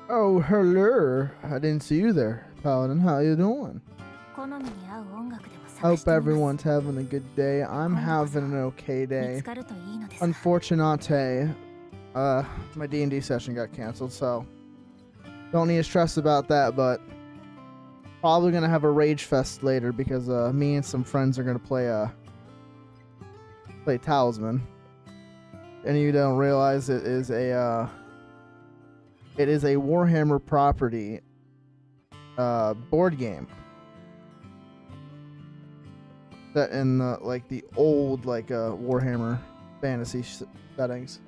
Oh, hello. I didn't see you there, Paladin. How you doing? Hope everyone's having a good day. I'm having an okay day. Unfortunate, my D&D session got canceled, so don't need to stress about that, but probably gonna have a rage fest later because me and some friends are gonna play Talisman. And you don't realize it is a Warhammer property board game set in the old Warhammer fantasy settings.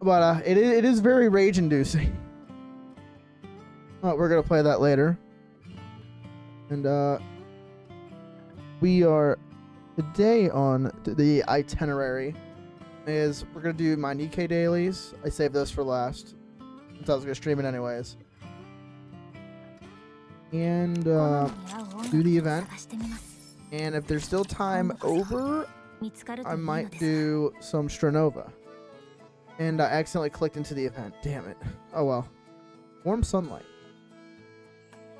But it is very rage inducing. We're gonna play that later. And we are today on the itinerary is we're gonna do my Nikkei dailies. I saved those for last since I was gonna stream it anyways. And do the event. And if there's still time over, I might do some Stranova. And I accidentally clicked into the event. Damn it. Oh well. Warm sunlight.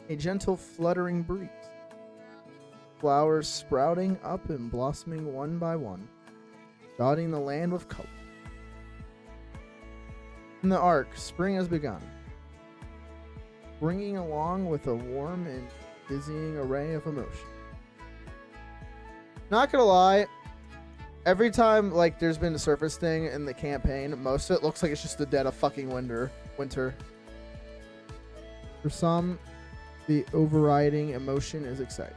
A gentle fluttering breeze. Flowers sprouting up and blossoming one by one, dotting the land with color. In the arc, spring has begun, bringing along with a warm and dizzying array of emotion. Not gonna lie, every time there's been a surface thing in the campaign, most of it looks like it's just the dead of fucking winter. For some, the overriding emotion is exciting.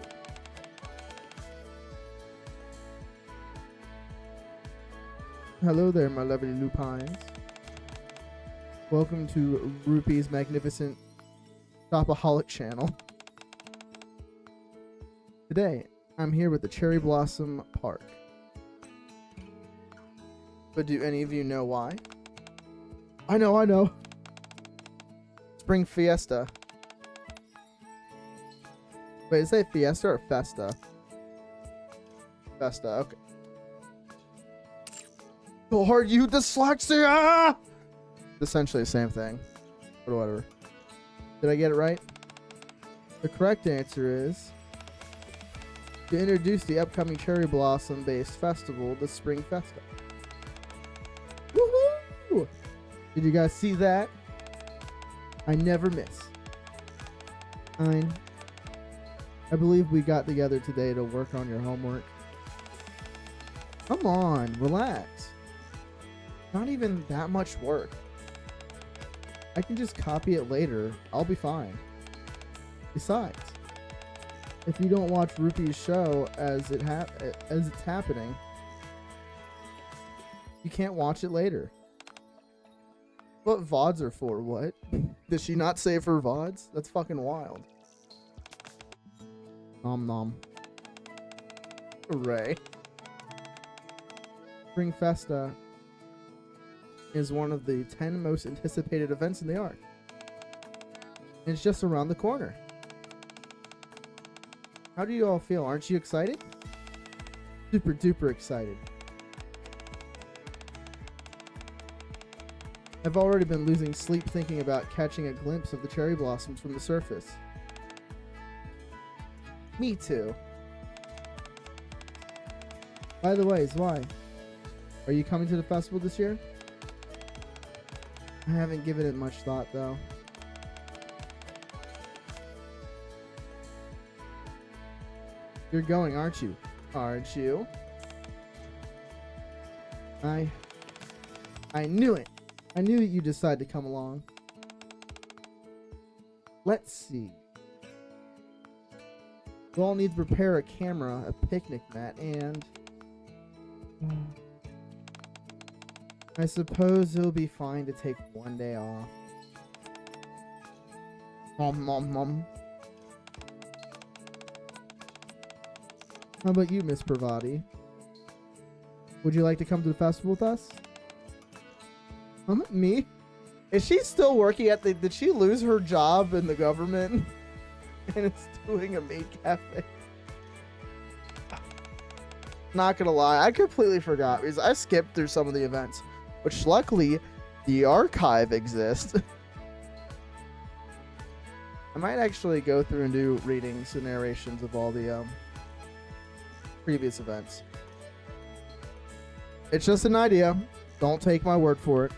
Hello there, my lovely lupines. Welcome to Rupee's magnificent Shopaholic channel. Today, I'm here with the Cherry Blossom Park. But do any of you know why? I know. Spring Fiesta. Wait, is it Fiesta or Festa? Festa, okay. Are you dyslexia? Essentially the same thing. But whatever. Did I get it right? The correct answer is to introduce the upcoming cherry blossom based festival, the Spring Festa. Woohoo! Did you guys see that? I never miss. I believe we got together today to work on your homework. Come on, relax. Not even that much work. I can just copy it later. I'll be fine. Besides, if you don't watch Rupee's show as it's happening, you can't watch it later. What VODs are for? What? Does she not save her VODs? That's fucking wild. Nom nom. Hooray. Spring Festa is one of the 10 most anticipated events in the arc. And it's just around the corner. How do you all feel? Aren't you excited? Super duper excited. I've already been losing sleep thinking about catching a glimpse of the cherry blossoms from the surface. Me too. By the way, Zwei, are you coming to the festival this year? I haven't given it much thought, though. You're going, aren't you? Aren't you? I knew it. I knew that you'd decide to come along. Let's see. We'll all need to prepare a camera, a picnic mat, and I suppose it'll be fine to take one day off. Mom. How about you, Miss Pravati? Would you like to come to the festival with us? Me? Is she still working at did she lose her job in the government? And it's doing a maid cafe. Not gonna lie, I completely forgot because I skipped through some of the events, which luckily the archive exists. might actually go through and do readings and narrations of all the previous events. It's just an idea. Don't take my word for it.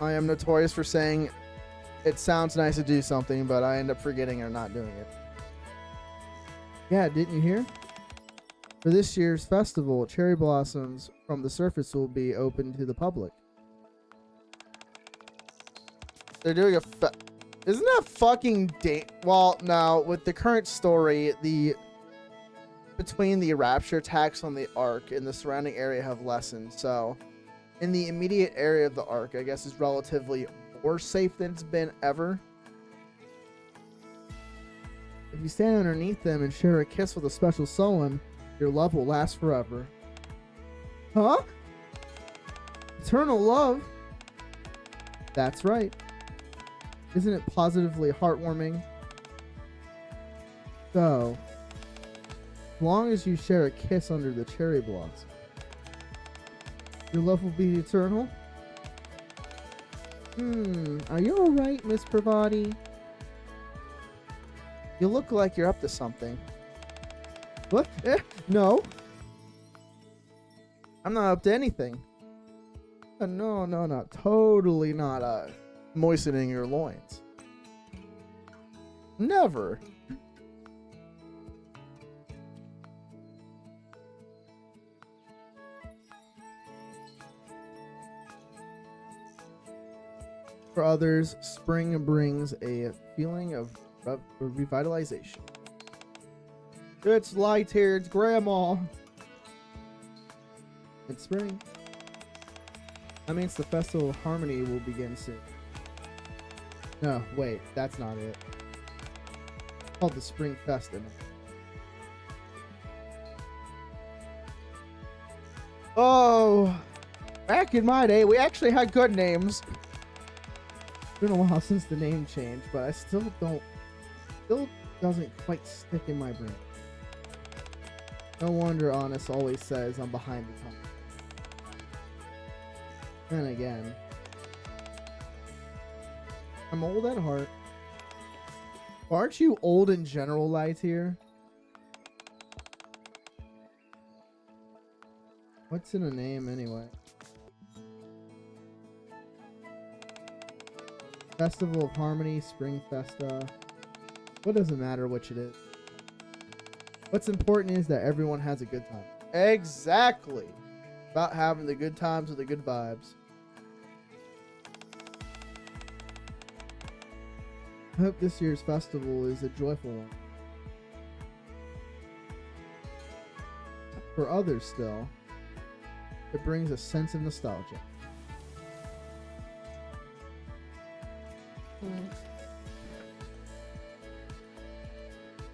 I am notorious for saying it sounds nice to do something, but I end up forgetting or not doing it. Yeah, didn't you hear? For this year's festival, cherry blossoms from the surface will be open to the public. They're doing a isn't that fucking well, no, with the current story, between the rapture attacks on the Ark and the surrounding area have lessened, so in the immediate area of the Ark, I guess, is relatively more safe than it's been ever. If you stand underneath them and share a kiss with a special someone, your love will last forever. Huh? Eternal love? That's right. Isn't it positively heartwarming? So, as long as you share a kiss under the cherry blossom, your love will be eternal? Are you alright, Miss Pravati? You look like you're up to something. What? No. I'm not up to anything. No. Totally not, moistening your loins. Never. For others, spring brings a feeling of revitalization. It's light here, it's Grandma. It's spring. That means the Festival of Harmony will begin soon. No, wait, that's not it. It's called the Spring Festival. Oh, back in my day, we actually had good names. It's been a while since the name changed, but I still doesn't quite stick in my brain. No wonder Honest always says I'm behind the times. Then again, I'm old at heart. Aren't you old in general, Light here? What's in a name anyway? Festival of Harmony, Spring Festa. What does it matter which it is? What's important is that everyone has a good time. Exactly. About having the good times with the good vibes. I hope this year's festival is a joyful one. For others still, it brings a sense of nostalgia.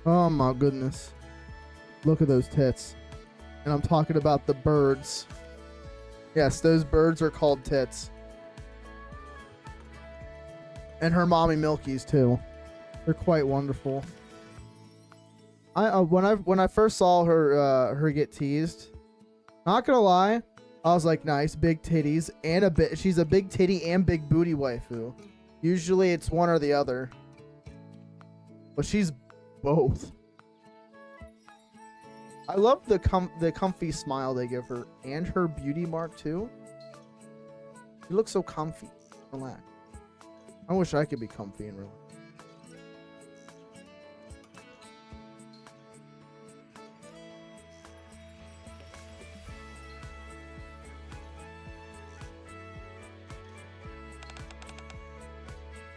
Oh my goodness. Look at those tits. And I'm talking about the birds. Yes, those birds are called tits. And her mommy milkies too. They're quite wonderful. When I first saw her get teased, not gonna lie, I was like, nice, big titties and she's a big titty and big booty waifu. Usually it's one or the other. But she's both. I love the comfy smile they give her and her beauty mark too. She looks so comfy. Relax. I wish I could be comfy and relax.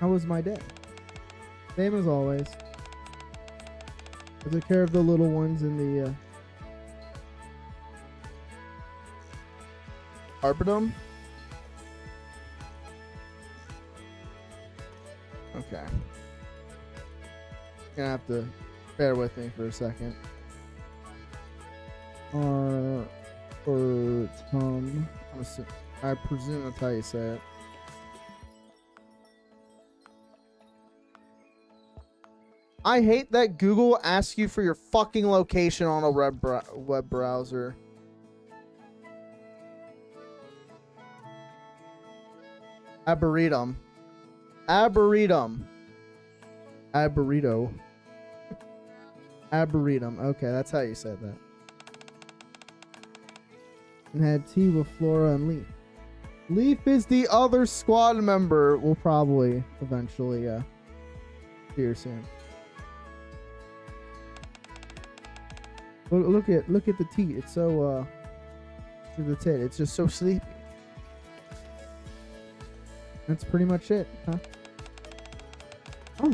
How was my day? Same as always. I took care of the little ones in the Arpidum? Okay. Gonna have to bear with me for a second. Arpidum. I presume that's how you say it. I hate that Google asks you for your fucking location on a web browser. Arboretum. Arboretum. Arboretum. Arboretum. Okay, that's how you said that. And had tea with Flora and Leaf. Leaf is the other squad member. We'll probably eventually see her soon. Look at the tea. It's so the tit. It's just so sleepy. That's pretty much it, huh? Oh,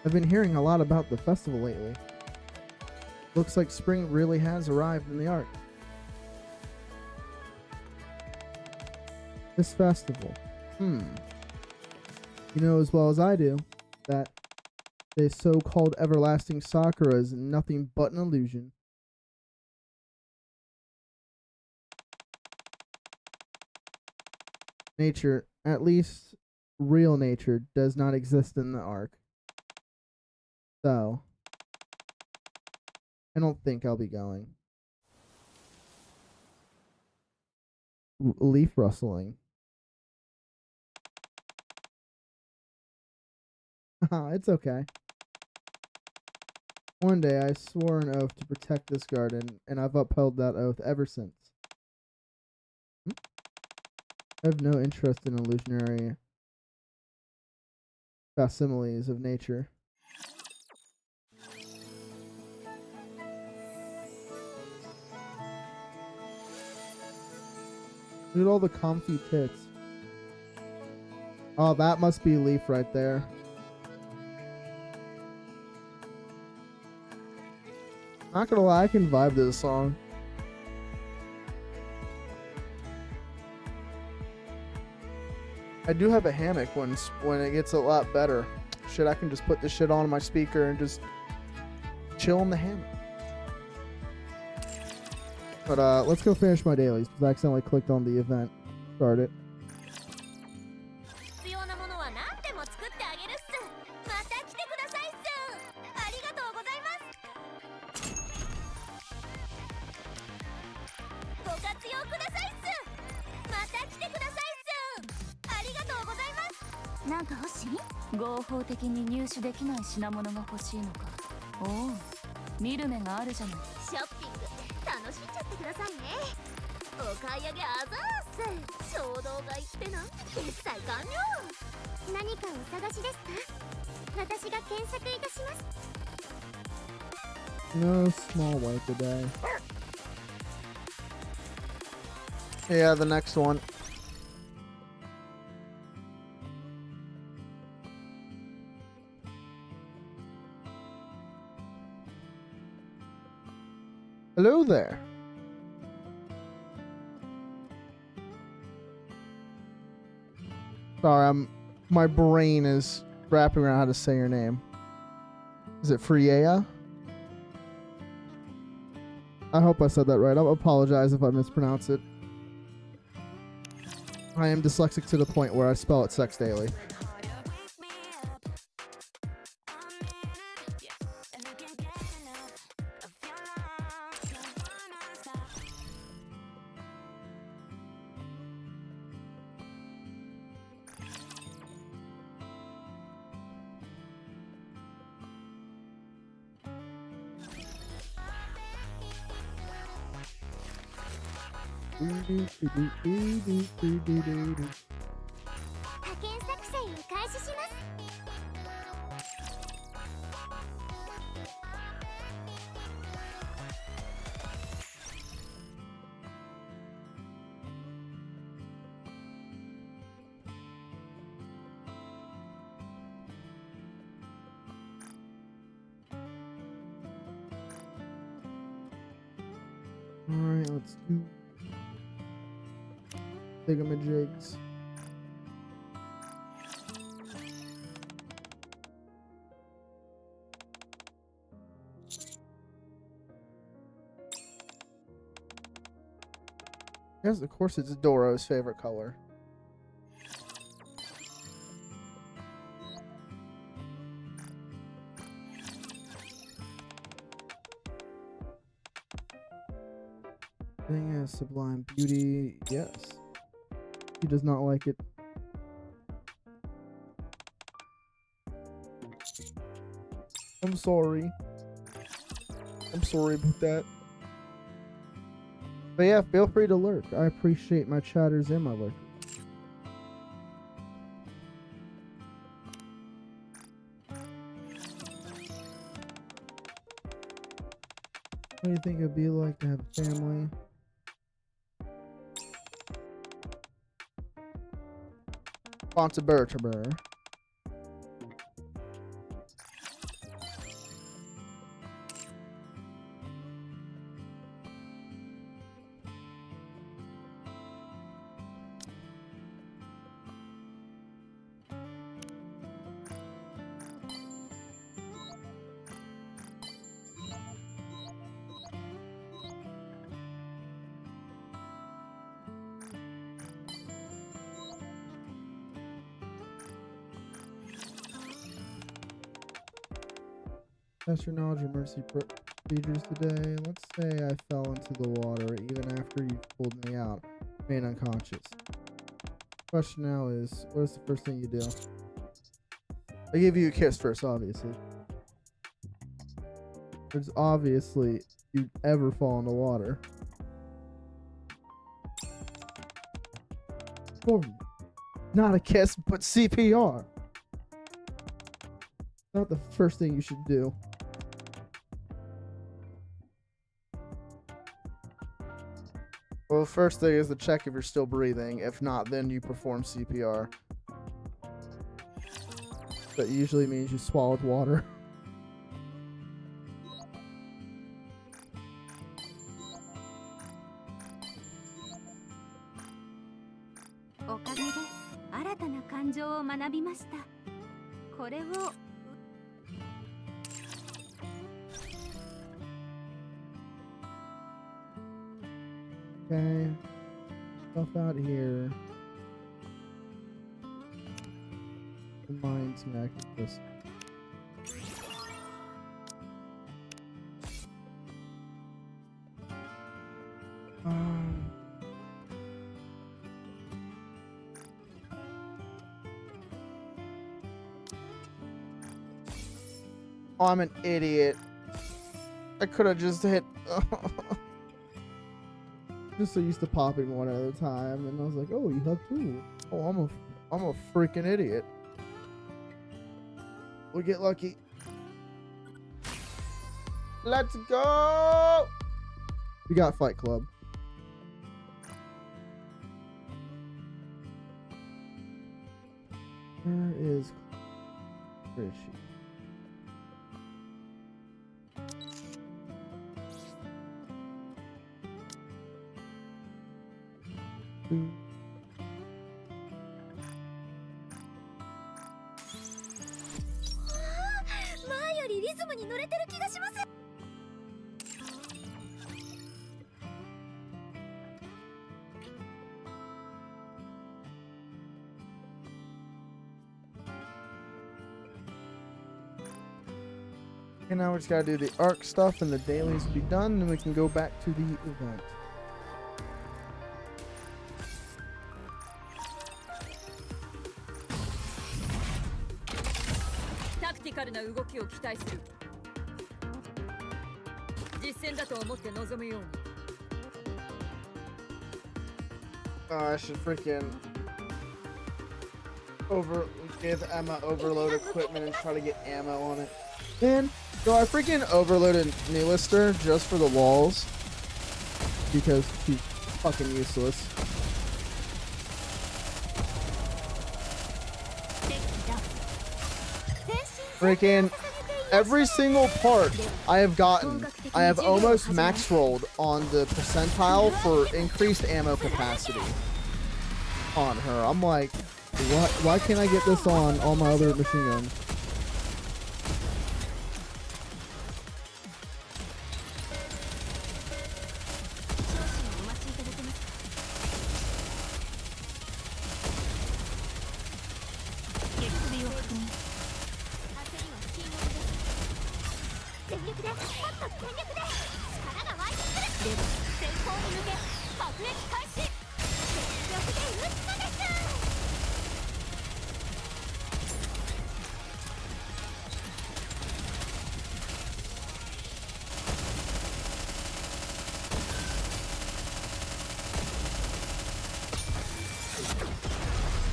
I've been hearing a lot about the festival lately. Looks like spring really has arrived in the Ark. This festival. You know as well as I do that the so-called everlasting Sakura is nothing but an illusion. Nature, at least real nature, does not exist in the Ark. So, I don't think I'll be going. Leaf rustling. It's okay. One day I swore an oath to protect this garden, and I've upheld that oath ever since. I have no interest in illusionary facsimiles of nature. Look at all the comfy tits. Oh, that must be Leaf right there. Not gonna lie, I can vibe to this song. I do have a hammock when it gets a lot better. Shit, I can just put this shit on my speaker and just chill in the hammock. But let's go finish my dailies because I accidentally clicked on the event. Start it. No small wipe today. Yeah, the next one. Hello there. Sorry, my brain is wrapping around how to say your name. Is it Freya? I hope I said that right. I'll apologize if I mispronounce it. I am dyslexic to the point where I spell it sex daily. Alright, let's do thingamajigs. Yes, of course it's Doro's favorite color. Thing has sublime beauty. Yes. He does not like it. I'm sorry. I'm sorry about that. But yeah, feel free to lurk. I appreciate my chatters and my lurkers. What do you think it'd be like to have a family? Responsibility. Test your knowledge of mercy procedures today. Let's say I fell into the water even after you pulled me out, remain unconscious. Question now is, what is the first thing you do? I give you a kiss first, obviously. There's obviously you'd ever fall in the water. Not a kiss, but CPR. Not the first thing you should do. Well, the first thing is to check if you're still breathing. If not, then you perform CPR. That usually means you swallowed water. Okay, stuff out here. The mind's connected to this. Oh, I'm an idiot. I could have just hit. Just so used to popping one at a time, and I was like, "Oh, you have two." Oh, I'm a freaking idiot. We get lucky. Let's go. We got Fight Club. Where is she? And now we just gotta do the ARC stuff and the dailies will be done, and we can go back to the event. I should freaking give Emma overload equipment and try to get ammo on it. Man, so I freaking overloaded Neelister just for the walls because she's fucking useless. Freaking every single part I have gotten, I have almost max rolled on the percentile for increased ammo capacity on her. I'm like, why can't I get this on all my other machine guns?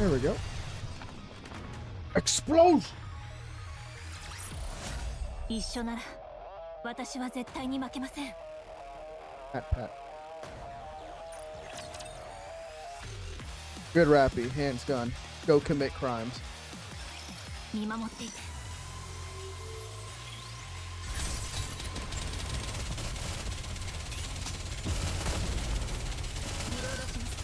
There we go. Explosion! 一緒なら私は絶対に負けません。 Pat pat. Good Rappy, hands gun. Go commit crimes. 見守っていて。リロードします。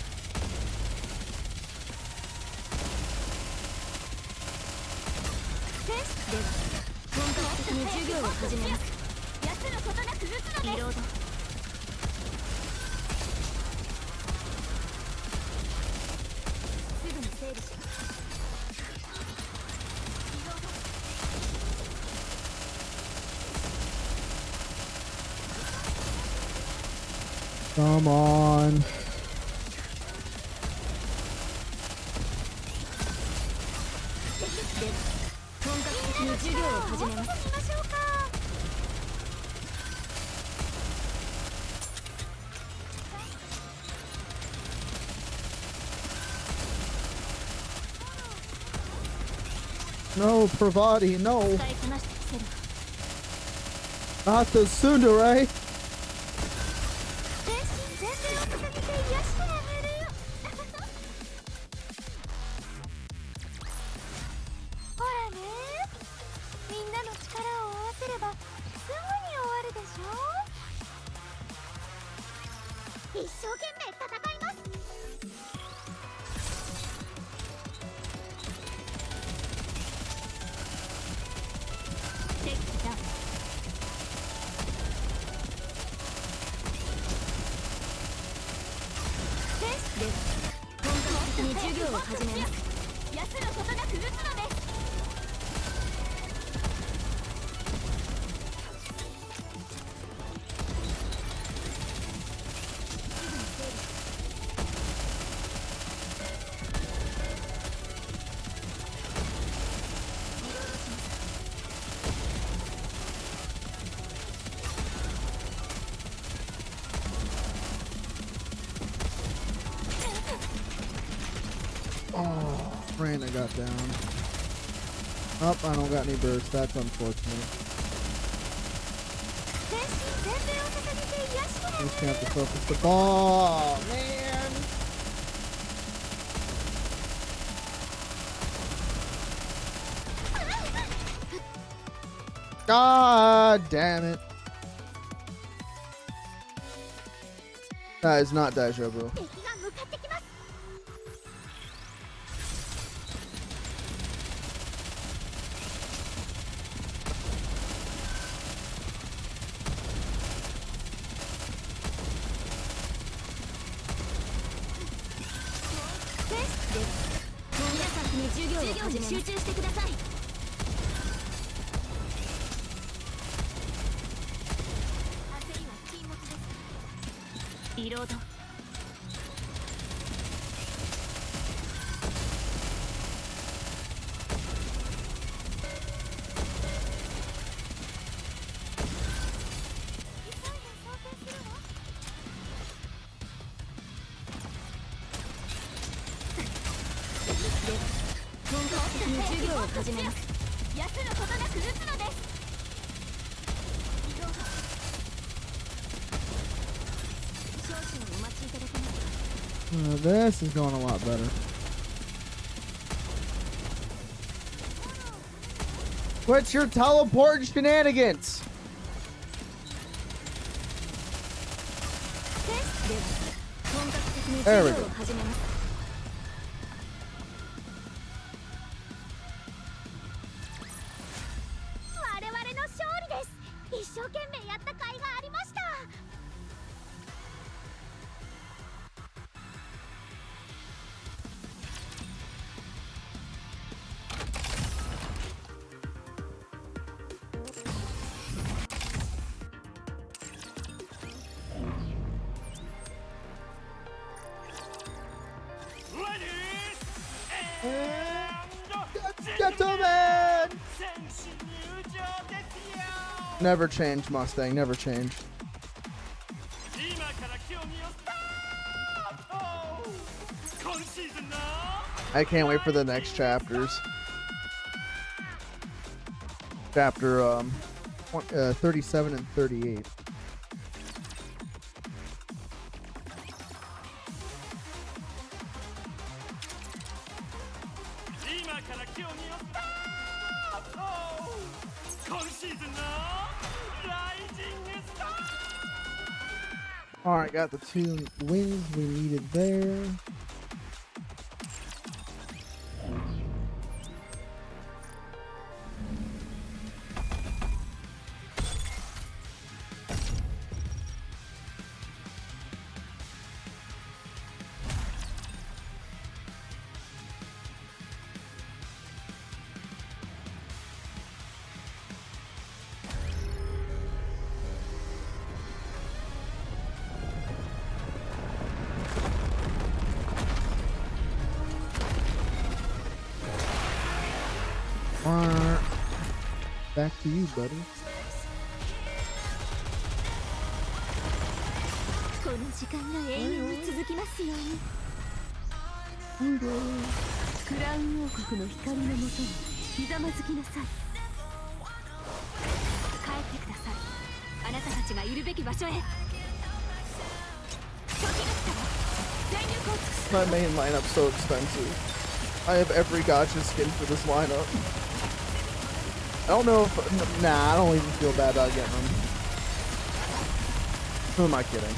では本格的に授業を始めます。休むことなく撃つのです。リロード。すぐに整理します。 Come on. 本格的に授業を始めます。 No, Pravati, no. 使いこなしてみせる。 Not the tsundere. 全身全霊を捧げて癒してあげるよ。ほらね、みんなの力を合わせればすぐに終わるでしょ。一生懸命戦います。 敵だ。 では本格的に授業を始めます。休むことなく撃つのです。Oh, Rain, I got down. Oh, I don't got any burst. That's unfortunate. Just gonna have to focus the ball, man. God damn it. That is not deja vu. This is going a lot better. What's your teleport shenanigans? There we go. 一生懸命やった甲斐がありました。 Gentlemen! Never change, Mustang. Never change. I can't wait for the next chapters. Chapter 37 and 38. Alright, got the 2 wins we needed there. Back to you, buddy. この時間が永遠に続きますように。クラウン王国の光のもとにひざまずきなさい。帰ってください。あなたたちがいるべき場所へ。時が来たわ。全力を尽くす。 My main lineup's so expensive. I have every gacha skin for this lineup. I don't know if... Nah, I don't even feel bad about getting them. Who am I kidding?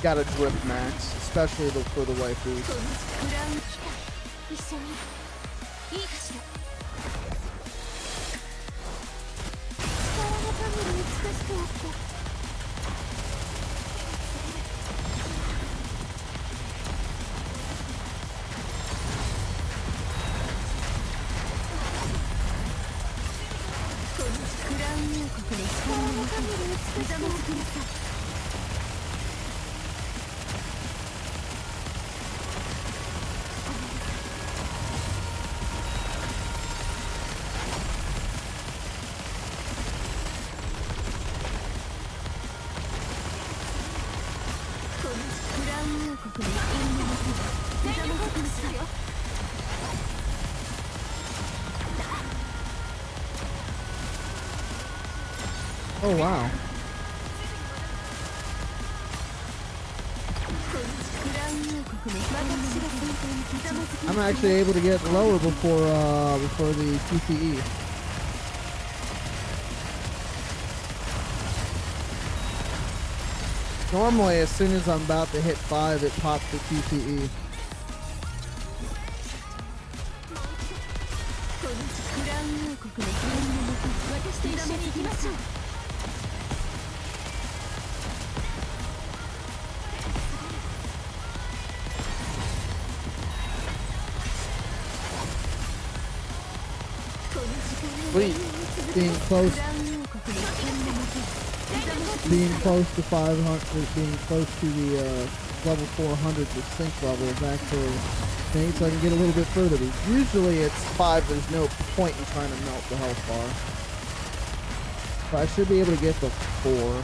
Gotta drip max, especially for the waifus. 一緒にいいかしら。力の限り美しくあって。 Oh wow. I'm actually able to get lower before the QTE. Normally, as soon as I'm about to hit 5, it pops the QTE. Sweet. Being close to 500, being close to the level 400 with sync level is actually made so I can get a little bit further. Usually it's 5, there's no point in trying to melt the health bar. So I should be able to get the 4.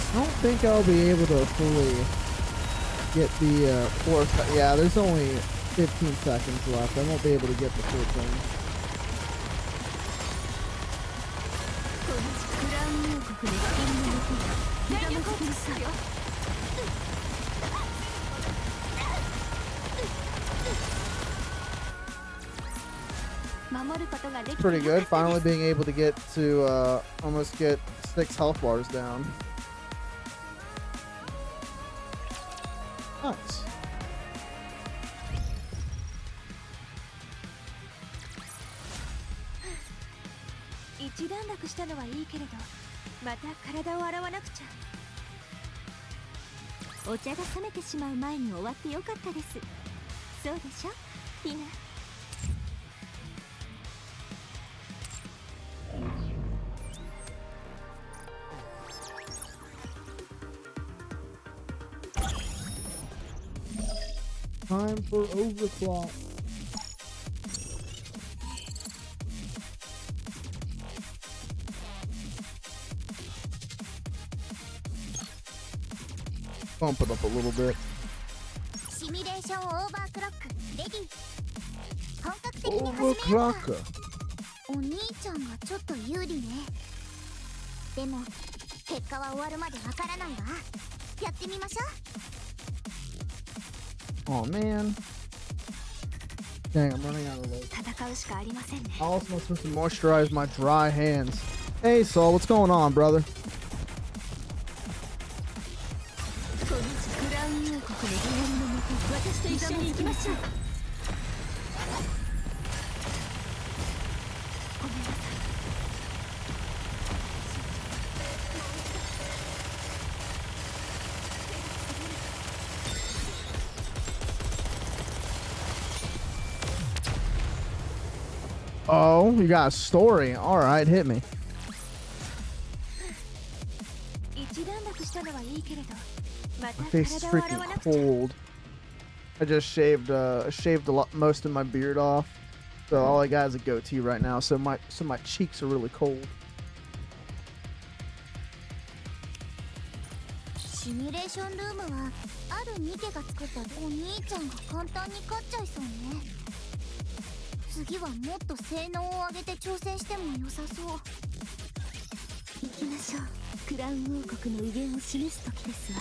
I don't think I'll be able to fully get the 4th. Yeah, there's only 15 seconds left. I won't be able to get the 4th thing. Pretty good. Finally being able to get to almost get 6 health bars down. Nice.一段落したのはいいけれど、また体を洗わなくちゃ。お茶が冷めてしまう前に終わってよかったです。そうでしょ、ティナ。Time for overclock. Bump it up a little bit. Overclocker. お兄ちゃんがちょっと有利ね。でも結果は終わるまでわからないわ。やってみましょう。 Oh man. Dang, I'm running out of those. 戦うしかありませんね。 I also am supposed to moisturize my dry hands. Hey Saul, what's going on, brother? このクラウン王国の隣のもと、私と一緒に行きましょう。 Oh, you got a story. All right, hit me. 一段落したのはいいけれど、また My face is 体を洗 freaking わなくちゃ。 cold. I just shaved a lot, most of my beard off, so all I got is a goatee right now. So my cheeks are really cold. シミュレーションルームはあるミケが作ったお兄ちゃんが簡単に勝っちゃいそうね。次はもっと性能を上げて挑戦しても良さそう。行きましょう。クラウン王国の威厳を示す時ですわ。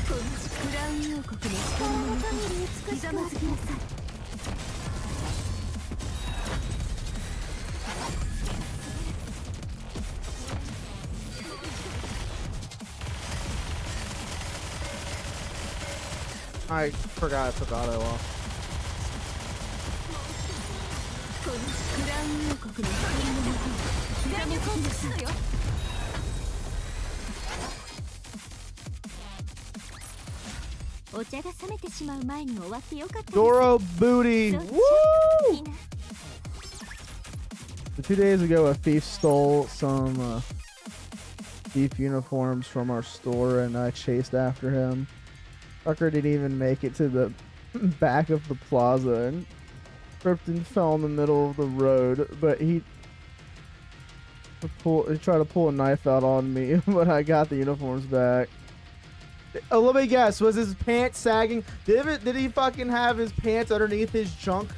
このクラウン王国の光のもとにひざまずきなさい。 I forgot I took auto off. このクラウン王国の光のもとに全力を尽くすのよ。お茶が冷めてしまう前に終わってよかったです。 Doro booty! Woo! いいな。 2 days ago, a thief stole some thief uniforms from our store, and I chased after him. Fucker didn't even make it to the back of the plaza and tripped and fell in the middle of the road. But he tried to pull a knife out on me, but I got the uniforms back. Oh, let me guess. Was his pants sagging? Did he fucking have his pants underneath his junk?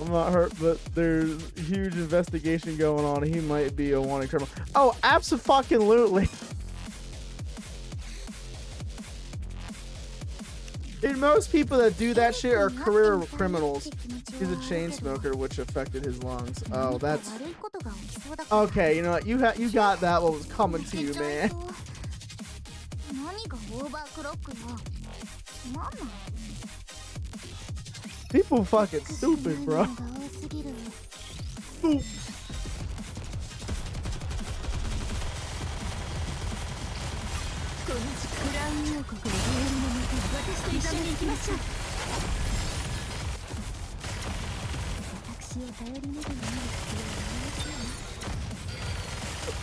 I'm not hurt, but there's a huge investigation going on. He might be a wanted criminal. Oh, abso-fucking-lutely. Dude, most people that do that shit are career criminals. He's a chain smoker, which affected his lungs. Oh, that's... Okay, you know what? You got that what was coming to you, man. People fucking stupid, bro. Boop.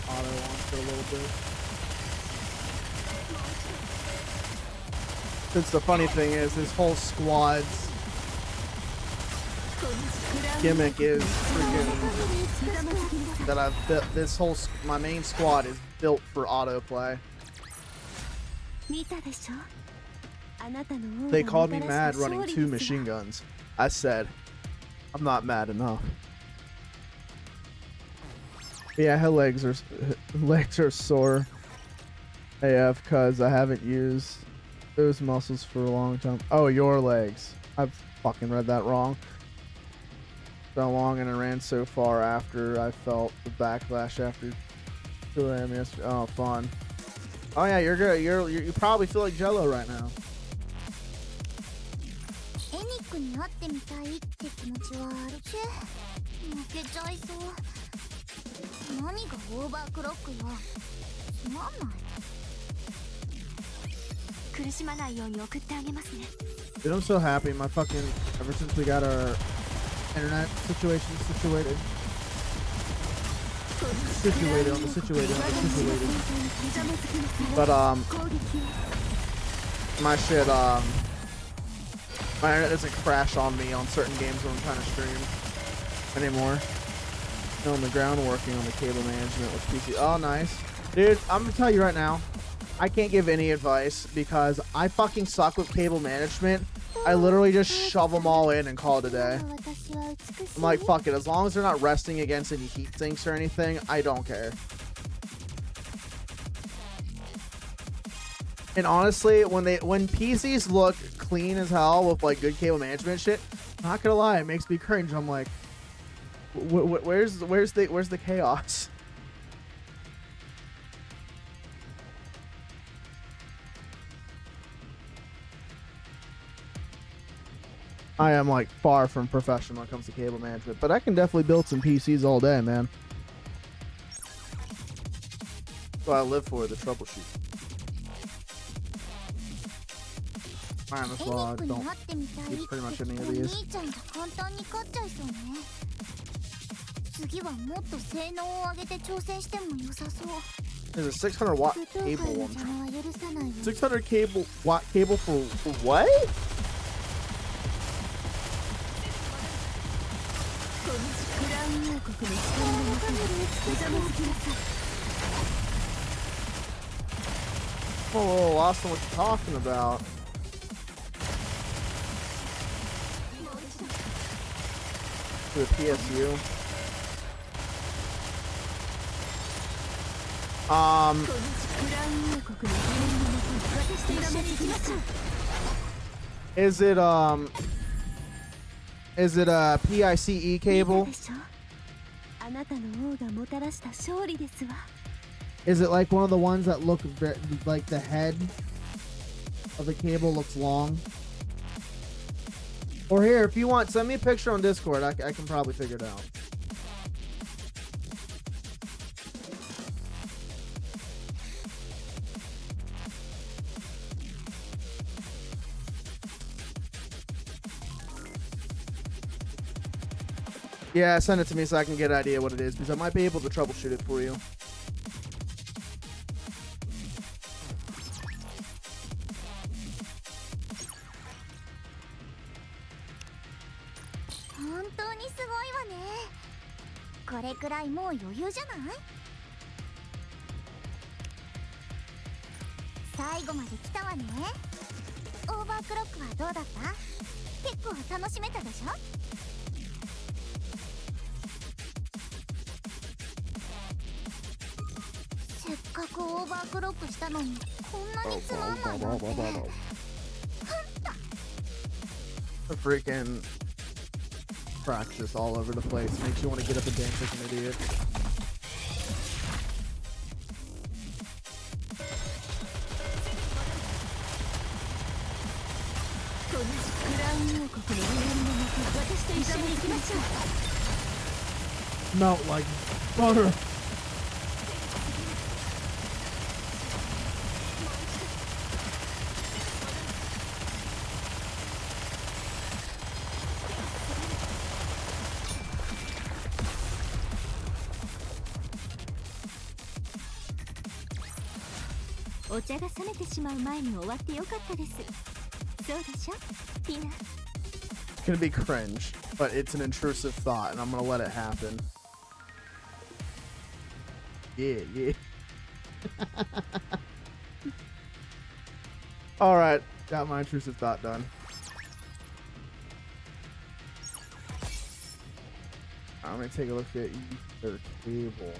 Auto on for a little bit. Since the funny thing is, his whole squad's gimmick is freaking that I've built. This whole my main squad is built for autoplay. They called me mad running 2 machine guns. I said, I'm not mad enough. Yeah, her legs are sore AF because I haven't used those muscles for a long time. Oh, your legs. I've fucking read that wrong. So long, and I ran so far after I felt the backlash after 2 a.m. yesterday. Oh, fun. Oh yeah, you're good. You probably feel like Jello right now. Dude, I'm so happy. My fucking ever since we got our internet situation situated, situated, on the situated. But my shit, my internet doesn't crash on me on certain games when I'm trying to stream anymore. On the ground working on the cable management with PC. Oh, nice. Dude, I'm gonna tell you right now, I can't give any advice because I fucking suck with cable management. I literally just shove them all in and call it a day. I'm like, fuck it. As long as they're not resting against any heat sinks or anything, I don't care. And honestly, when PCs look clean as hell with like good cable management shit, not gonna lie, it makes me cringe. I'm like, where's the chaos? I am like far from professional when it comes to cable management, but I can definitely build some PCs all day, man. That's what I live for, the troubleshoot. Minus law, don't use pretty much any of these. There's a 600 watt cable. 600 watt cable for what? I'm a little lost on what you're talking about. To the PSU. Is it a PICE cable? Is it like one of the ones that look like the head of the cable looks long? Or here, if you want, send me a picture on Discord. I can probably figure it out. Yeah, send it to me so I can get an idea what it is, because I might be able to troubleshoot it for you. The freaking practice all over the place makes you want to get up and dance like an idiot. Melt like butter. It's gonna be cringe, but it's an intrusive thought, and I'm gonna let it happen. Yeah. All right, got my intrusive thought done. I'm gonna take a look at their cable.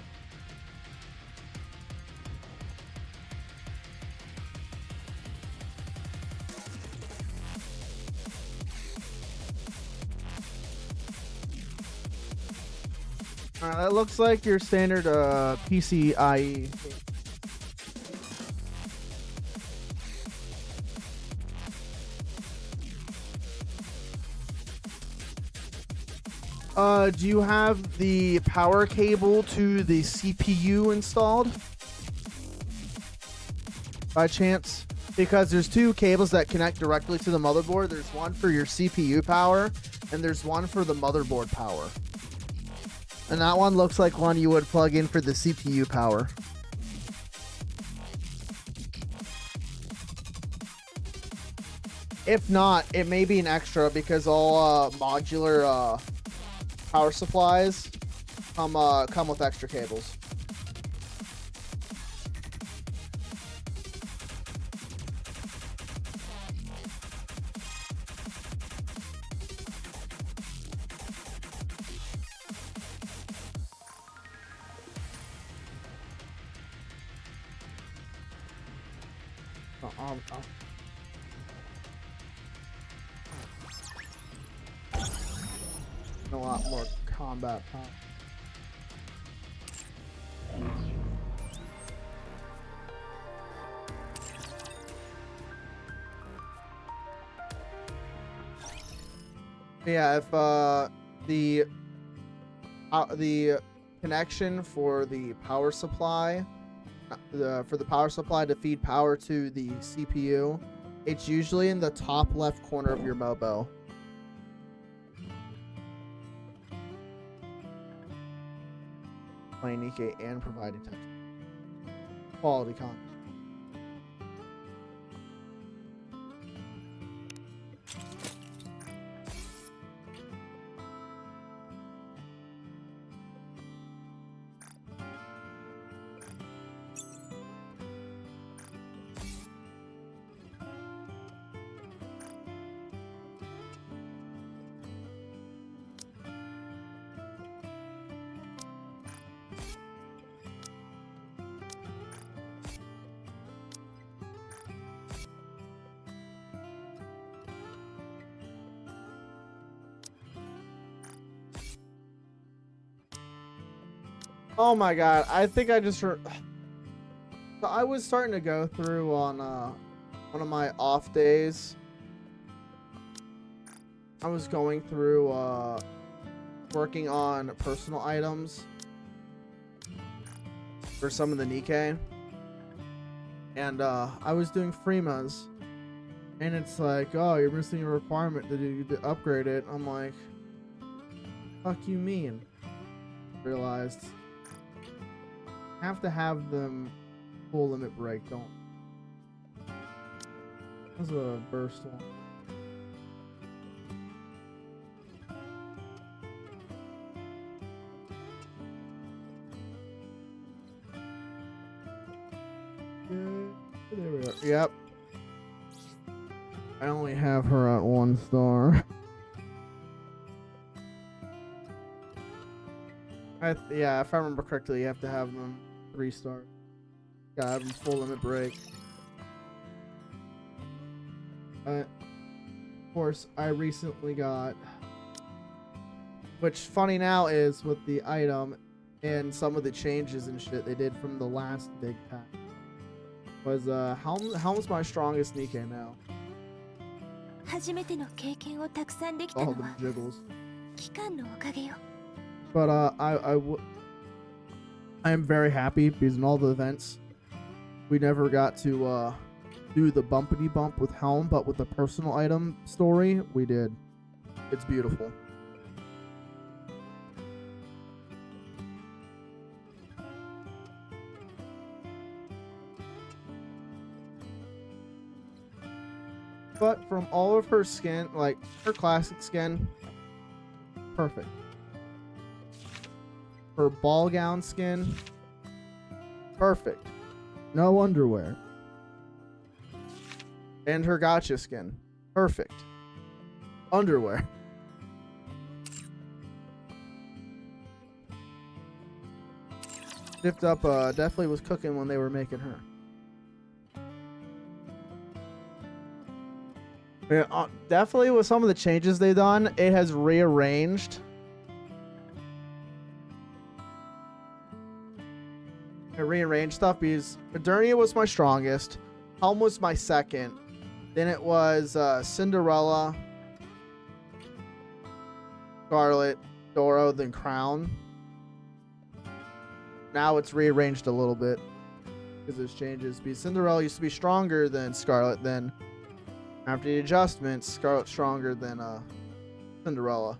That looks like your standard PCIe. Do you have the power cable to the CPU installed? By chance? Because there's two cables that connect directly to the motherboard. There's one for your CPU power, and there's one for the motherboard power. And that one looks like one you would plug in for the CPU power. If not, it may be an extra because all modular power supplies come with extra cables. A lot more combat power. Yeah, if the connection for the power supply, for the power supply to feed power to the CPU, it's usually in the top left corner of your MOBO. Playing Nikke and providing text. Quality content. Oh my god, I think I just so I was starting to go through on one of my off days. I was going through working on personal items for some of the Nikke. And I was doing Freemas. And it's like, oh, you're missing a requirement to upgrade it. I'm like, fuck you mean? Realized have to have them full limit break, don't. That's a burst one. There we are. Yep. I only have her at 1 star. Yeah, if I remember correctly, you have to have them 3 stars. Gotta have them full limit break. Of course, I recently got, which funny now is with the item and some of the changes and shit they did from the last big pack, was Helm's my strongest Nikke now. All the jiggles. But I am very happy because in all the events we never got to do the bumpity bump with Helm, but with the personal item story we did. It's beautiful. But from all of her skin, like her classic skin, perfect. Her ball gown skin, perfect. No underwear. And her gacha skin, perfect. Underwear. Dipped up definitely was cooking when they were making her. Yeah, definitely with some of the changes they've done, it has rearranged. It rearranged stuff because Modernia was my strongest, Helm was my second, then it was Cinderella, Scarlet, Doro, then Crown. Now it's rearranged a little bit because there's changes. Because Cinderella used to be stronger than Scarlet, then after the adjustments, Scarlet's stronger than Cinderella.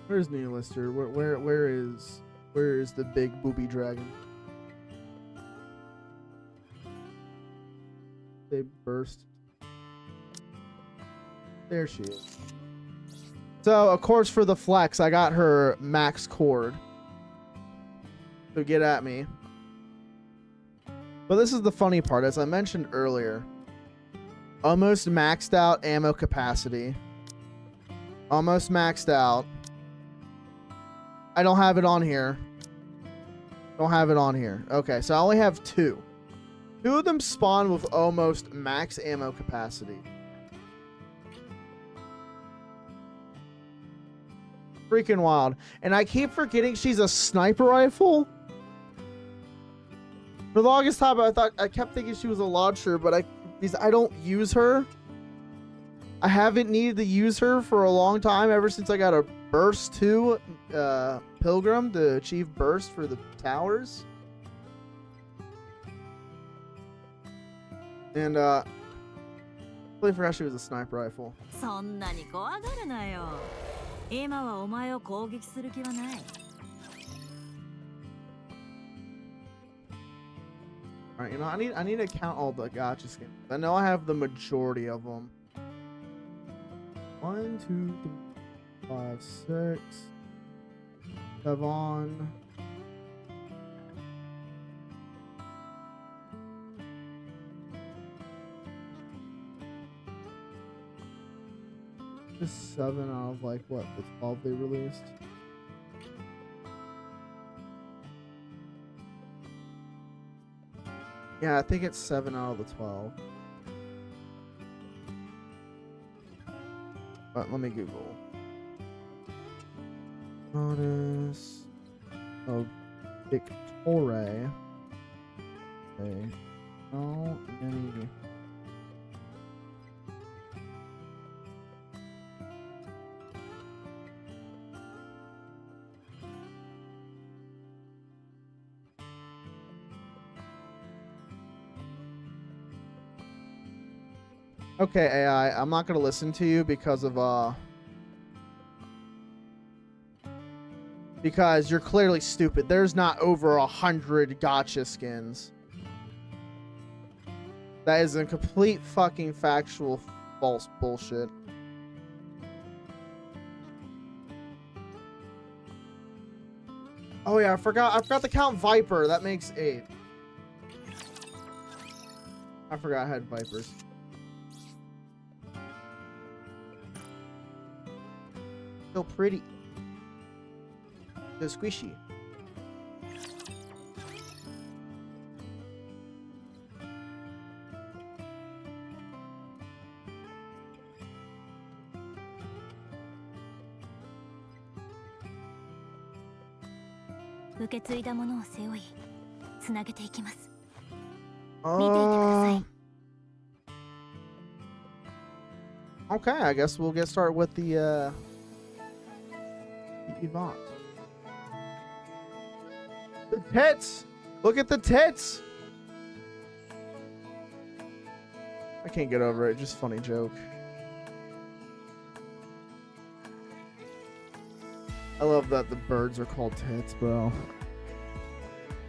Where's Neolister? Where is the big booby dragon? They burst. There she is. So, of course, for the flex, I got her max cord. So get at me. But this is the funny part. As I mentioned earlier, almost maxed out ammo capacity. Almost maxed out. I don't have it on here. Don't have it on here. Okay, so I only have two. Two of them spawn with almost max ammo capacity. Freaking wild. And I keep forgetting she's a sniper rifle. For the longest time, I kept thinking she was a launcher, but because I don't use her. I haven't needed to use her for a long time, ever since I got a Burst 2 Pilgrim to achieve Burst for the towers. And, I really forgot she was a sniper rifle. Alright, you know, I need to count all the gacha skins. I know I have the majority of them. 1, 2, 3, 5, 6. Devon. Just 7 out of like what, the 12 they released. Yeah, I think it's 7 out of the 12. But let me Google. Bonus of Victoria. Okay. How many? Okay, AI, I'm not gonna listen to you because you're clearly stupid. There's not over 100 gacha skins. That is a complete fucking factual false bullshit. Oh yeah, I forgot to count Viper. That makes 8. I forgot I had Vipers. So pretty. So squishy. Okay, I guess we'll get started with the Yvonne. The tits! Look at the tits! I can't get over it. Just funny joke. I love that the birds are called tits, bro.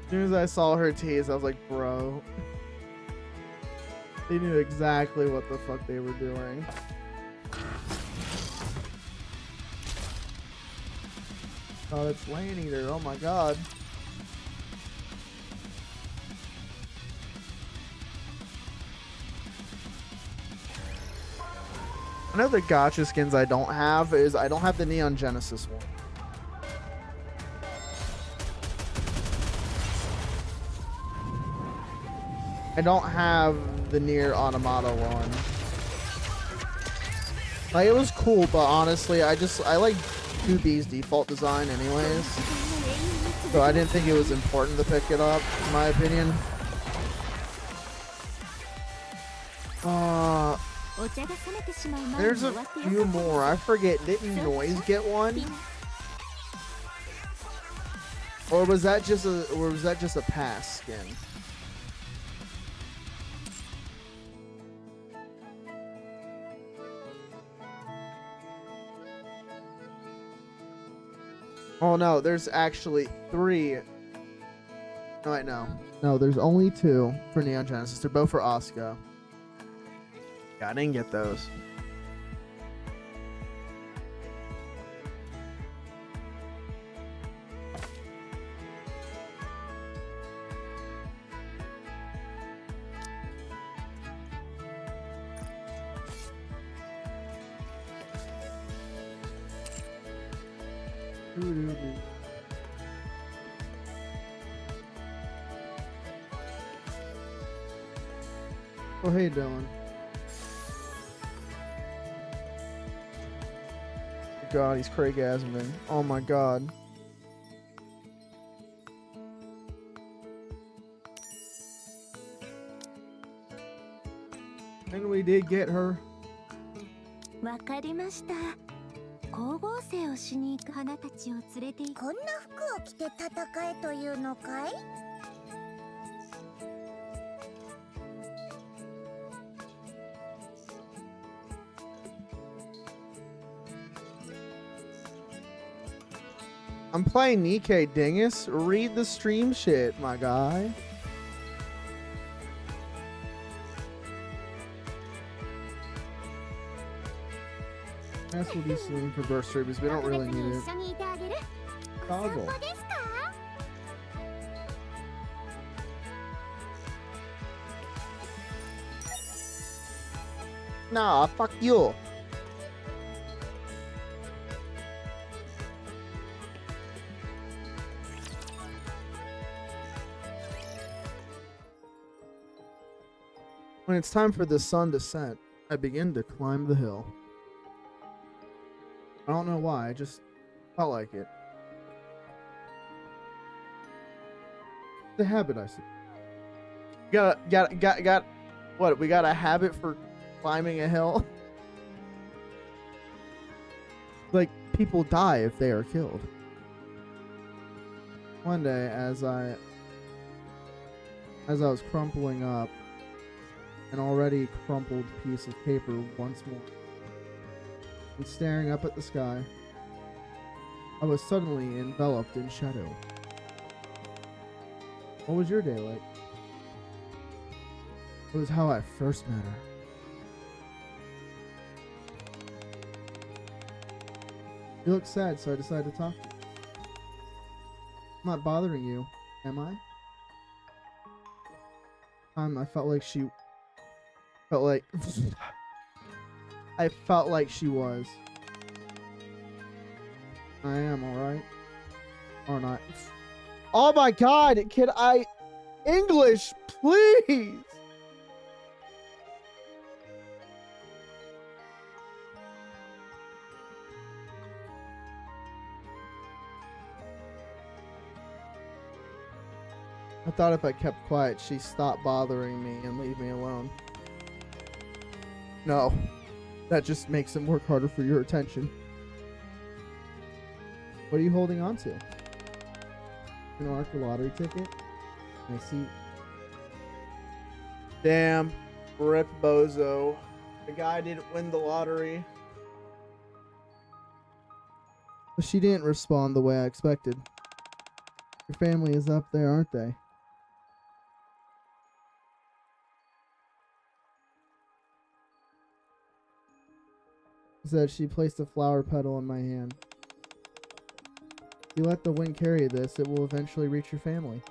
As soon as I saw her tease, I was like, bro. They knew exactly what the fuck they were doing. Oh, it's Land Eater. Oh my god. One of the gacha skins I don't have is I don't have the Neon Genesis one. I don't have the Nier Automata one. Like, it was cool, but honestly, I like 2B's default design anyways. So I didn't think it was important to pick it up, in my opinion. There's a few more. I forget. Didn't Noise get one? Or was that just a pass skin? Oh no, there's actually 3. No, wait, no. No, there's only 2 for Neon Genesis. They're both for Asuka. Yeah, I didn't get those. Oh, hey, Dylan. God, he's Craig-asming. Oh my god. And we did get her. わかりました。光合成をしに行く花たちを連れて行く。こんな服を着て戦えというのかい？I'm playing Nikkei Dingus. Read the stream shit, my guy. That's what he's doing for burst because we don't really need it. Toggle. Nah, fuck you. When it's time for the sun to set, I begin to climb the hill. I don't know why, I just felt like it. The habit, I see. Got what? We got a habit for climbing a hill? Like, people die if they are killed. One day, as I was crumpling up an already crumpled piece of paper once more and staring up at the sky, I was suddenly enveloped in shadow. What was your day like? It was how I first met her. You look sad, so I decided to talk to you. I'm not bothering you, am I? I felt like she I felt like she was. I am, alright? Or not. Oh my god, can I... English, please! I thought if I kept quiet, she'd stop bothering me and leave me alone. No. That just makes it work harder for your attention. What are you holding on to? An Arca lottery ticket? I see. Damn. Rip Bozo. The guy didn't win the lottery. But she didn't respond the way I expected. Your family is up there, aren't they? Said she placed a flower petal in my hand. If you let the wind carry this, it will eventually reach your family.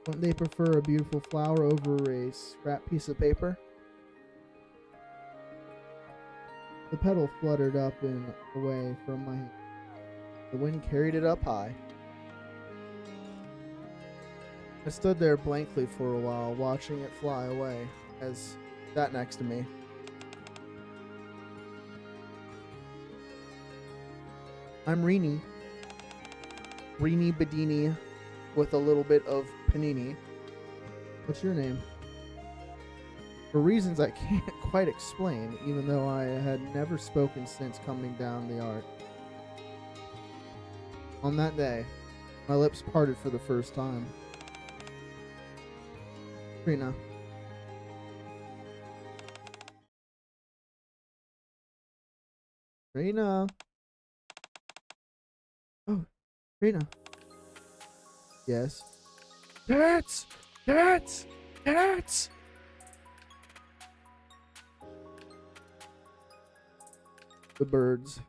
Wouldn't they prefer a beautiful flower over a scrap piece of paper? The petal fluttered up and away from my hand. The wind carried it up high. I stood there blankly for a while, watching it fly away, as it sat next to me. I'm Rini. Rini Bedini with a little bit of panini. What's your name? For reasons I can't quite explain, even though I had never spoken since coming down the arc. On that day, my lips parted for the first time. Rina. Rina. Trina. Yes. Cats! Cats! Cats! The birds.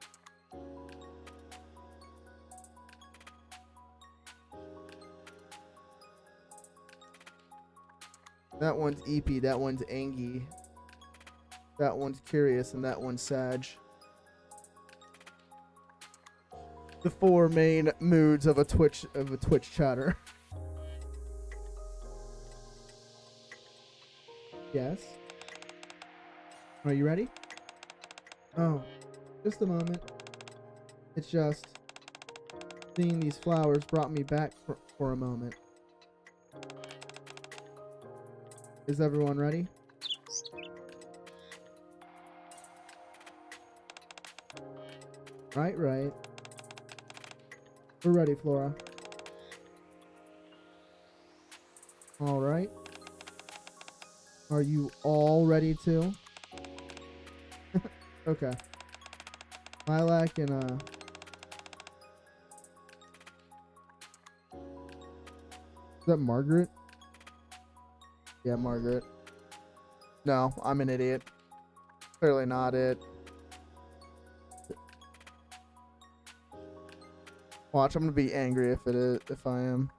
That one's Eepy, that one's Angie. That one's Curious, and that one's Sag. The 4 main moods of a Twitch chatter. Yes. Are you ready? Oh, just a moment. It's just seeing these flowers brought me back for a moment. Is everyone ready? Right. We're ready, Flora. All right. Are you all ready too? Okay. Lilac and is that Margaret? Yeah, Margaret. No, I'm an idiot. Clearly not it. Watch, I'm gonna be angry if it is, if I am.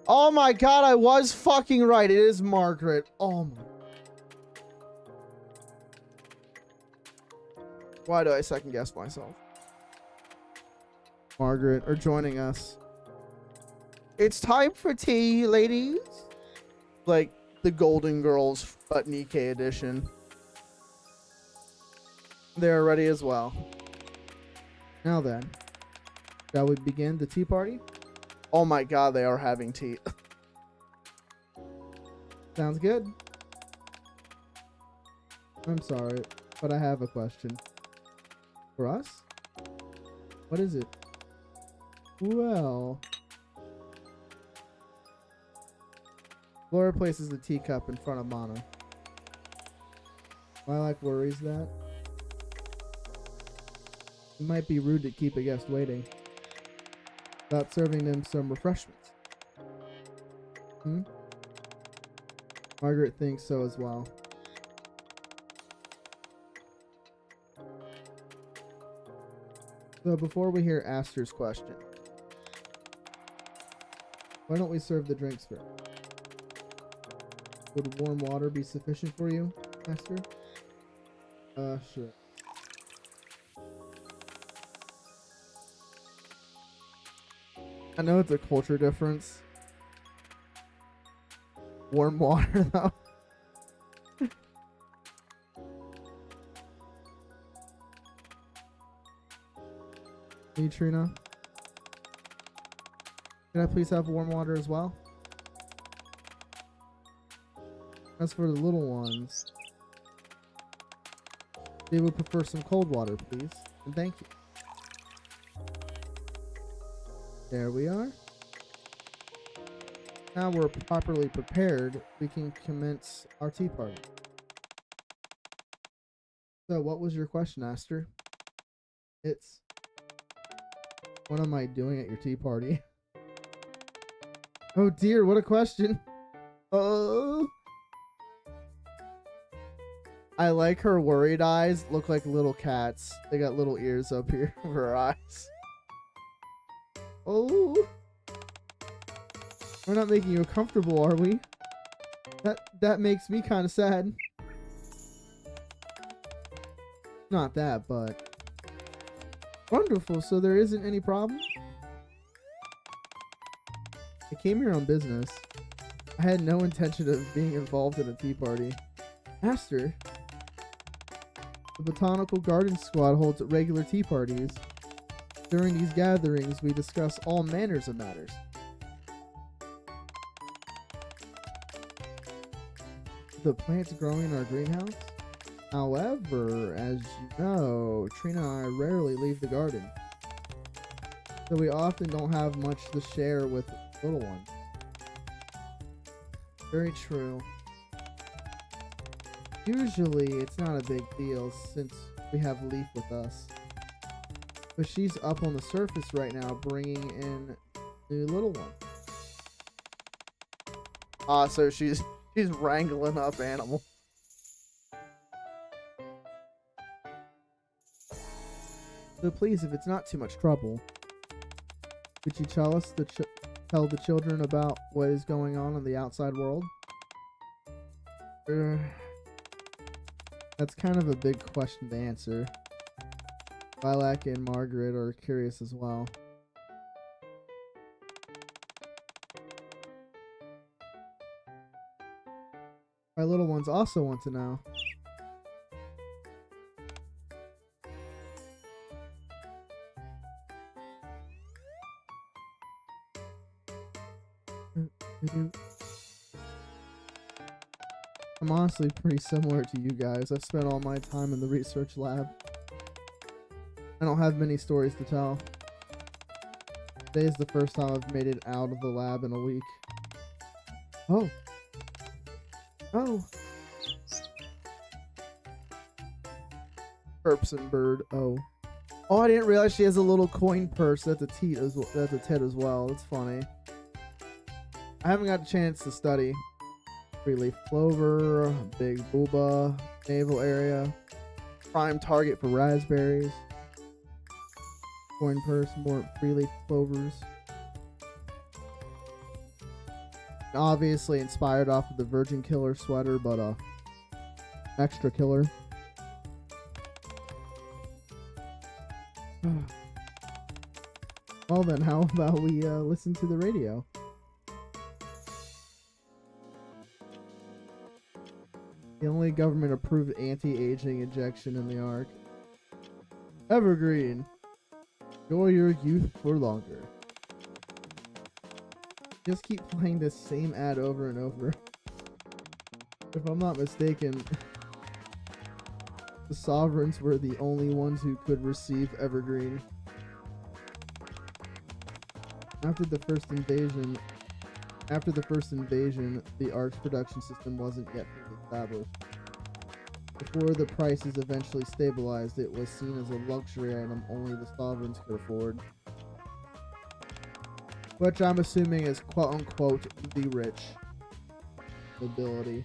Oh my god, I was fucking right. It is Margaret. Oh my. Why do I second guess myself? Margaret are joining us. It's time for tea, ladies. Like the Golden Girls but Nikkei edition. They're ready as well. Now then, shall we begin the tea party? Oh my god, they are having tea. Sounds good. I'm sorry, but I have a question. For us? What is it? Well... Laura places the teacup in front of Mana. Lilac worries that it might be rude to keep a guest waiting without serving them some refreshments. Margaret thinks so as well. So before we hear Aster's question, why don't we serve the drinks first? Would warm water be sufficient for you, Aster? Sure. I know it's a culture difference. Warm water, though. Hey, Trina. Can I please have warm water as well? As for the little ones, they would prefer some cold water, please. And thank you. There we are. Now we're properly prepared, we can commence our tea party. So, what was your question, Aster? It's... What am I doing at your tea party? Oh dear, what a question. Oh... I like her worried eyes. Look like little cats. They got little ears up here for her eyes. Oh. We're not making you comfortable, are we? That makes me kind of sad. Not that, but... Wonderful, so there isn't any problem? I came here on business. I had no intention of being involved in a tea party. Aster... The Botanical Garden Squad holds regular tea parties. During these gatherings, we discuss all manners of matters. The plants growing in our greenhouse? However, as you know, Trina and I rarely leave the garden. So we often don't have much to share with little ones. Very true. Usually it's not a big deal since we have Leaf with us. But she's up on the surface right now bringing in new little one. So she's wrangling up animals. So please, if it's not too much trouble, could you tell us tell the children about what is going on in the outside world? That's kind of a big question to answer. Lilac and Margaret are curious as well. My little ones also want to know. I'm honestly pretty similar to you guys. I've spent all my time in the research lab. I don't have many stories to tell. Today is the first time I've made it out of the lab in a week. Oh. Oh. Herpson bird. Oh. Oh, I didn't realize she has a little coin purse at the tit as well. That's funny. I haven't got a chance to study. Three-leaf clover, big booba, navel area, prime target for raspberries, coin purse, more three-leaf clovers. And obviously inspired off of the Virgin Killer sweater, but extra killer. Well then, how about we listen to the radio? The only government-approved anti-aging injection in the Ark. Evergreen. Enjoy your youth for longer. Just keep playing this same ad over and over. If I'm not mistaken, the Sovereigns were the only ones who could receive Evergreen. After the first invasion, the Ark's production system wasn't yet fully established. Before the prices eventually stabilized, it was seen as a luxury item only the Sovereigns could afford. Which I'm assuming is quote-unquote the rich. Nobility.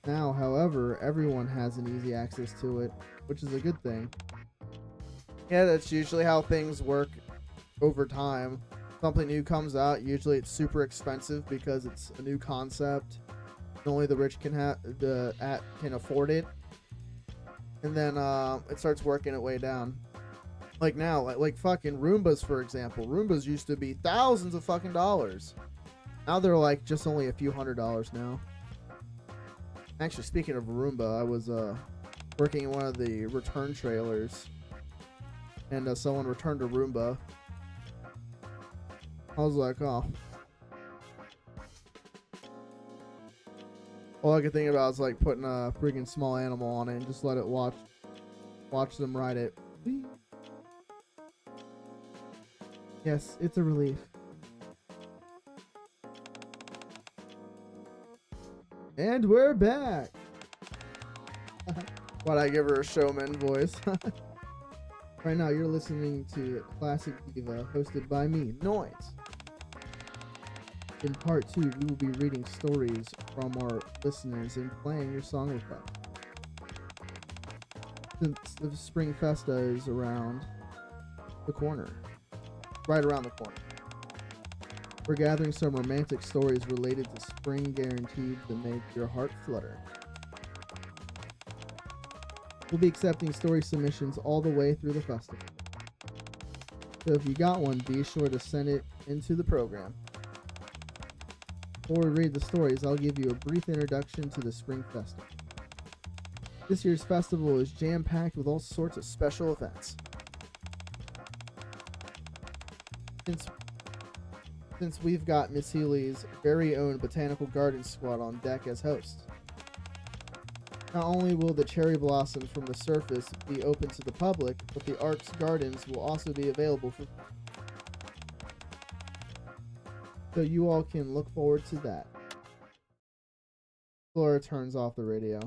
Now, however, everyone has an easy access to it, which is a good thing. Yeah, that's usually how things work over time. Something new comes out, usually it's super expensive because it's a new concept and only the rich can afford it, and then it starts working its way down. Like now, like fucking Roombas, for example. Roombas used to be thousands of fucking dollars. Now they're like just only a few $100s now. Actually, speaking of Roomba, I was working in one of the return trailers, and someone returned a Roomba. I was like, oh. All I could think about was like putting a freaking small animal on it and just let it watch them ride it. Whee. Yes, it's a relief. And we're back. Why'd I give her a showman voice? Right now, you're listening to Classic Diva, hosted by me, Noise. In part 2, we will be reading stories from our listeners and playing your song request. Since the Spring Festa is around the corner, right around the corner, we're gathering some romantic stories related to spring guaranteed to make your heart flutter. We'll be accepting story submissions all the way through the festival. So if you got one, be sure to send it into the program. Before we read the stories, I'll give you a brief introduction to the Spring Festival. This year's festival is jam-packed with all sorts of special events. Since we've got Miss Healy's very own Botanical Garden Squad on deck as hosts. Not only will the cherry blossoms from the surface be open to the public, but the Ark's gardens will also be available for. So you all can look forward to that. Flora turns off the radio.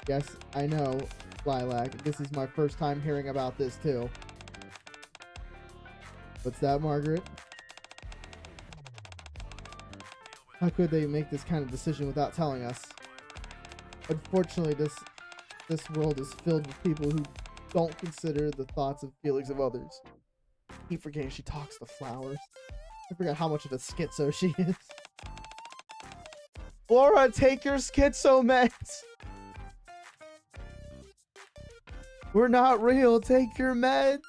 Yes, I know, Lilac. This is my first time hearing about this too. What's that, Margaret? How could they make this kind of decision without telling us? Unfortunately, this world is filled with people who don't consider the thoughts and feelings of others. I keep forgetting she talks to flowers. I forgot how much of a schizo she is. Flora, take your schizo meds! We're not real, take your meds!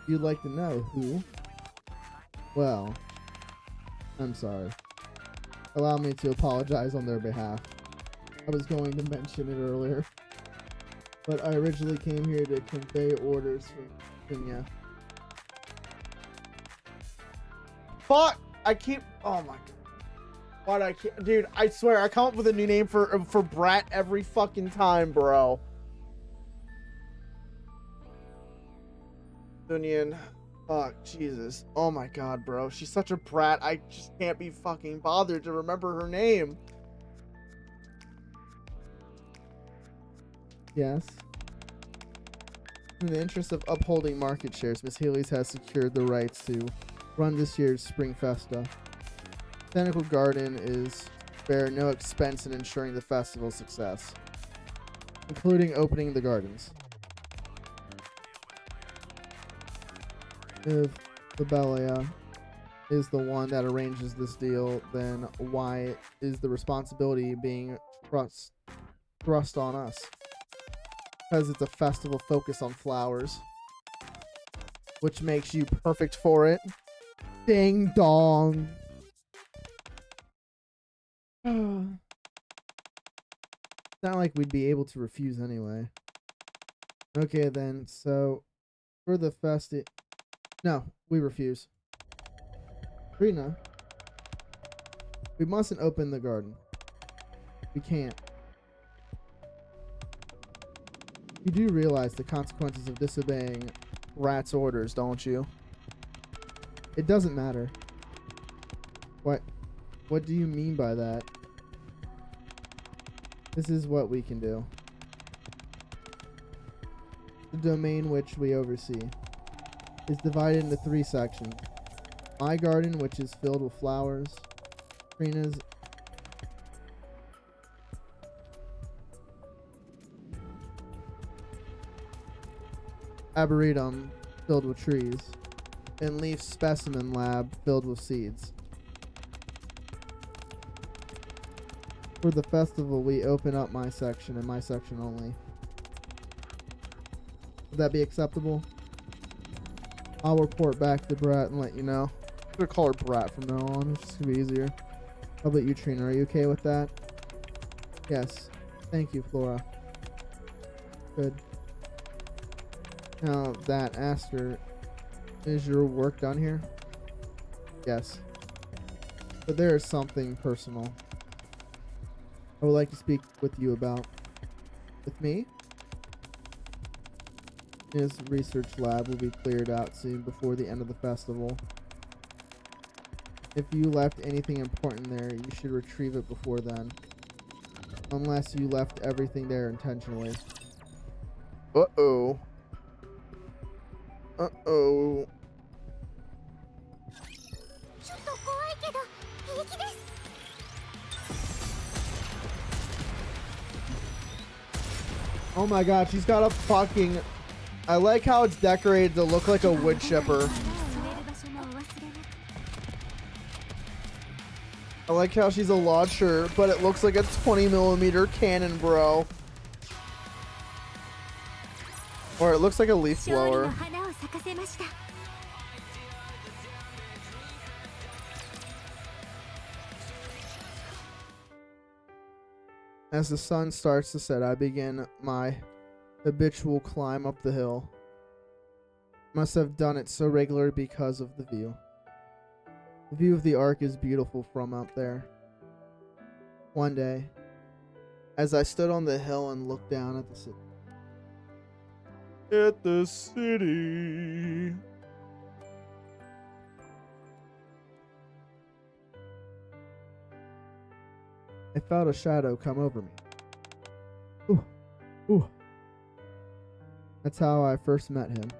You'd like to know who? Well, I'm sorry. Allow me to apologize on their behalf. I was going to mention it earlier, but I originally came here to convey orders from Virginia. Fuck! I keep. Oh my god. What I can't, dude. I swear I come up with a new name for Brat every fucking time, bro. Union. Fuck, Jesus. Oh my god, bro. She's such a brat. I just can't be fucking bothered to remember her name. Yes. In the interest of upholding market shares, Miss Haley's has secured the rights to run this year's Spring Festa. Botanical Garden is spare no expense in ensuring the festival's success, including opening the gardens. If the Belia is the one that arranges this deal, then why is the responsibility being thrust on us? Because it's a festival focused on flowers, which makes you perfect for it. Ding dong. It's not like we'd be able to refuse anyway. Okay then, so for the no, we refuse. Trina, we mustn't open the garden. We can't. You do realize the consequences of disobeying Rat's orders, don't you? It doesn't matter. What do you mean by that? This is what we can do. The domain which we oversee is divided into 3 sections. My garden, which is filled with flowers. Trina's. Arboretum, filled with trees. And Leaf Specimen Lab, filled with seeds. For the festival, we open up my section and my section only. Would that be acceptable? I'll report back to Brat and let you know. I'm gonna call her Brat from now on. It's just gonna be easier. How about you, Trina? Are you okay with that? Yes. Thank you, Flora. Good. Now that, Aster, is your work done here? Yes. But there is something personal I would like to speak with you about. With me? His research lab will be cleared out soon before the end of the festival. If you left anything important there, you should retrieve it before then. Unless you left everything there intentionally. Uh-oh. Uh-oh. Oh my god, she's got a fucking... I like how it's decorated to look like a wood chipper. I like how she's a launcher, but it looks like a 20mm cannon, bro. Or it looks like a leaf blower. As the sun starts to set, I begin my habitual climb up the hill. Must have done it so regularly because of the view. The view of the Ark is beautiful from out there. one day, as I stood on the hill and looked down at the city. I felt a shadow come over me. Ooh, ooh. That's how I first met him.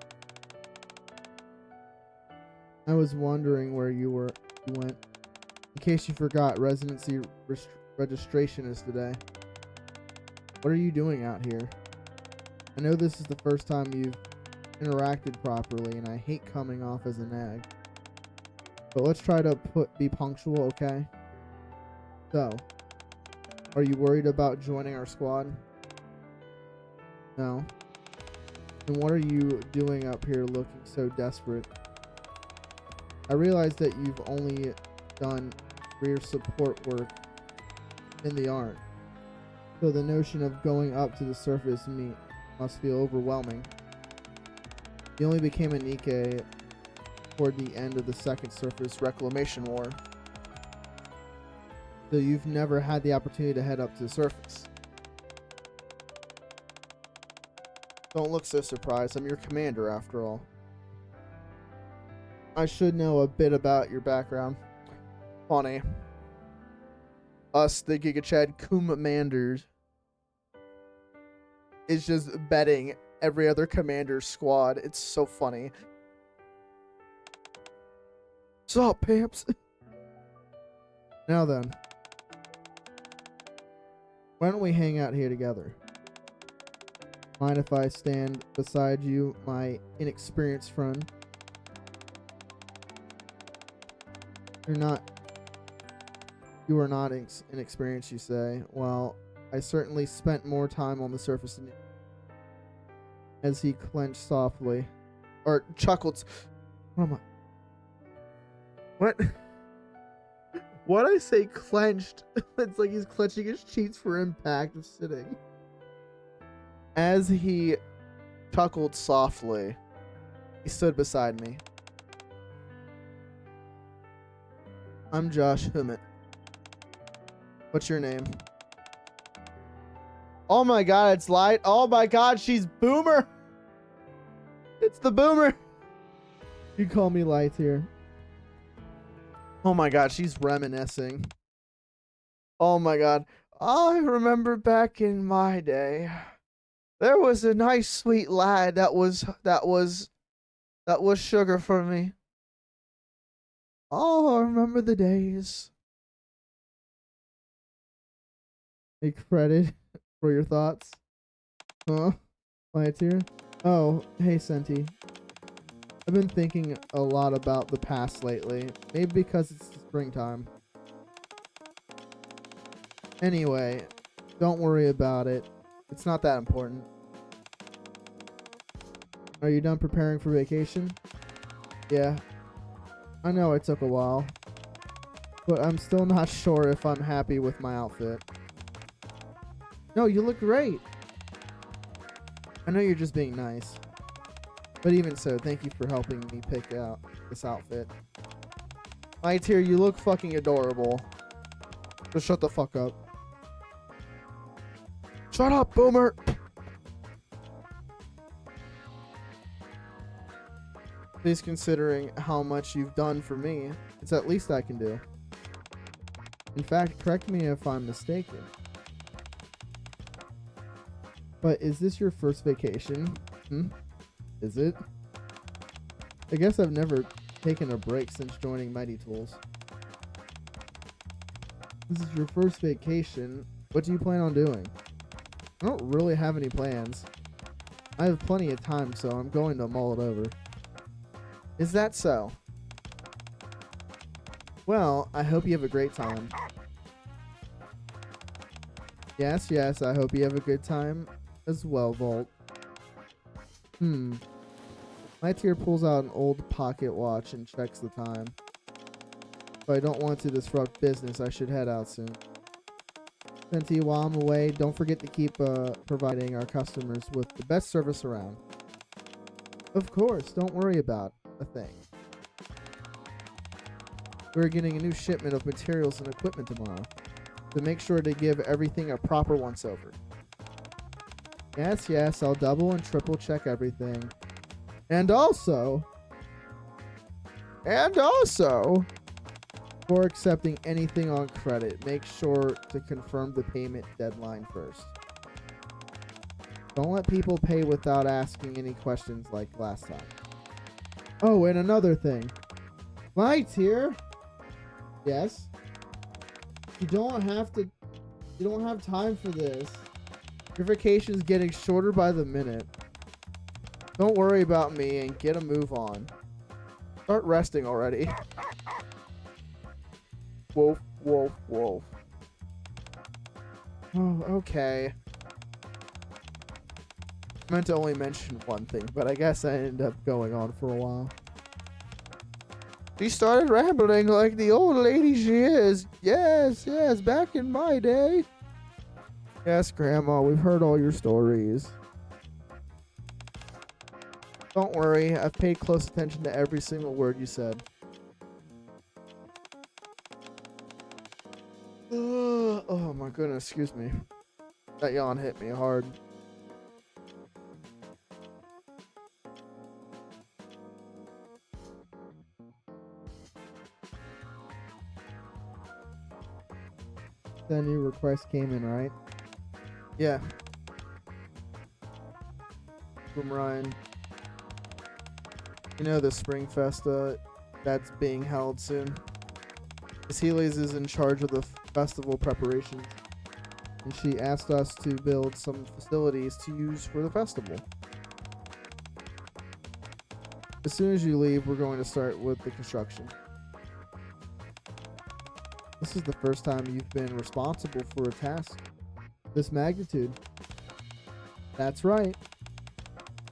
I was wondering where you went. In case you forgot, residency registration is today. What are you doing out here? I know this is the first time you've interacted properly, and I hate coming off as a nag. But let's try to be punctual, okay? So, are you worried about joining our squad? No. And what are you doing up here looking so desperate? I realize that you've only done career support work in the art, so the notion of going up to the surface must feel overwhelming. You only became a Nikke toward the end of the second surface reclamation war, so you've never had the opportunity to head up to the surface. Don't look so surprised. I'm your commander, after all. I should know a bit about your background. Funny. Us, the Giga Chad Commanders, is just betting every other commander's squad. It's so funny. Sup, pimps? Now then, why don't we hang out here together? Mind if I stand beside you, my inexperienced friend? You are not inexperienced, you say. Well, I certainly spent more time on the surface than you. As he clenched softly. Or chuckled. What am I? What? Why'd I say clenched? It's like he's clenching his cheeks for impact of sitting. As he chuckled softly, he stood beside me. I'm Josh Hummett. What's your name? Oh my god, it's Light. Oh my god, she's Boomer. It's the Boomer. You call me Light here. Oh my god, she's reminiscing. Oh my god. I remember back in my day, there was a nice sweet lad that was sugar for me. Oh, I remember the days. Take credit for your thoughts. Huh? Lights here? Oh, hey Senti. I've been thinking a lot about the past lately. Maybe because it's springtime. Anyway, don't worry about it. It's not that important. Are you done preparing for vacation? Yeah. I know it took a while, but I'm still not sure if I'm happy with my outfit. No, you look great. I know you're just being nice, but even so, thank you for helping me pick out this outfit. Lights here, you look fucking adorable. Just shut the fuck up. Shut up, Boomer! Please, considering how much you've done for me, it's at least I can do. In fact, correct me if I'm mistaken, but is this your first vacation? Is it? I guess I've never taken a break since joining Mighty Tools. This is your first vacation. What do you plan on doing? I don't really have any plans. I have plenty of time, so I'm going to mull it over. Is that so? Well, I hope you have a great time. Yes, I hope you have a good time as well, Volt. Lightyear pulls out an old pocket watch and checks the time. If I don't want to disrupt business, I should head out soon. Senti, while I'm away, don't forget to keep providing our customers with the best service around. Of course, don't worry about a thing. We're getting a new shipment of materials and equipment tomorrow. to make sure to give everything a proper once over. Yes, yes, I'll double and triple check everything. And also, before accepting anything on credit, make sure to confirm the payment deadline first. Don't let people pay without asking any questions like last time. Oh, and another thing. Lights here. Yes. You don't have time for this. Your vacation's getting shorter by the minute. Don't worry about me and get a move on. Start resting already. Wolf, wolf, wolf. Oh, okay. I meant to only mention one thing, but I guess I ended up going on for a while. She started rambling like the old lady she is. Yes, yes, back in my day. Yes, Grandma, we've heard all your stories. Don't worry, I've paid close attention to every single word you said. Oh my goodness, excuse me. That yawn hit me hard. The new request came in, right? Yeah. From Ryan. You know the Spring Festa that's being held soon? Miss Healy's is in charge of the festival preparations, and she asked us to build some facilities to use for the festival. As soon as you leave, we're going to start with the construction. This is the first time you've been responsible for a task this magnitude. That's right.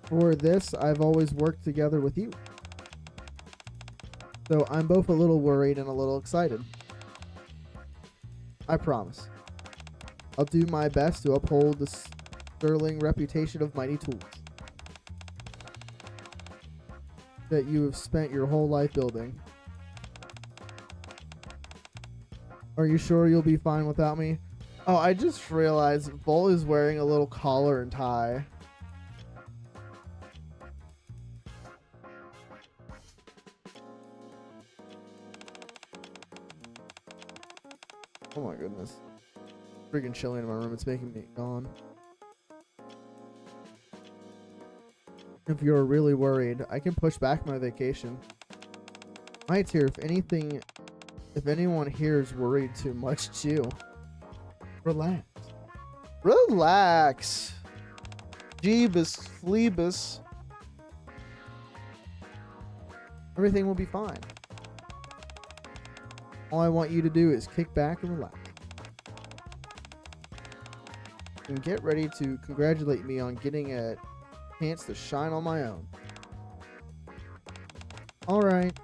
For this, I've always worked together with you. So I'm both a little worried and a little excited. I promise. I'll do my best to uphold the sterling reputation of Mighty Tools that you have spent your whole life building. Are you sure you'll be fine without me? Oh, I just realized Vol is wearing a little collar and tie. Oh my goodness. Freaking chilly in my room. It's making me yawn. If you're really worried, I can push back my vacation. Might's here. If anyone here is worried too much too, relax. Relax. Jeebus, Fleebus. Everything will be fine. All I want you to do is kick back and relax. And get ready to congratulate me on getting a chance to shine on my own. Alright.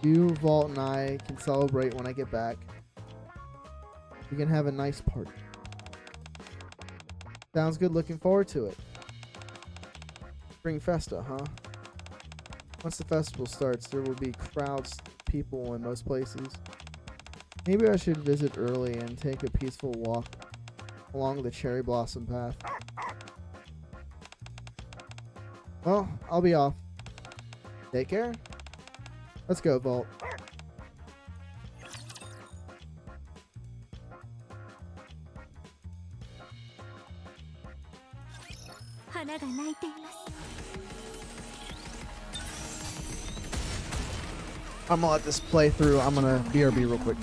You, Vault, and I can celebrate when I get back. We can have a nice party. Sounds good, looking forward to it. Spring Festa, huh? Once the festival starts, there will be crowds of people in most places. Maybe I should visit early and take a peaceful walk along the cherry blossom path. Well, I'll be off. Take care. Let's go, Vault. I'm gonna let this play through. I'm gonna BRB real quick.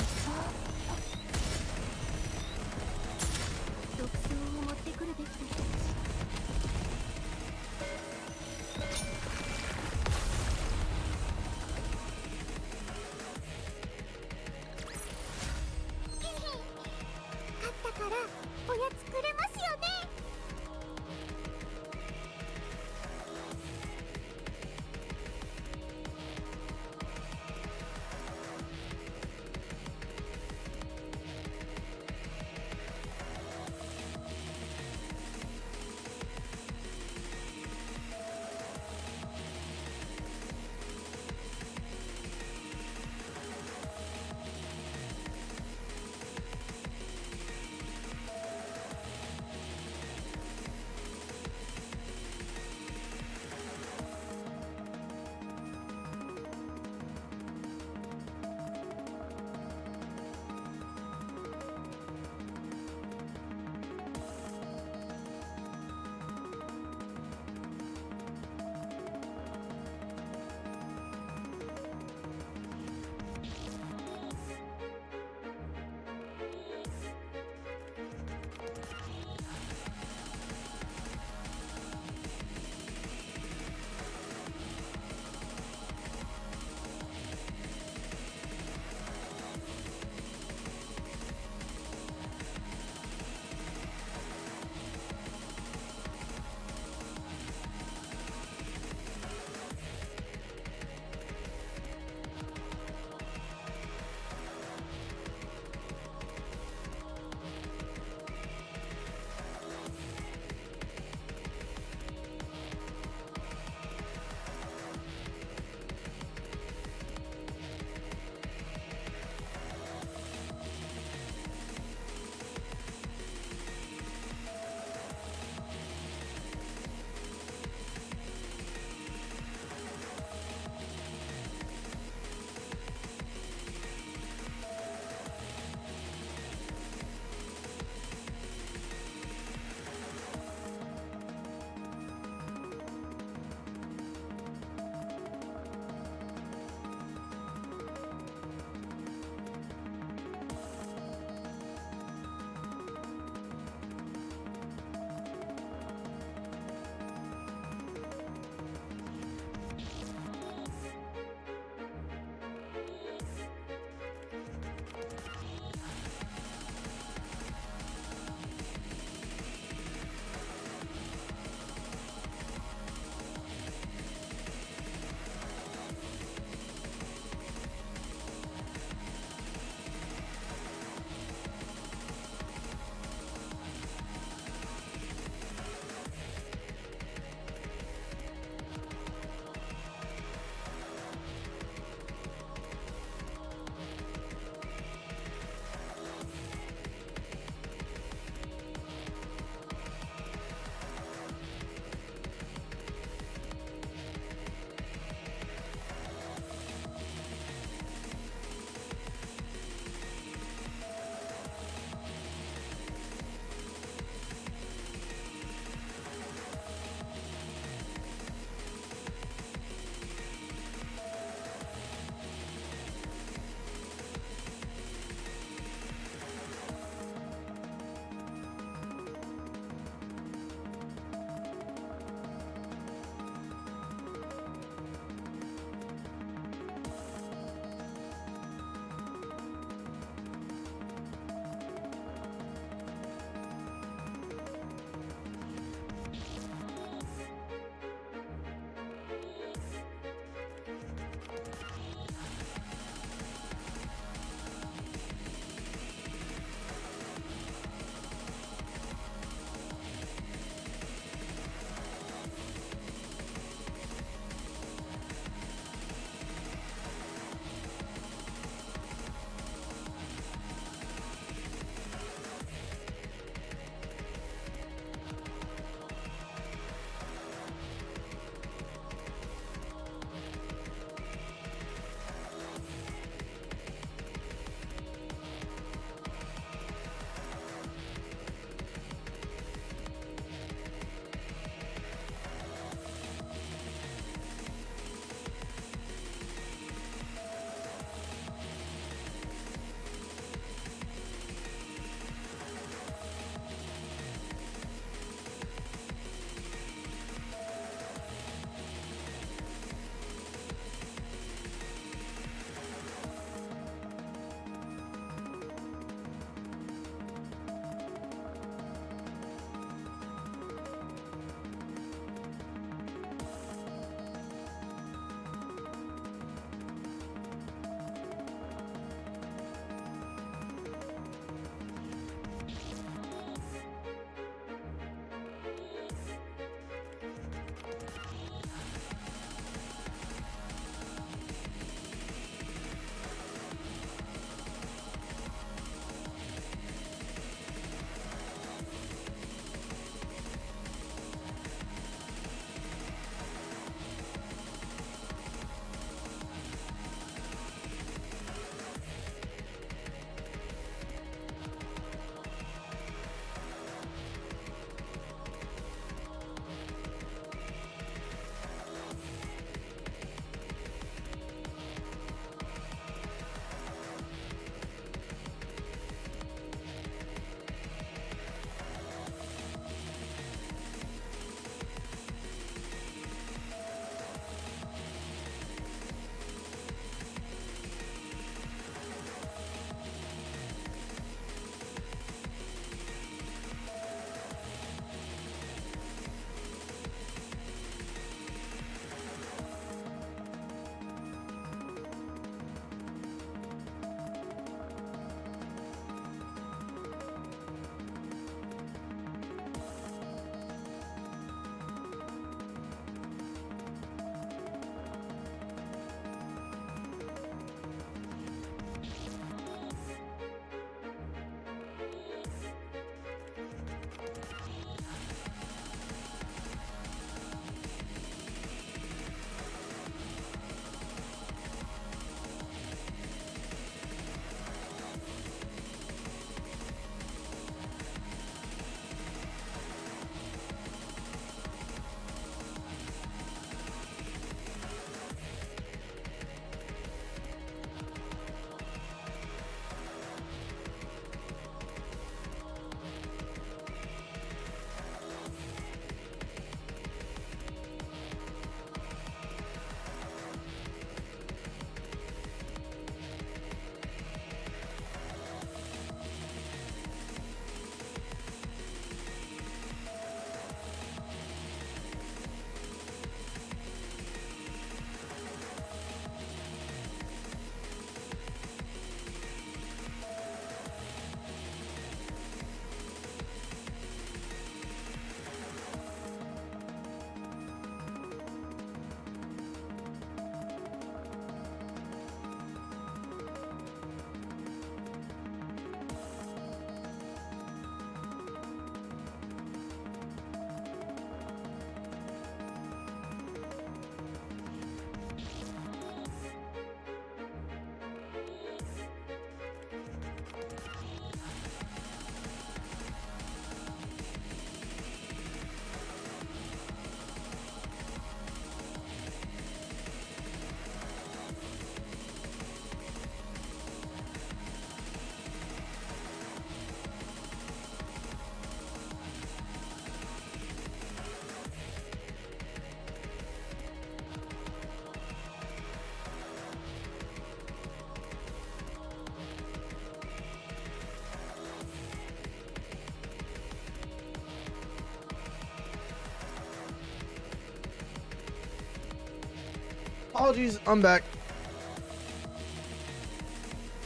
Apologies, I'm back.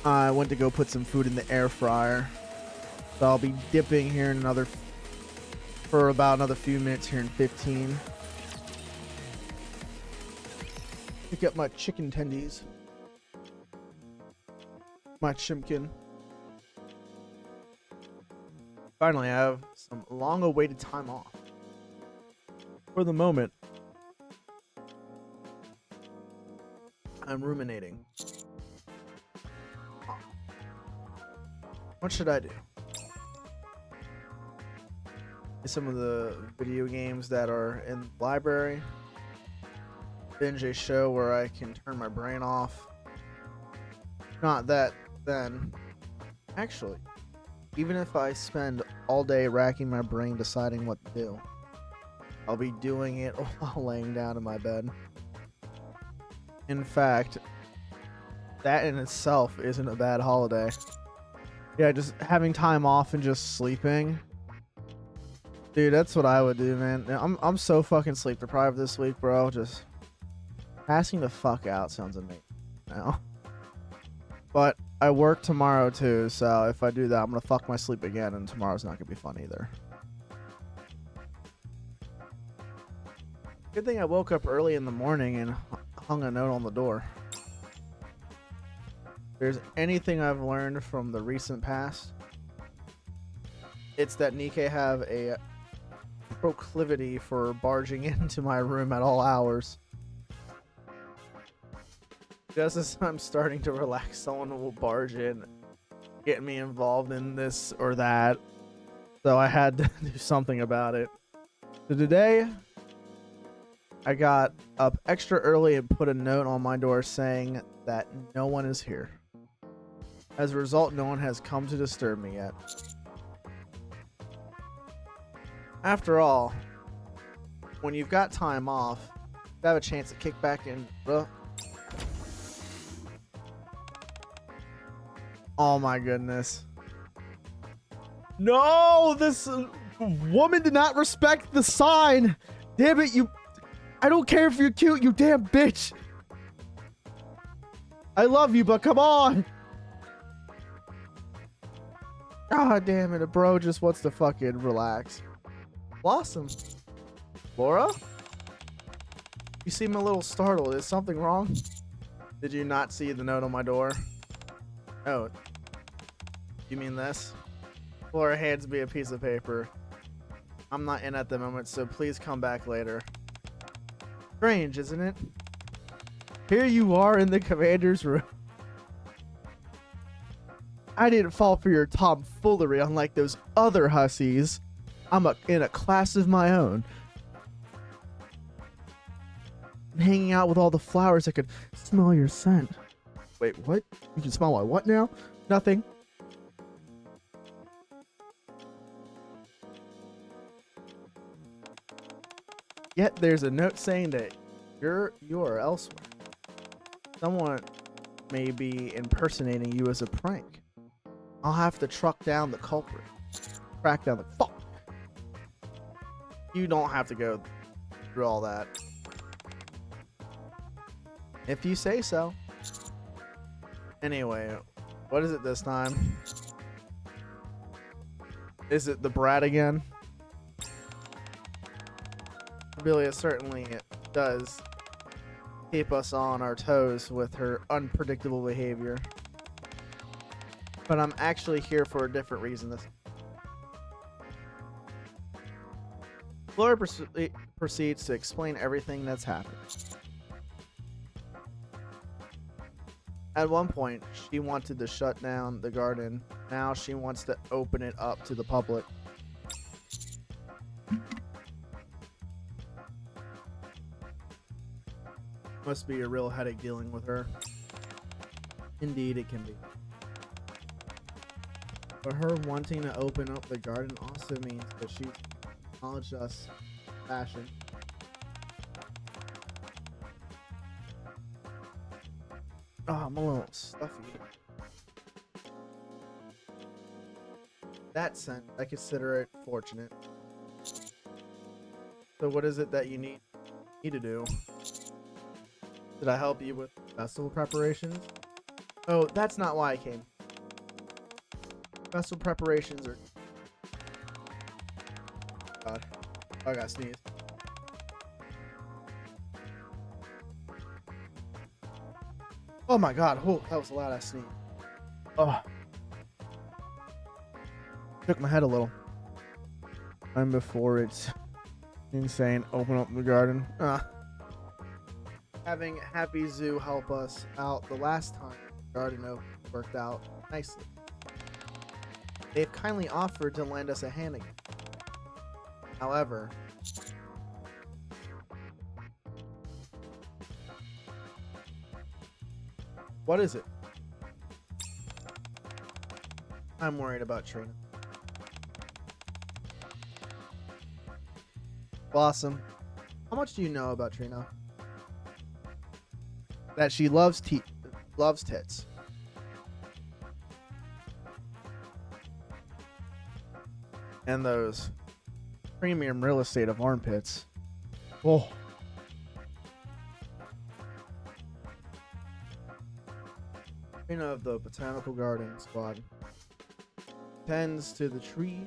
I went to go put some food in the air fryer. So I'll be dipping here in for about another few minutes here in 15. Pick up my chicken tendies. My chimkin. Finally, I have some long-awaited time off. For the moment, I'm ruminating. What should I do? Some of the video games that are in the library. Binge a show where I can turn my brain off. Not that, then. Actually, even if I spend all day racking my brain deciding what to do, I'll be doing it while laying down in my bed. In fact, that in itself isn't a bad holiday. Yeah, just having time off and just sleeping. Dude, that's what I would do, man. I'm so fucking sleep deprived this week, bro. Just passing the fuck out sounds amazing now. But I work tomorrow too, so if I do that, I'm gonna fuck my sleep again, and tomorrow's not gonna be fun either. Good thing I woke up early in the morning and hung a note on the door. If there's anything I've learned from the recent past, it's that Nikke have a proclivity for barging into my room at all hours. Just as I'm starting to relax, someone will barge in, get me involved in this or that. So I had to do something about it. So today, I got up extra early and put a note on my door saying that no one is here. As a result, no one has come to disturb me yet. After all, when you've got time off, you have a chance to kick back in. Oh my goodness. No, this woman did not respect the sign. Damn it, you. I don't care if you're cute, you damn bitch. I love you, but come on. God damn it, a bro just wants to fucking relax. Blossom. Laura? You seem a little startled. Is something wrong? Did you not see the note on my door? Oh. You mean this? Laura hands me a piece of paper. I'm not in at the moment, so please come back later. Strange, isn't it? Here you are in the commander's room. I didn't fall for your tomfoolery unlike those other hussies. I'm in a class of my own. I'm hanging out with all the flowers. I could smell your scent. Wait, what? You can smell my what now? Nothing. Yet there's a note saying that you are elsewhere. Someone may be impersonating you as a prank. I'll have to track down the culprit. Track down the fuck. You don't have to go through all that. If you say so. Anyway, what is it this time? Is it the brat again? Amelia certainly does keep us on our toes with her unpredictable behavior. But I'm actually here for a different reason. Flora proceeds to explain everything that's happened. At one point, she wanted to shut down the garden. Now she wants to open it up to the public. Must be a real headache dealing with her. Indeed, it can be. But her wanting to open up the garden also means that she acknowledged us fashion. Oh, I'm a little stuffy. That sense, I consider it fortunate. So what is it that you need to do? Did I help you with festival preparations? Oh, that's not why I came. Festival preparations are... God. Oh, I gotta sneeze. Oh my god. Oh, that was a loud ass sneeze. Oh. Shook my head a little. Time before it's insane. Open up the garden. Having Happy Zoo help us out the last time the garden worked out nicely. They've kindly offered to lend us a hand again. However, what is it? I'm worried about Trina. Blossom, how much do you know about Trina? That she loves tits. And those premium real estate of armpits. Oh. Trina of the Botanical Garden Squad tends to the trees.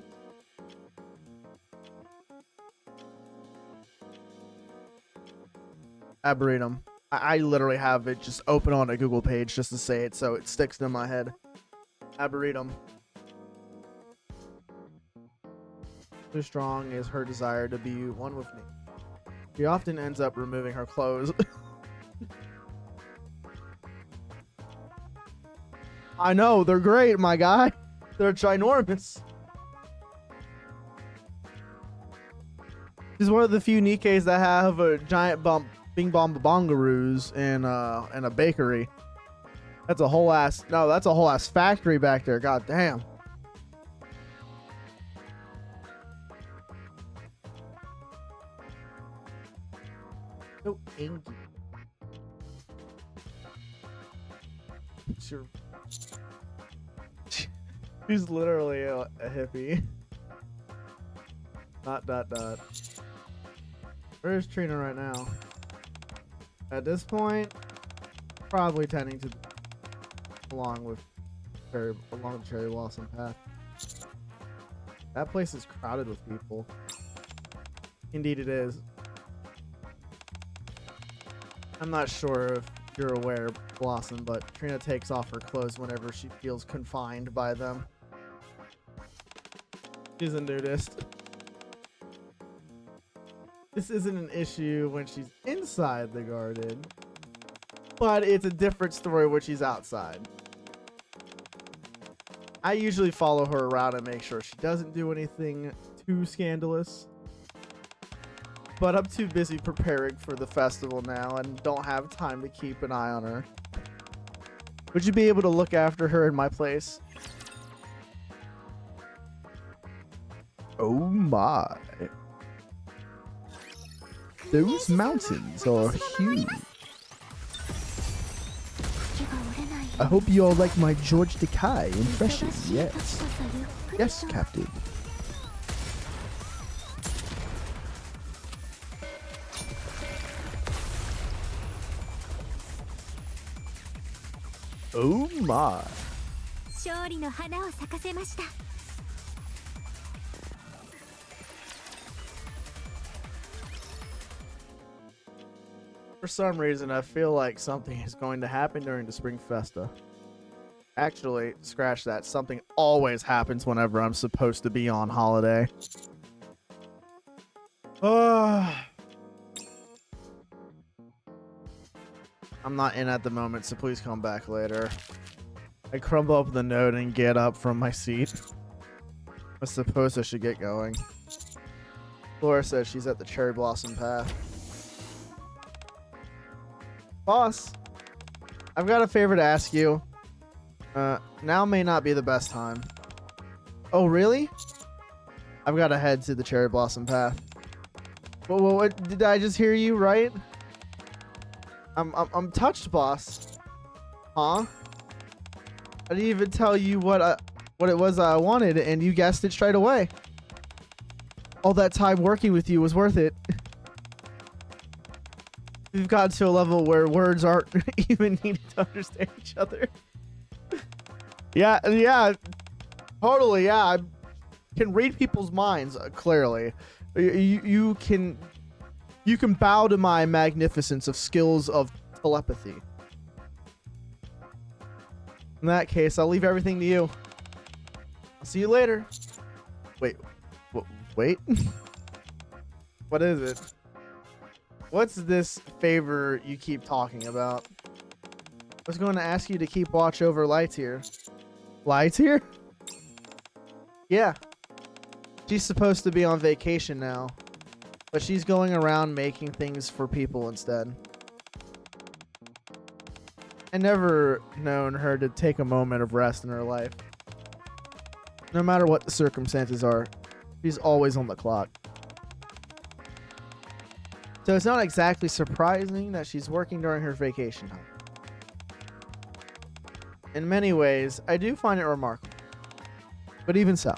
Arboretum. I literally have it just open on a Google page just to say it so it sticks in my head. Arboretum. So strong is her desire to be one with me. She often ends up removing her clothes. I know, they're great, my guy. They're ginormous. She's one of the few Nikes that have a giant Bing Bong Bongaroos in a bakery. That's a whole ass factory back there. God damn. So angry. Sure. She's literally a hippie. ... Where's Trina right now? At this point, probably tending to along the Cherry Blossom Path. That place is crowded with people. Indeed it is. I'm not sure if you're aware, Blossom, but Trina takes off her clothes whenever she feels confined by them. She's a nudist. This isn't an issue when she's inside the garden, but it's a different story when she's outside. I usually follow her around and make sure she doesn't do anything too scandalous, but I'm too busy preparing for the festival now and don't have time to keep an eye on her. Would you be able to look after her in my place? Oh my. Those mountains are huge. I hope you all like my George Takei impression. Yes. Yes, Captain. Oh my. For some reason, I feel like something is going to happen during the Spring Festa. Actually, scratch that. Something always happens whenever I'm supposed to be on holiday. I'm not in at the moment, so please come back later. I crumble up the note and get up from my seat. I suppose I should get going. Laura says she's at the Cherry Blossom Path. Boss, I've got a favor to ask you. Now may not be the best time. Oh, really? I've got to head to the Cherry Blossom Path. What did I just hear you right? I'm touched, boss. Huh? I didn't even tell you what it was I wanted, and you guessed it straight away. All that time working with you was worth it. We've gotten to a level where words aren't even needed to understand each other. Yeah, totally. Yeah, I can read people's minds clearly. You can bow to my magnificence of skills of telepathy. In that case, I'll leave everything to you. I'll see you later. Wait, wait. What is it? What's this favor you keep talking about? I was going to ask you to keep watch over Lightyear. Lightyear? Yeah. She's supposed to be on vacation now, but she's going around making things for people instead. I never known her to take a moment of rest in her life. No matter what the circumstances are, she's always on the clock. So it's not exactly surprising that she's working during her vacation time. In many ways, I do find it remarkable. But even so,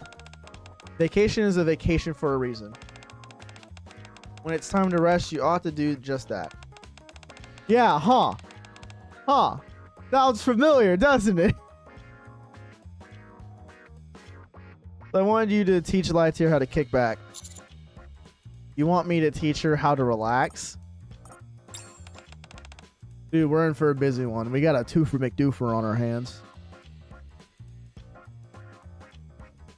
vacation is a vacation for a reason. When it's time to rest, you ought to do just that. Yeah, huh? Huh. Sounds familiar, doesn't it? I wanted you to teach Lightyear how to kick back. You want me to teach her how to relax? Dude, we're in for a busy one. We got a twofer McDoofer on our hands.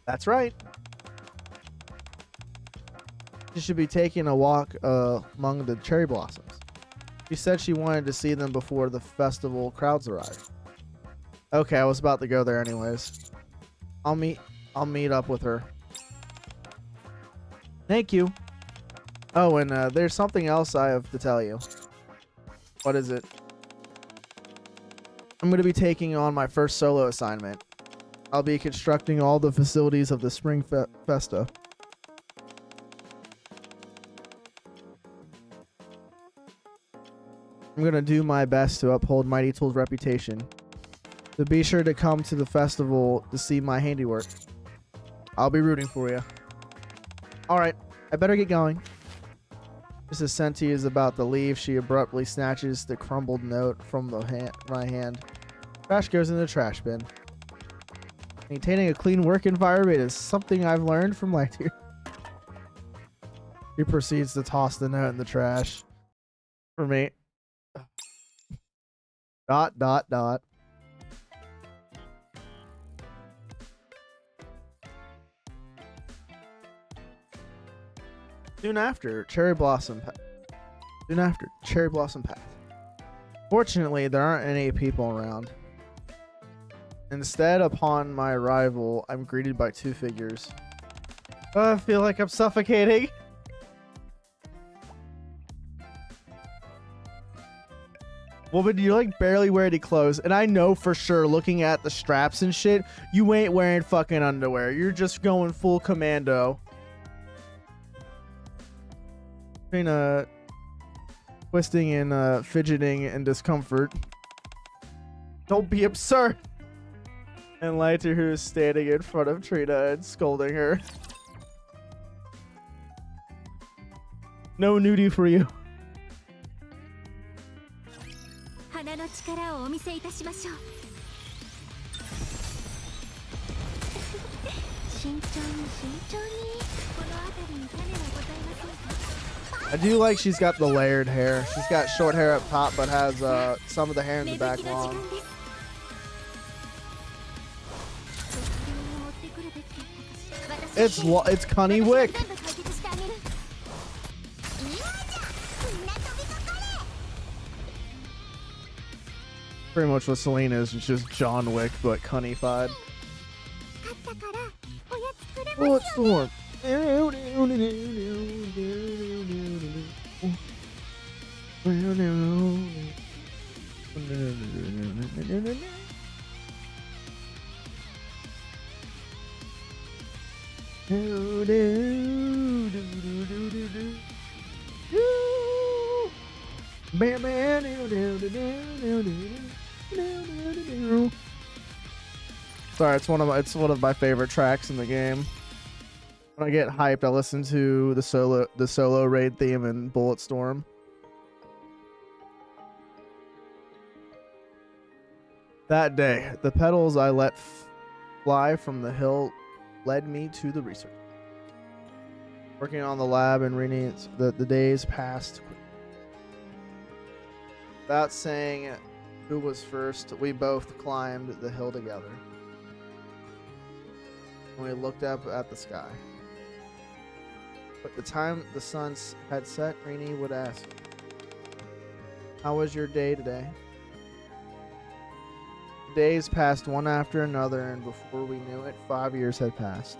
That's right. She should be taking a walk among the cherry blossoms. She said she wanted to see them before the festival crowds arrive. Okay, I was about to go there anyways. I'll meet up with her. Thank you. Oh, and there's something else I have to tell you. What is it? I'm going to be taking on my first solo assignment. I'll be constructing all the facilities of the Spring Festa. I'm going to do my best to uphold Mighty Tool's reputation. So be sure to come to the festival to see my handiwork. I'll be rooting for you. Alright, I better get going. Just as Senti is about to leave, she abruptly snatches the crumbled note from my hand. Trash goes in the trash bin. Maintaining a clean work environment is something I've learned from Lightyear. He proceeds to toss the note in the trash. For me. ... Soon after, Cherry Blossom Path. Fortunately, there aren't any people around. Instead, upon my arrival, I'm greeted by two figures. Oh, I feel like I'm suffocating. Woman, you like barely wear any clothes, and I know for sure, looking at the straps and shit, you ain't wearing fucking underwear. You're just going full commando. Twisting and fidgeting in discomfort. Don't be absurd. And Lightyear, who is standing in front of Trina and scolding her. No nudie for you. I do like she's got the layered hair. She's got short hair up top, but has some of the hair in the back long. It's Cunny Wick. Pretty much what Selena is. It's just John Wick, but Cunny-fied. Bullet Storm. Sorry, it's one of my favorite tracks in the game. When I get hyped, I listen to the solo raid theme in Bulletstorm. That day, the petals I let fly from the hill led me to the research. Working on the lab and reading the days passed. Without saying who was first, we both climbed the hill together. And we looked up at the sky. But the time the sun had set, Rini would ask, "How was your day today?" The days passed one after another, and before we knew it, 5 years had passed.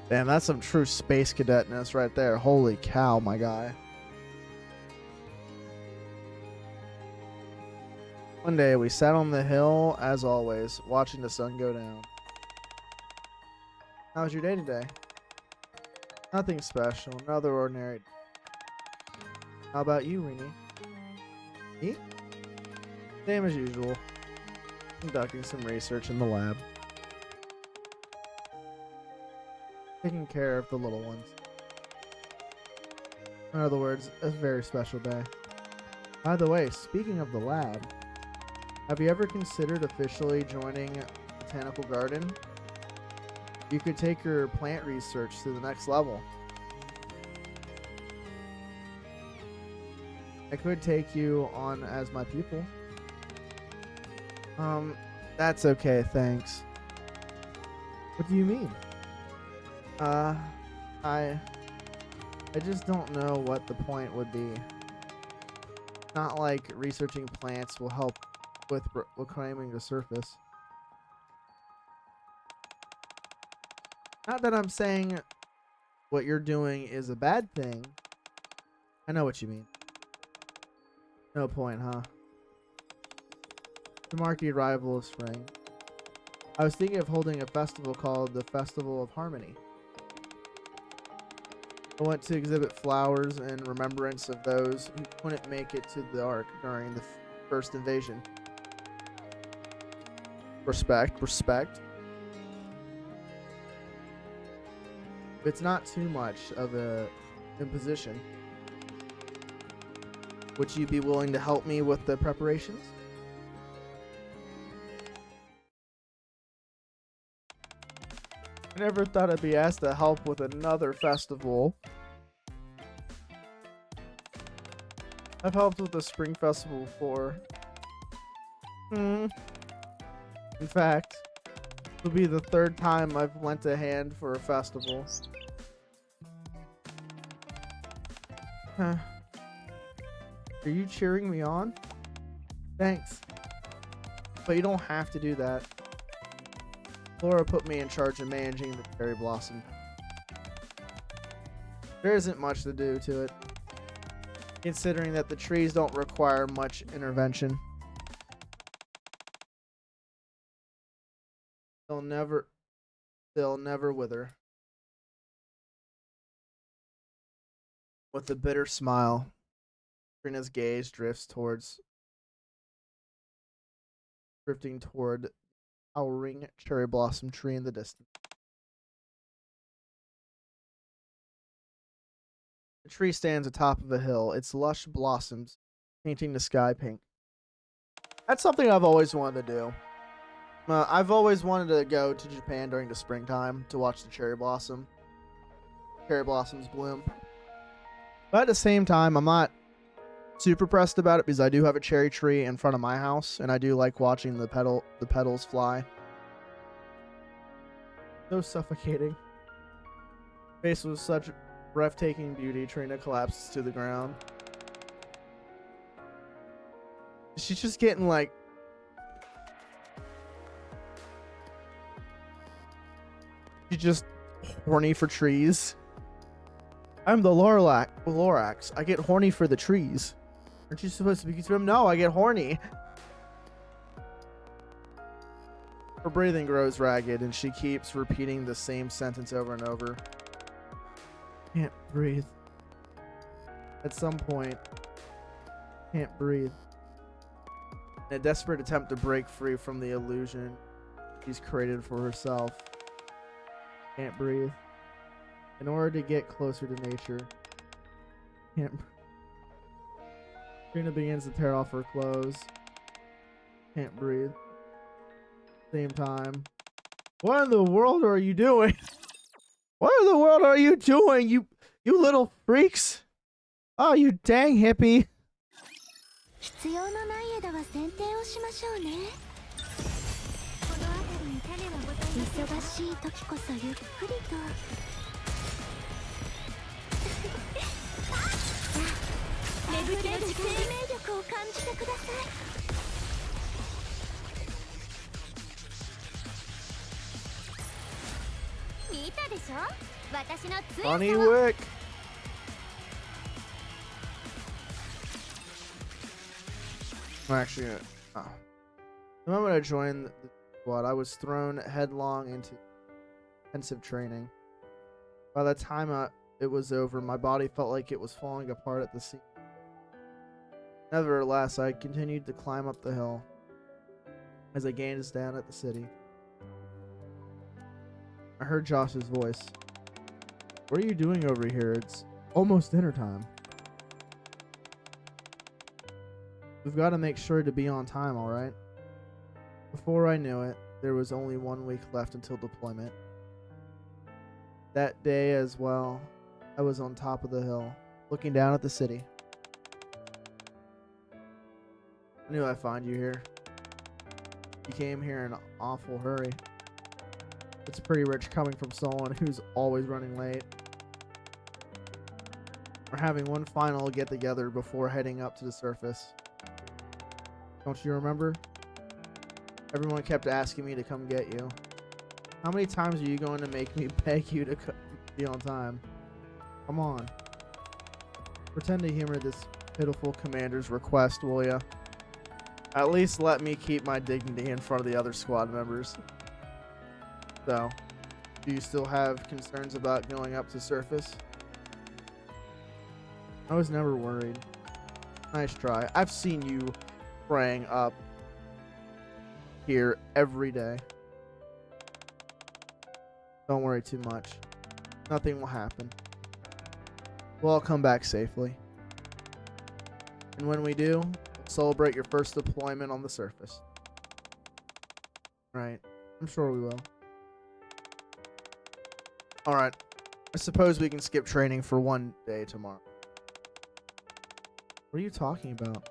Damn, that's some true space cadetness right there. Holy cow, my guy. One day, we sat on the hill, as always, watching the sun go down. How was your day today? Nothing special, another ordinary. How about you, Rini? Me? Same as usual. Conducting some research in the lab. Taking care of the little ones. In other words, a very special day. By the way, speaking of the lab, have you ever considered officially joining Botanical Garden? You could take your plant research to the next level. I could take you on as my pupil. That's okay, thanks. What do you mean? I just don't know what the point would be. Not like researching plants will help with reclaiming the surface. Not that I'm saying what you're doing is a bad thing. I know what you mean. No point, huh? To mark the arrival of spring, I was thinking of holding a festival called the Festival of Harmony. I want to exhibit flowers in remembrance of those who couldn't make it to the Ark during the first invasion. Respect. It's not too much of a imposition. Would you be willing to help me with the preparations? I never thought I'd be asked to help with another festival. I've helped with the spring festival before. In fact, it'll be the third time I've lent a hand for a festival. Are you cheering me on? Thanks. But you don't have to do that. Laura put me in charge of managing the cherry blossom. There isn't much to do to it, considering that the trees don't require much intervention. They'll never wither. With a bitter smile, Trina's gaze drifting toward towering cherry blossom tree in the distance. The tree stands atop of a hill, its lush blossoms painting the sky pink. That's something I've always wanted to do. I've always wanted to go to Japan during the springtime to watch the cherry blossoms bloom. But at the same time, I'm not super pressed about it because I do have a cherry tree in front of my house, and I do like watching the petals fly. So suffocating. Face was such breathtaking beauty. Trina collapses to the ground. She's just getting like she's just horny for trees. I'm the Lorax. I get horny for the trees. Aren't you supposed to be to him? No, I get horny. Her breathing grows ragged, and she keeps repeating the same sentence over and over. Can't breathe. At some point, can't breathe. In a desperate attempt to break free from the illusion she's created for herself. Can't breathe. In order to get closer to nature. Can't. Trina begins to tear off her clothes. Can't breathe. Same time. What in the world are you doing? What in the world are you doing, you little freaks? Oh, you dang hippie. 必要のない枝は剪定をしましょうね。この辺りに種はございます。忙しい時こそゆっくりと。巡りの生命力を感じてください。見たでしょ？私の強さを。Funny Wick. I'm actually the moment I joined the squad, I was thrown headlong into intensive training. By the time it was over, my body felt like it was falling apart at the seams. Nevertheless, I continued to climb up the hill as I gazed down at the city. I heard Josh's voice. What are you doing over here? It's almost dinner time. We've got to make sure to be on time, alright? Before I knew it, there was only 1 week left until deployment. That day as well, I was on top of the hill, looking down at the city. I knew I'd find you here. You came here in an awful hurry. It's pretty rich coming from someone who's always running late. We're having one final get-together before heading up to the surface. Don't you remember? Everyone kept asking me to come get you. How many times are you going to make me beg you to be on time? Come on. Pretend to humor this pitiful commander's request, will ya? At least let me keep my dignity in front of the other squad members. So, do you still have concerns about going up to surface? I was never worried. Nice try. I've seen you praying up here every day. Don't worry too much. Nothing will happen. We'll all come back safely. And when we do, we'll celebrate your first deployment on the surface. Right. I'm sure we will. Alright. I suppose we can skip training for one day tomorrow. What are you talking about?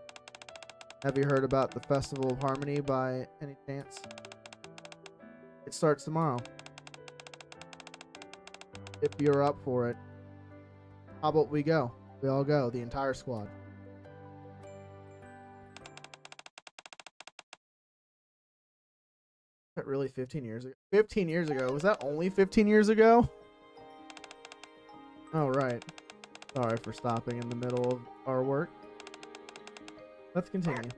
Have you heard about the Festival of Harmony by any chance? It starts tomorrow. If you're up for it, how about we go? We all go, the entire squad. Was that really 15 years ago? 15 years ago? Was that only 15 years ago? Oh, right. Sorry for stopping in the middle of our work. Let's continue.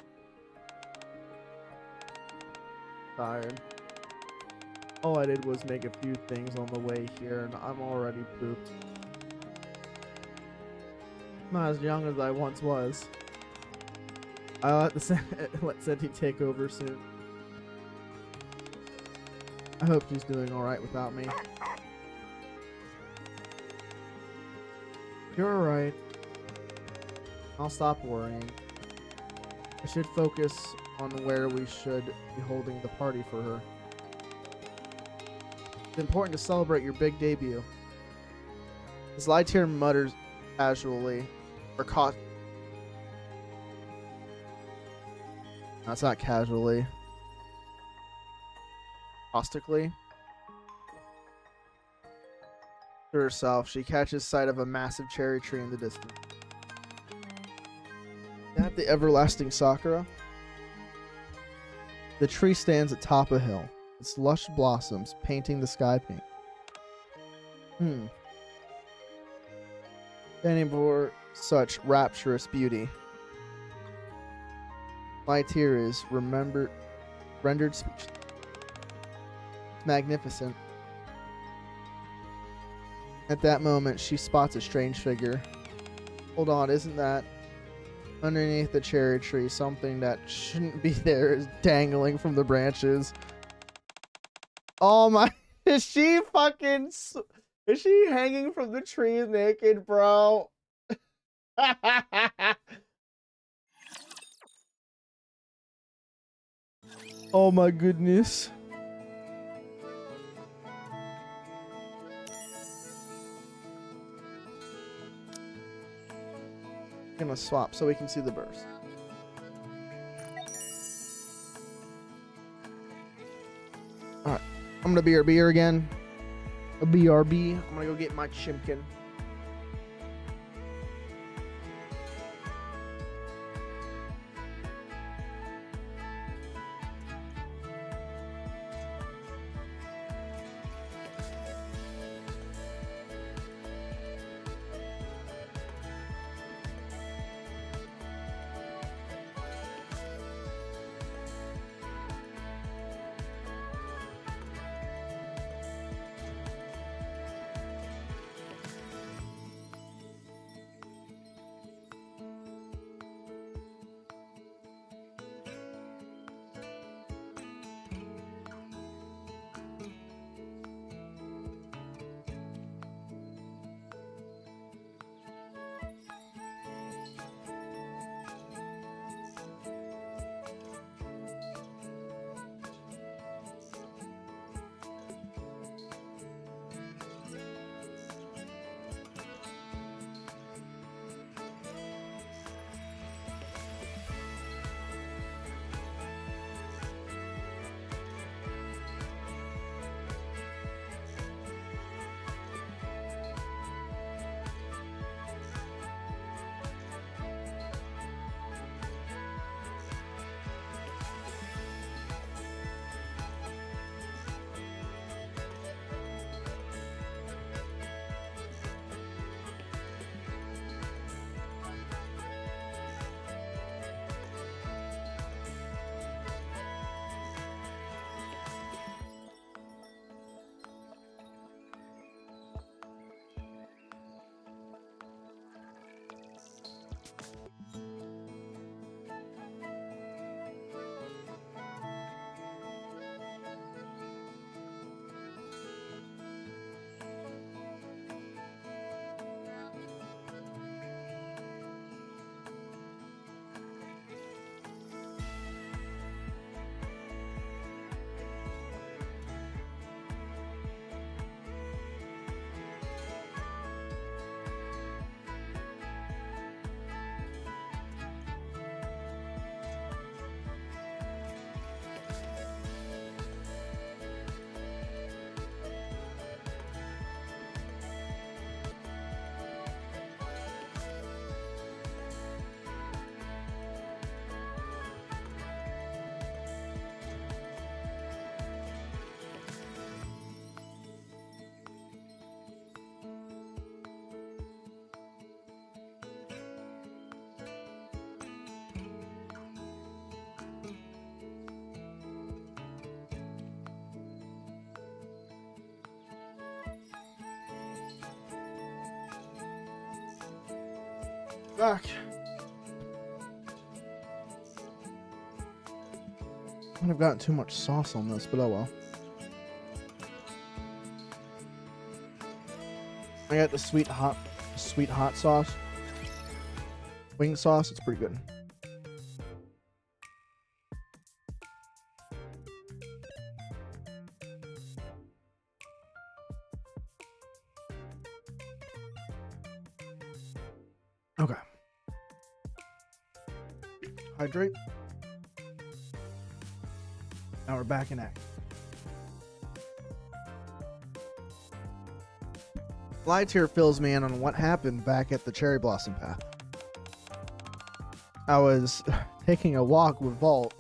Tired. All I did was make a few things on the way here, and I'm already pooped. Not as young as I once was. I'll let Senti take over soon. I hope she's doing alright without me. You're alright. I'll stop worrying. I should focus on where we should be holding the party for her. It's important to celebrate your big debut. As Lightyear mutters casually, or that's not casually. Caustically. To herself, she catches sight of a massive cherry tree in the distance. Is that the everlasting Sakura? The tree stands atop a hill, its lush blossoms painting the sky pink. Standing before such rapturous beauty, Lightyear is rendered speechless. Magnificent. At that moment, she spots a strange figure. Hold on, isn't that? Underneath the cherry tree, something that shouldn't be there is dangling from the branches. Oh my, is she hanging from the tree naked, bro? Oh my goodness. Gonna swap so we can see the burst. Alright. I'm gonna BRB her again. A BRB. I'm gonna go get my Chimkin. Back. I might have gotten too much sauce on this, but oh well. I got the sweet hot sauce. Wing sauce, it's pretty good. Okay. Hydrate. Now we're back in action. Flytear fills me in on what happened back at the Cherry Blossom Path. I was taking a walk with Vault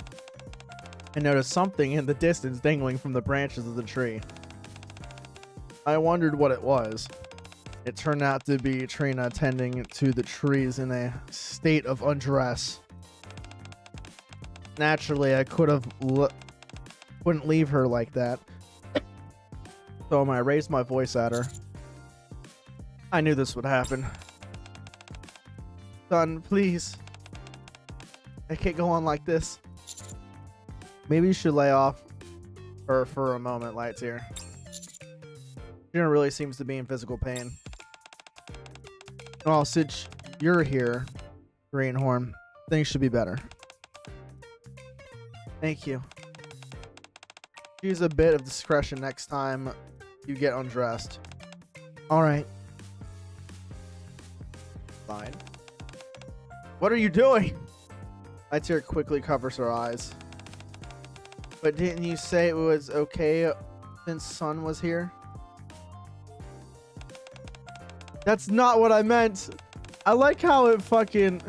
and noticed something in the distance dangling from the branches of the tree. I wondered what it was. It turned out to be Trina tending to the trees in a state of undress. Naturally, I wouldn't leave her like that. So I raised my voice at her. I knew this would happen. Son, please. I can't go on like this. Maybe you should lay off her for a moment, Lightyear. Trina really seems to be in physical pain. Well, since you're here, Greenhorn, things should be better. Thank you. Use a bit of discretion next time you get undressed. Alright. Fine. What are you doing? Lightyear quickly covers her eyes. But didn't you say it was okay since Sun was here? That's not what I meant. I like how it fucking...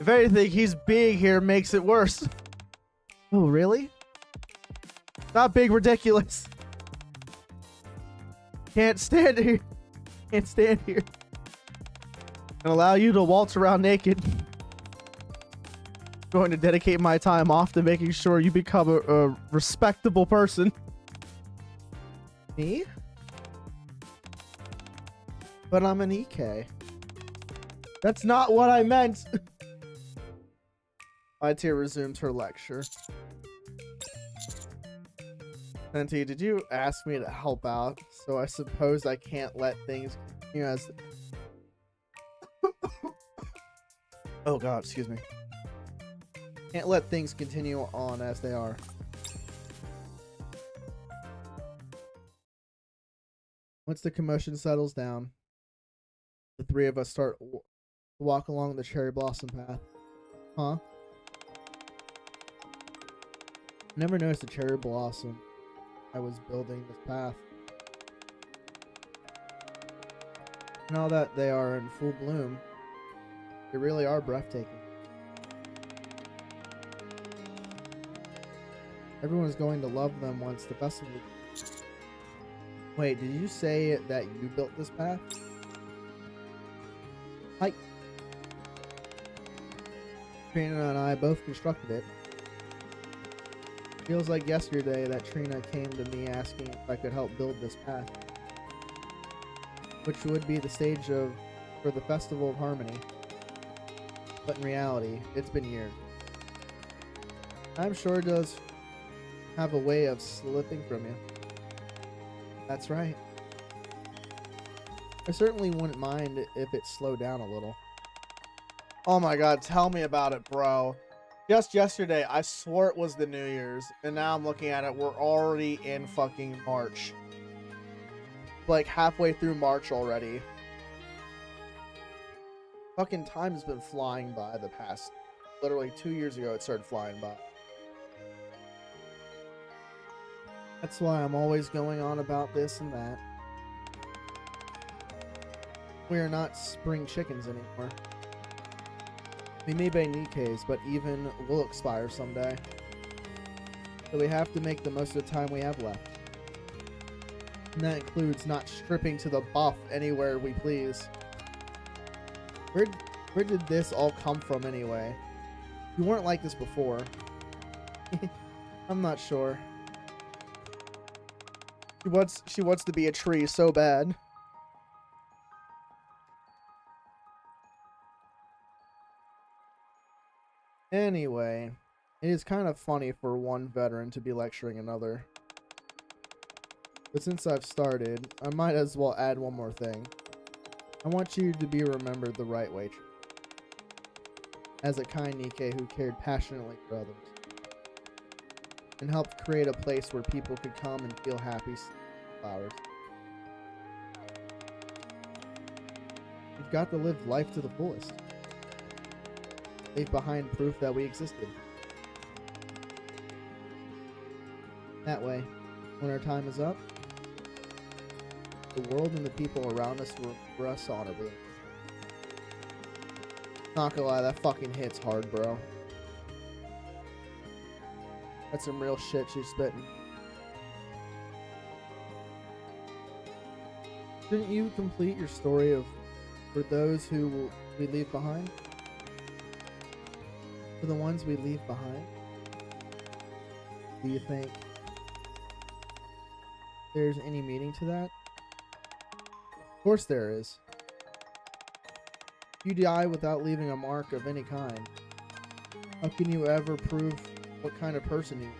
If anything, he's being here makes it worse. Oh, really? Not being ridiculous. Can't stand here. Can't stand here. And allow you to waltz around naked. Going to dedicate my time off to making sure you become a respectable person. Me? But I'm an EK. That's not what I meant. Lightyear resumes her lecture. Senti, did you ask me to help out? So I suppose I can't let things continue as... Oh god, excuse me. Can't let things continue on as they are. Once the commotion settles down, the three of us start to walk along the cherry blossom path. Huh? Never noticed a cherry blossom. I was building this path. Now that they are in full bloom, they really are breathtaking. Everyone's going to love them once the festival... Wait, did you say that you built this path? Hi. Trina and I both constructed it. Feels like yesterday that Trina came to me asking if I could help build this path, which would be the stage for the Festival of Harmony. But in reality, it's been years. I'm sure it does have a way of slipping from you. That's right. I certainly wouldn't mind if it slowed down a little. Oh my god, tell me about it, bro. Just yesterday, I swore it was the New Year's, and now I'm looking at it, we're already in fucking March. Like, halfway through March already. Fucking time has been flying by the past... Literally 2 years ago, it started flying by. That's why I'm always going on about this and that. We are not spring chickens anymore. We may be Nikkeis, but even will expire someday. So we have to make the most of the time we have left. And that includes not stripping to the buff anywhere we please. Where did this all come from anyway? You weren't like this before. I'm not sure. She wants to be a tree so bad. Anyway, it is kind of funny for one veteran to be lecturing another. But since I've started, I might as well add one more thing. I want you to be remembered the right way. As a kind Nikke who cared passionately for others. And helped create a place where people could come and feel happy flowers. You've got to live life to the fullest. Leave behind proof that we existed. That way, when our time is up, the world and the people around us will remember us honorably. Not gonna lie, that fucking hits hard, bro. That's some real shit she's spitting. Didn't you complete your story of for those who we leave behind? For the ones we leave behind? Do you think there's any meaning to that? Of course there is. You die without leaving a mark of any kind. How can you ever prove what kind of person you are?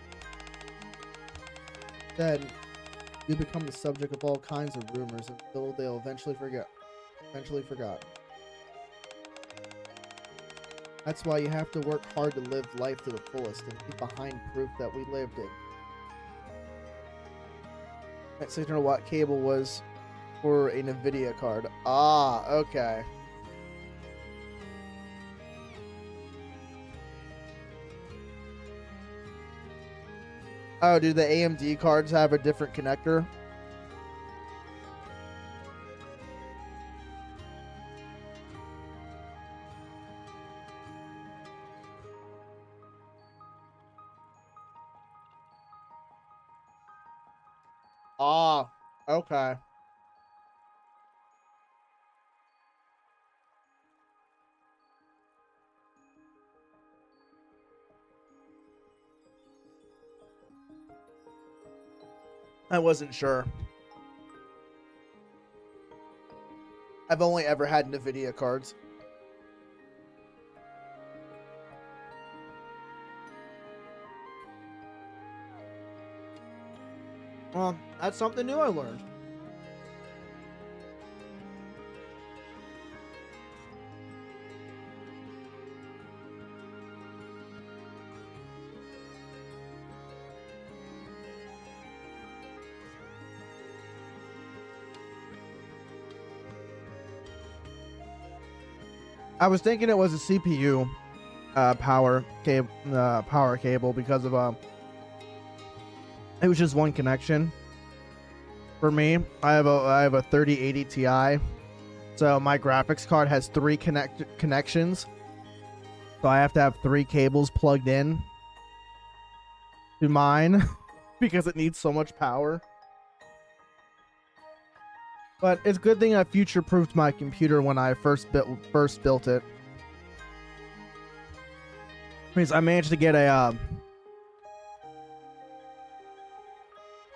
Instead, you become the subject of all kinds of rumors until they'll eventually forgotten. That's why you have to work hard to live life to the fullest and leave behind proof that we lived it. That 600-watt cable was for a NVIDIA card. Ah, okay. Oh, do the AMD cards have a different connector? Ah, okay. I wasn't sure. I've only ever had NVIDIA cards. Well, that's something new I learned. I was thinking it was a CPU power cable because of it was just one connection. For me, I have a 3080 Ti, so my graphics card has 3 connections. So I have to have 3 cables plugged in to mine because it needs so much power. But it's a good thing I future-proofed my computer when I first built it. Means I managed to get a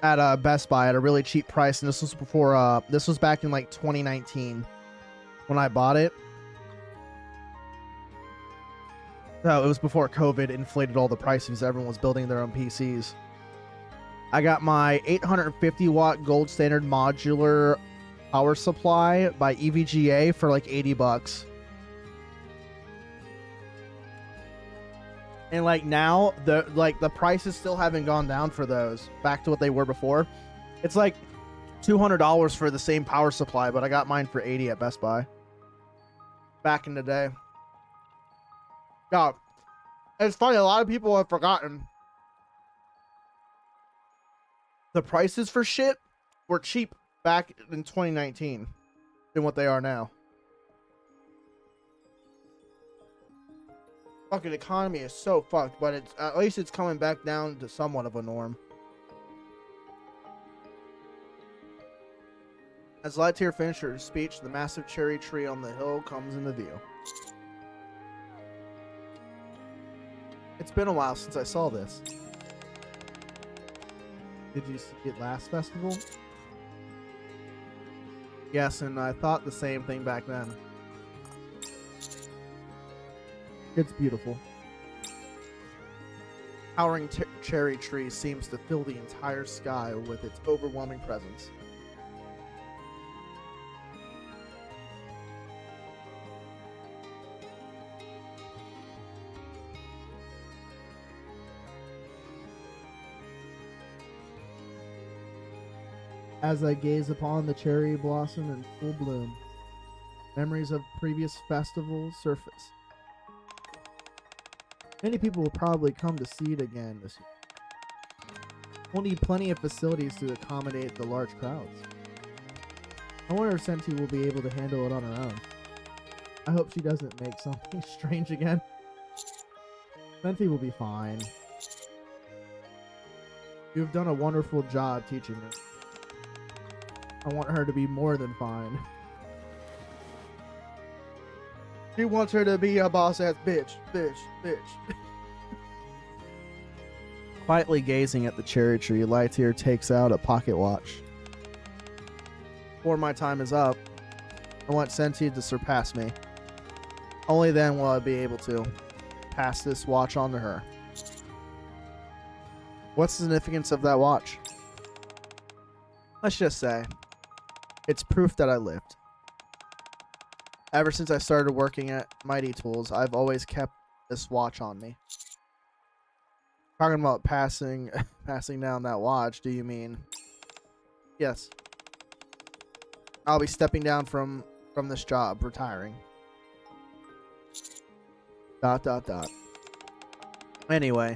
at Best Buy at a really cheap price, and this was before this was back in like 2019 when I bought it. So it was before COVID inflated all the prices. Everyone was building their own PCs. I got my 850 watt gold standard modular power supply by EVGA for like $80. And like now the prices still haven't gone down for those back to what they were before. It's like $200 for the same power supply, but I got mine for $80 at Best Buy back in the day. Yeah, it's funny, a lot of people have forgotten the prices for shit were cheap back in 2019 than what they are now. Fucking economy is so fucked, but it's at least it's coming back down to somewhat of a norm. As Lightyear finished her speech, the massive cherry tree on the hill comes into view. It's been a while since I saw this. Did you see it last festival? Yes, and I thought the same thing back then. It's beautiful. Towering cherry tree seems to fill the entire sky with its overwhelming presence. As I gaze upon the cherry blossom in full bloom, memories of previous festivals surface. Many people will probably come to see it again this year. We'll need plenty of facilities to accommodate the large crowds. I wonder if Senti will be able to handle it on her own. I hope she doesn't make something strange again. Senti will be fine. You have done a wonderful job teaching her. I want her to be more than fine. She wants her to be a boss-ass bitch. Quietly gazing at the cherry tree, Lightyear takes out a pocket watch. Before my time is up, I want Senti to surpass me. Only then will I be able to pass this watch on to her. What's the significance of that watch? Let's just say, it's proof that I lived. Ever since I started working at Mighty Tools, I've always kept this watch on me. Talking about passing down that watch, do you mean Yes. I'll be stepping down from this job, retiring. ... Anyway,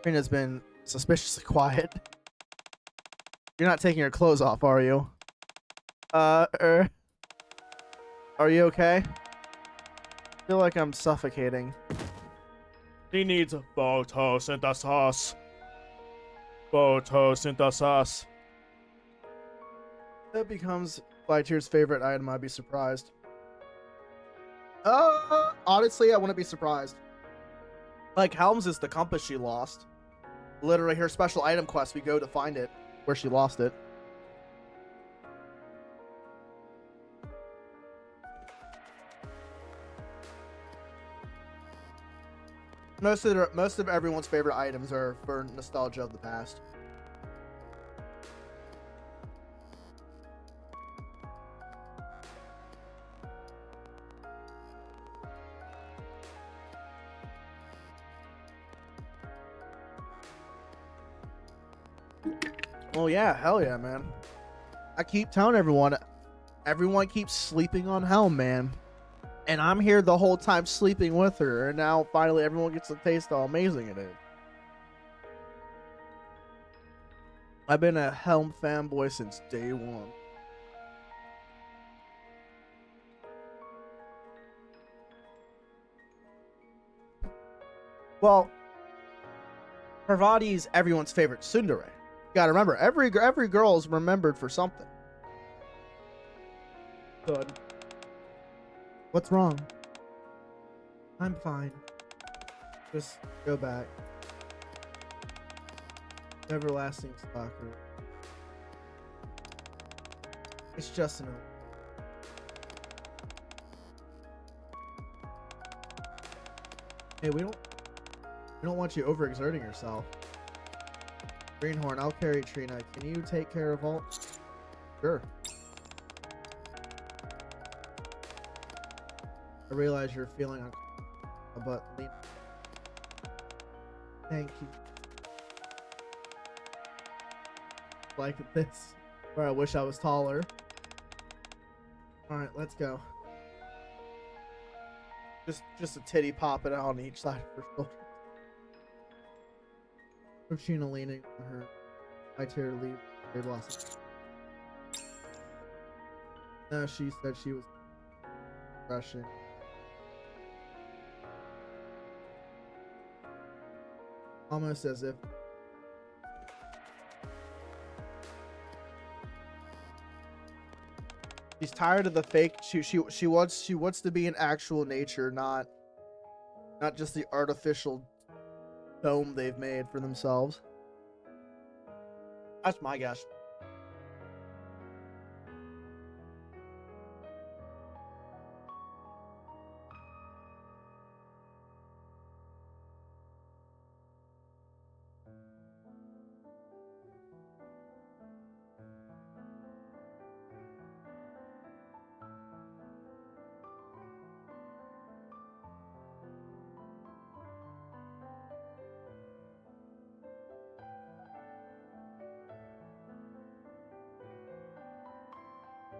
Trina's been suspiciously quiet. You're not taking your clothes off, are you? Are you okay? I feel like I'm suffocating. He needs photosynthesis. Photosynthesis. If that becomes Flytier's favorite item, I'd be surprised. Honestly, I wouldn't be surprised. Like, Helms is the compass she lost. Literally, her special item quest, we go to find it where she lost it. Most of everyone's favorite items are for nostalgia of the past. Well, yeah, hell yeah, man. I keep telling everyone keeps sleeping on Helm, man. And I'm here the whole time sleeping with her, and now finally everyone gets to taste how amazing it is. I've been a Helm fanboy since day one. Well, Parvati's everyone's favorite tsundere. You gotta remember, every girl is remembered for something. Good. What's wrong? I'm fine. Just go back. Everlasting stalker. It's just an... Hey, we don't want you overexerting yourself. Greenhorn, I'll carry Trina. Can you take care of Alt? Sure. I realize you're feeling uncomfortable, but lean. Thank you. Like this, where I wish I was taller. All right, let's go. Just a titty popping out on each side of her shoulder. Trina leaning on her high-tier leaf cherry blossom. No, she said she was rushing. Almost as if she's tired of the fake. She wants to be in actual nature, not just the artificial dome they've made for themselves. That's my guess.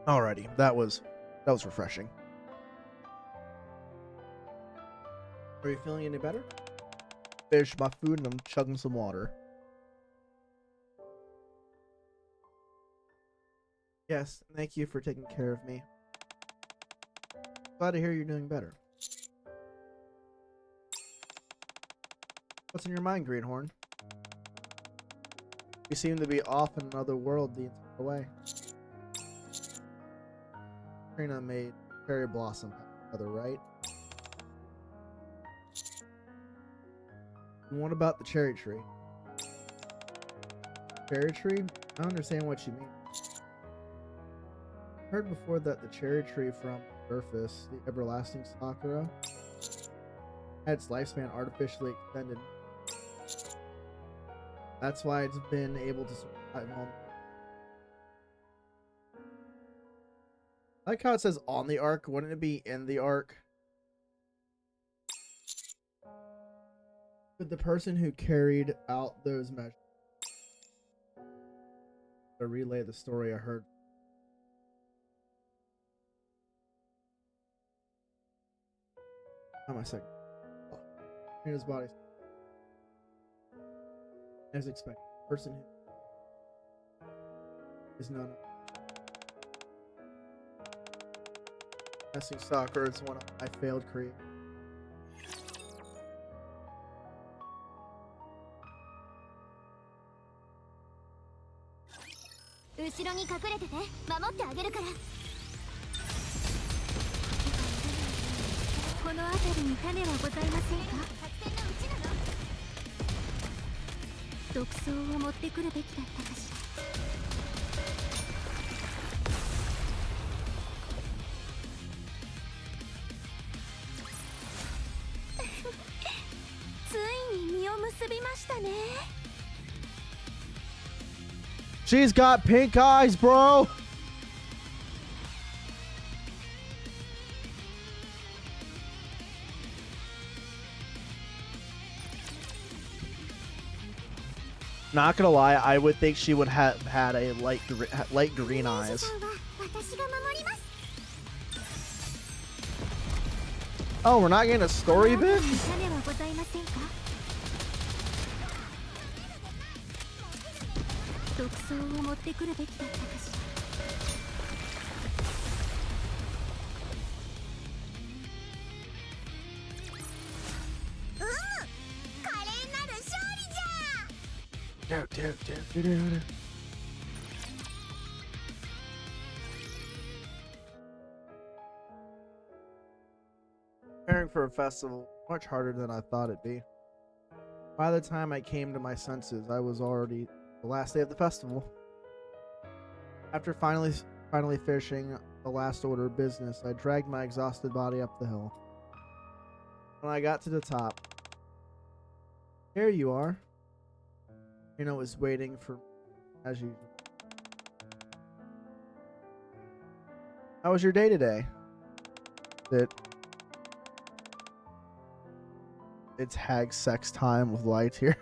Alrighty, that was refreshing. Are you feeling any better? Finished my food and I'm chugging some water. Yes, thank you for taking care of me. Glad to hear you're doing better. What's in your mind, Greenhorn? You seem to be off in another world the entire way. Trina made cherry blossom together, right? And what about the cherry tree? Cherry tree? I don't understand what you mean. I heard before that the cherry tree from Surface, the everlasting Sakura, had its lifespan artificially extended. That's why it's been able to survive on. I like how it says on the arc. Wouldn't it be in the arc? But the person who carried out those measures. to relay the story I heard. How am I second? In his body. As expected. Person who is none. Messing soccer is one of my failed create. 後ろに隠れてて、守ってあげるから。この辺りに種はございませんか？作戦のうちなの。毒草を持ってくるべきだったかしら。ついに実を結びましたね。 She's got pink eyes, bro. Not gonna lie, I would think she would have had a light green eyes. Oh, we're not getting a story bit? 毒草を持ってくるべきだったかしら。華麗なる勝利じゃ。Preparing for a festival, much harder than I thought it'd be. By the time I came to my senses, I was already the last day of the festival. After finally finishing the last order of business, I dragged my exhausted body up the hill. When I got to the top, here you are. Rena was waiting for me, as usual. How was your day today? It's hag sex time with light here.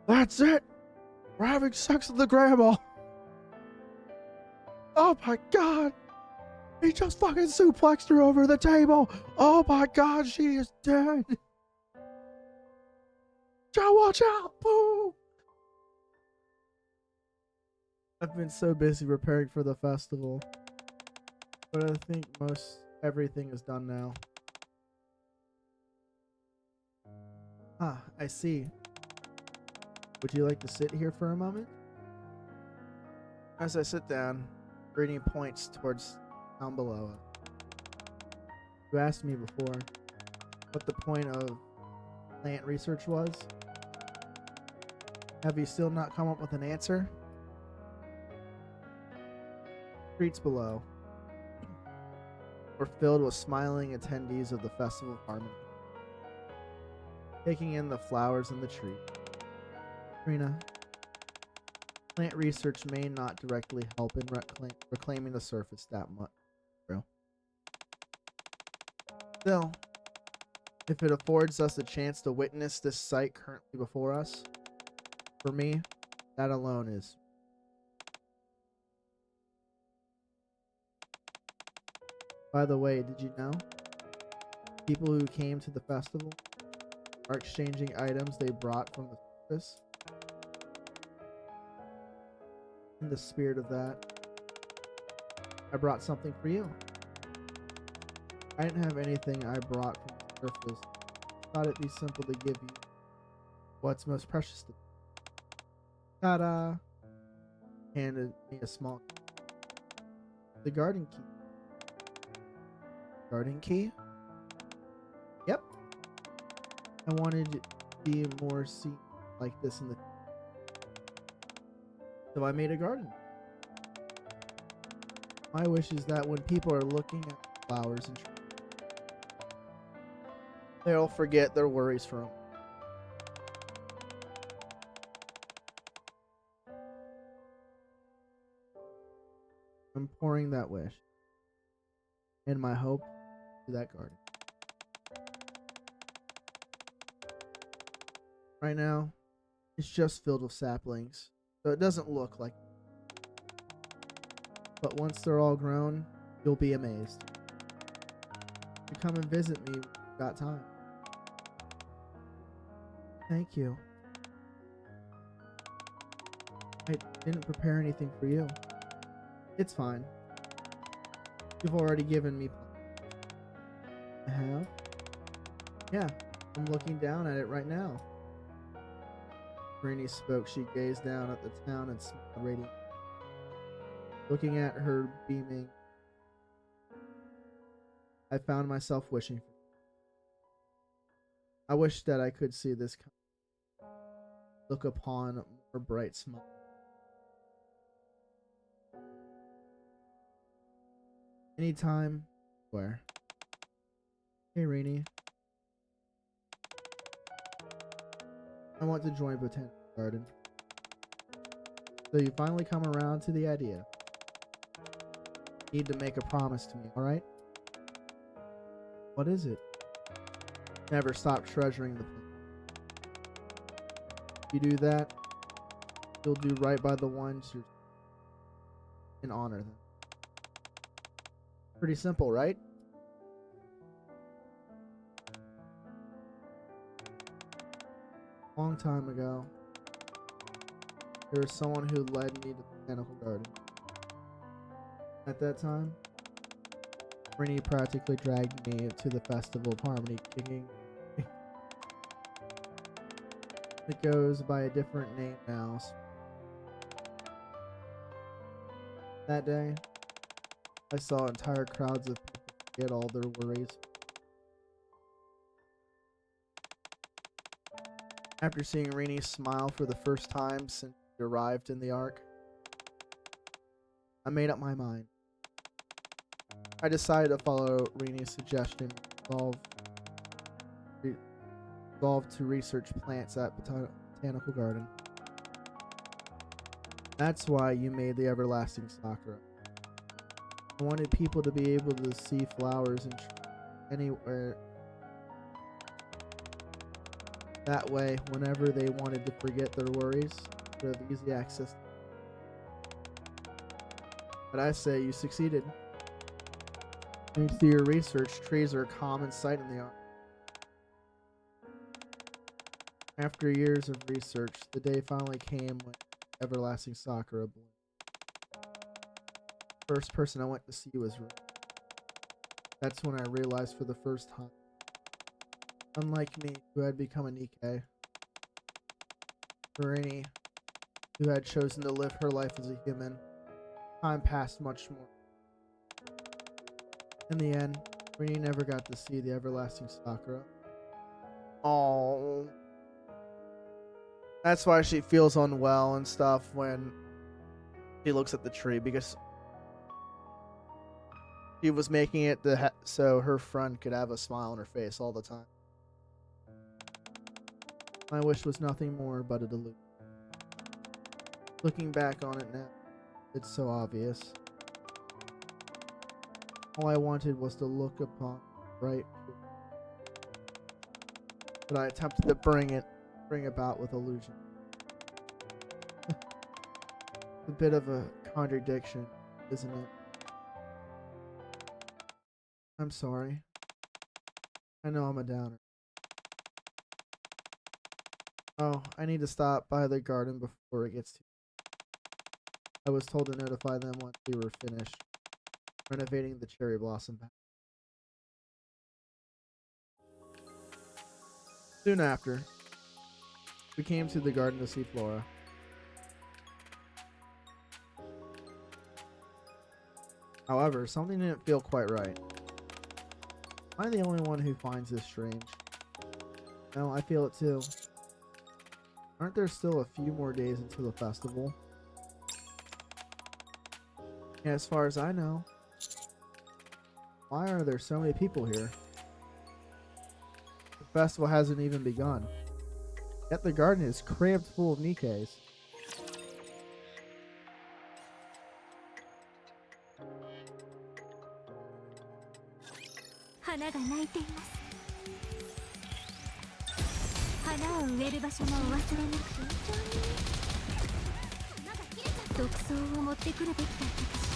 That's it! We're having sex with the grandma! Oh my god! He just fucking suplexed her over the table! Oh my god, she is dead! Joe, watch out! Boom! I've been so busy preparing for the festival, but I think most everything is done now. Ah, I see. Would you like to sit here for a moment? As I sit down, Gradient points towards down below us. You asked me before what the point of plant research was. Have you still not come up with an answer? Streets below were filled with smiling attendees of the Festival of Harmony, taking in the flowers in the tree. Rena, plant research may not directly help in reclaiming the surface that much. Still, if it affords us a chance to witness this sight currently before us, for me, that alone is. By the way, did you know? People who came to the festival are exchanging items they brought from the surface. In the spirit of that, I brought something for you. I didn't have anything I brought from the surface. Thought it'd be simple to give you what's most precious to me. Ta-da! Handed me a small key. The garden key. Garden key? Yep. I wanted to be more seen like this in the. So I made a garden. My wish is that when people are looking at flowers and trees, they'll forget their worries for a moment. I'm pouring that wish and my hope to that garden. Right now, It's just filled with saplings, so it doesn't look like. But once they're all grown, you'll be amazed. You come and visit me when you've got time. Thank you. I didn't prepare anything for you. It's fine. You've already given me. I have? Yeah, I'm looking down at it right now. Rini spoke. She gazed down at the town and smiled radiant. Looking at her beaming, I found myself wishing for. I wish that I could see this look upon more bright smile. Anytime, where? Hey, Rini. I want to join Botanical Garden. So you finally come around to the idea. You need to make a promise to me, alright? What is it? Never stop treasuring the plant. If you do that, you'll do right by the ones who and honor them. Pretty simple, right? Long time ago, there was someone who led me to the Botanical Garden. At that time, Rini practically dragged me to the Festival of Harmony, kicking. It goes by a different name now. That day, I saw entire crowds of people forget all their worries. After seeing Rini smile for the first time since she arrived in the Ark, I made up my mind. I decided to follow Rini's suggestion, resolved to research plants at Botanical Garden. That's why you made the everlasting Sakura. I wanted people to be able to see flowers and anywhere. That way, whenever they wanted to forget their worries, they have easy access. But I say you succeeded. Thanks to your research, trees are a common sight in the Ark. After years of research, the day finally came when everlasting Sakura bloomed. First person I went to see was Rini. That's when I realized for the first time, unlike me, who had become a Nikkei, Rini, who had chosen to live her life as a human, time passed much more. In the end, Rini never got to see the everlasting Sakura. Oh, that's why she feels unwell and stuff when she looks at the tree, because she was making it so her friend could have a smile on her face all the time. My wish was nothing more but a delusion. Looking back on it now, it's so obvious. All I wanted was to look upon bright truth. But I attempted to bring about with illusion. A bit of a contradiction, isn't it? I'm sorry. I know I'm a downer. Oh, I need to stop by the garden before it gets too. I was told to notify them once we were finished renovating the cherry blossom patch. Soon after, we came to the garden to see Flora. However, something didn't feel quite right. Am I the only one who finds this strange? No, I feel it too. Aren't there still a few more days until the festival? Yeah, as far as I know. Why are there so many people here? The festival hasn't even begun. Yet the garden is crammed full of Nikkeis. 花を植える場所もお忘れなく。毒草を持ってくるべきだったかし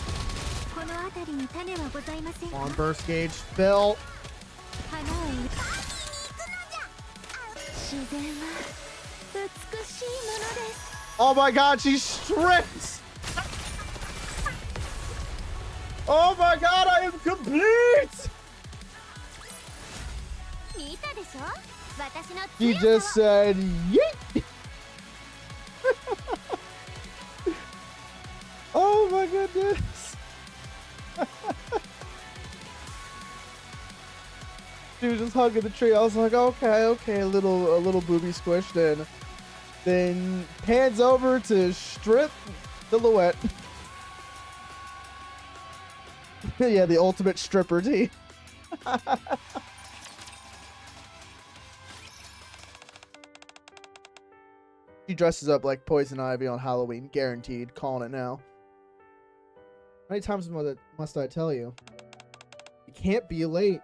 ら。この辺りに種はございませんか。 On burst gauge, Phil. 花を植え自然は美しいものです。 Oh my god, she stripped! Oh my god, I am complete! 見たでしょ、私の He 強 just さは。 said, yeet! Oh my goodness! She was just hugging the tree. I was like, okay, a little booby squished in. Then hands over to strip silhouette. Yeah, the ultimate stripper tee. She dresses up like Poison Ivy on Halloween, guaranteed. Calling it now. How many times must I tell you? You can't be late.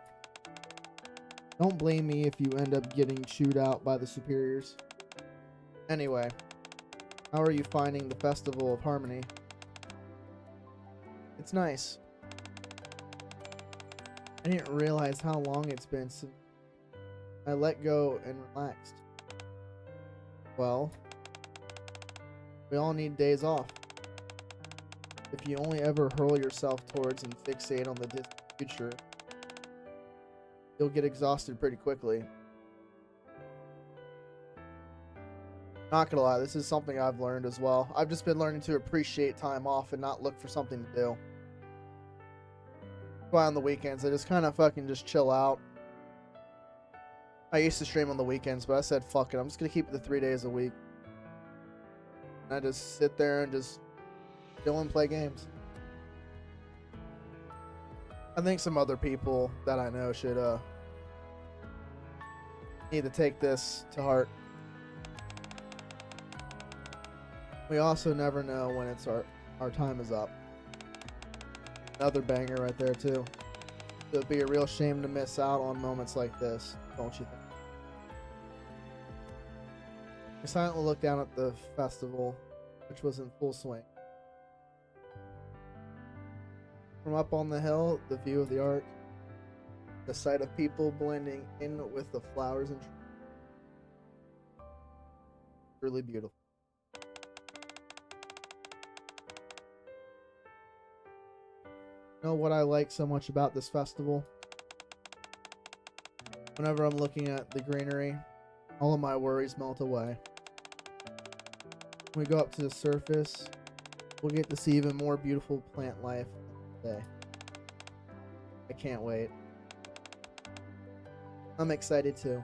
Don't blame me if you end up getting chewed out by the superiors. Anyway, how are you finding the Festival of Harmony? It's nice. I didn't realize how long it's been since I let go and relaxed. Well, we all need days off. If you only ever hurl yourself towards and fixate on the distant future, you'll get exhausted pretty quickly. Not gonna lie, this is something I've learned as well. I've just been learning to appreciate time off and not look for something to do. That's why on the weekends, I just kind of fucking just chill out. I used to stream on the weekends, but I said, fuck it, I'm just gonna keep it to 3 days a week. And I just sit there and just chill and play games. I think some other people that I know should need to take this to heart. We also never know when it's our time is up. Another banger right there too. It would be a real shame to miss out on moments like this, don't you think? We silently looked down at the festival, which was in full swing. From up on the hill, the view of the art, the sight of people blending in with the flowers and trees. Really beautiful. You know what I like so much about this festival? Whenever I'm looking at the greenery, all of my worries melt away. When we go up to the surface, we'll get to see even more beautiful plant life today. I can't wait. I'm excited too.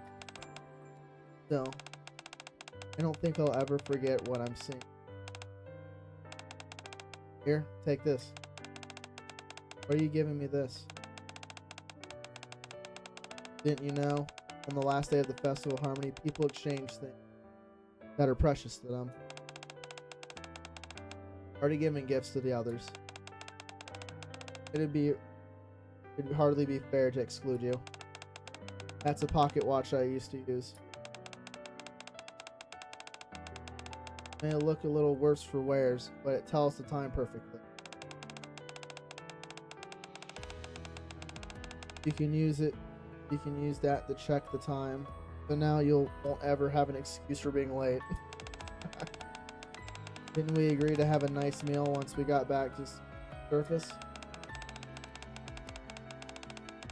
So, I don't think I'll ever forget what I'm seeing. Here, take this. Why are you giving me this? Didn't you know, on the last day of the Festival of Harmony, people exchange things that are precious to them. Already giving gifts to the others. It'd hardly be fair to exclude you. That's a pocket watch I used to use. May look a little worse for wears, but it tells the time perfectly. You can use that to check the time. So now you won't ever have an excuse for being late. Didn't we agree to have a nice meal once we got back to surface?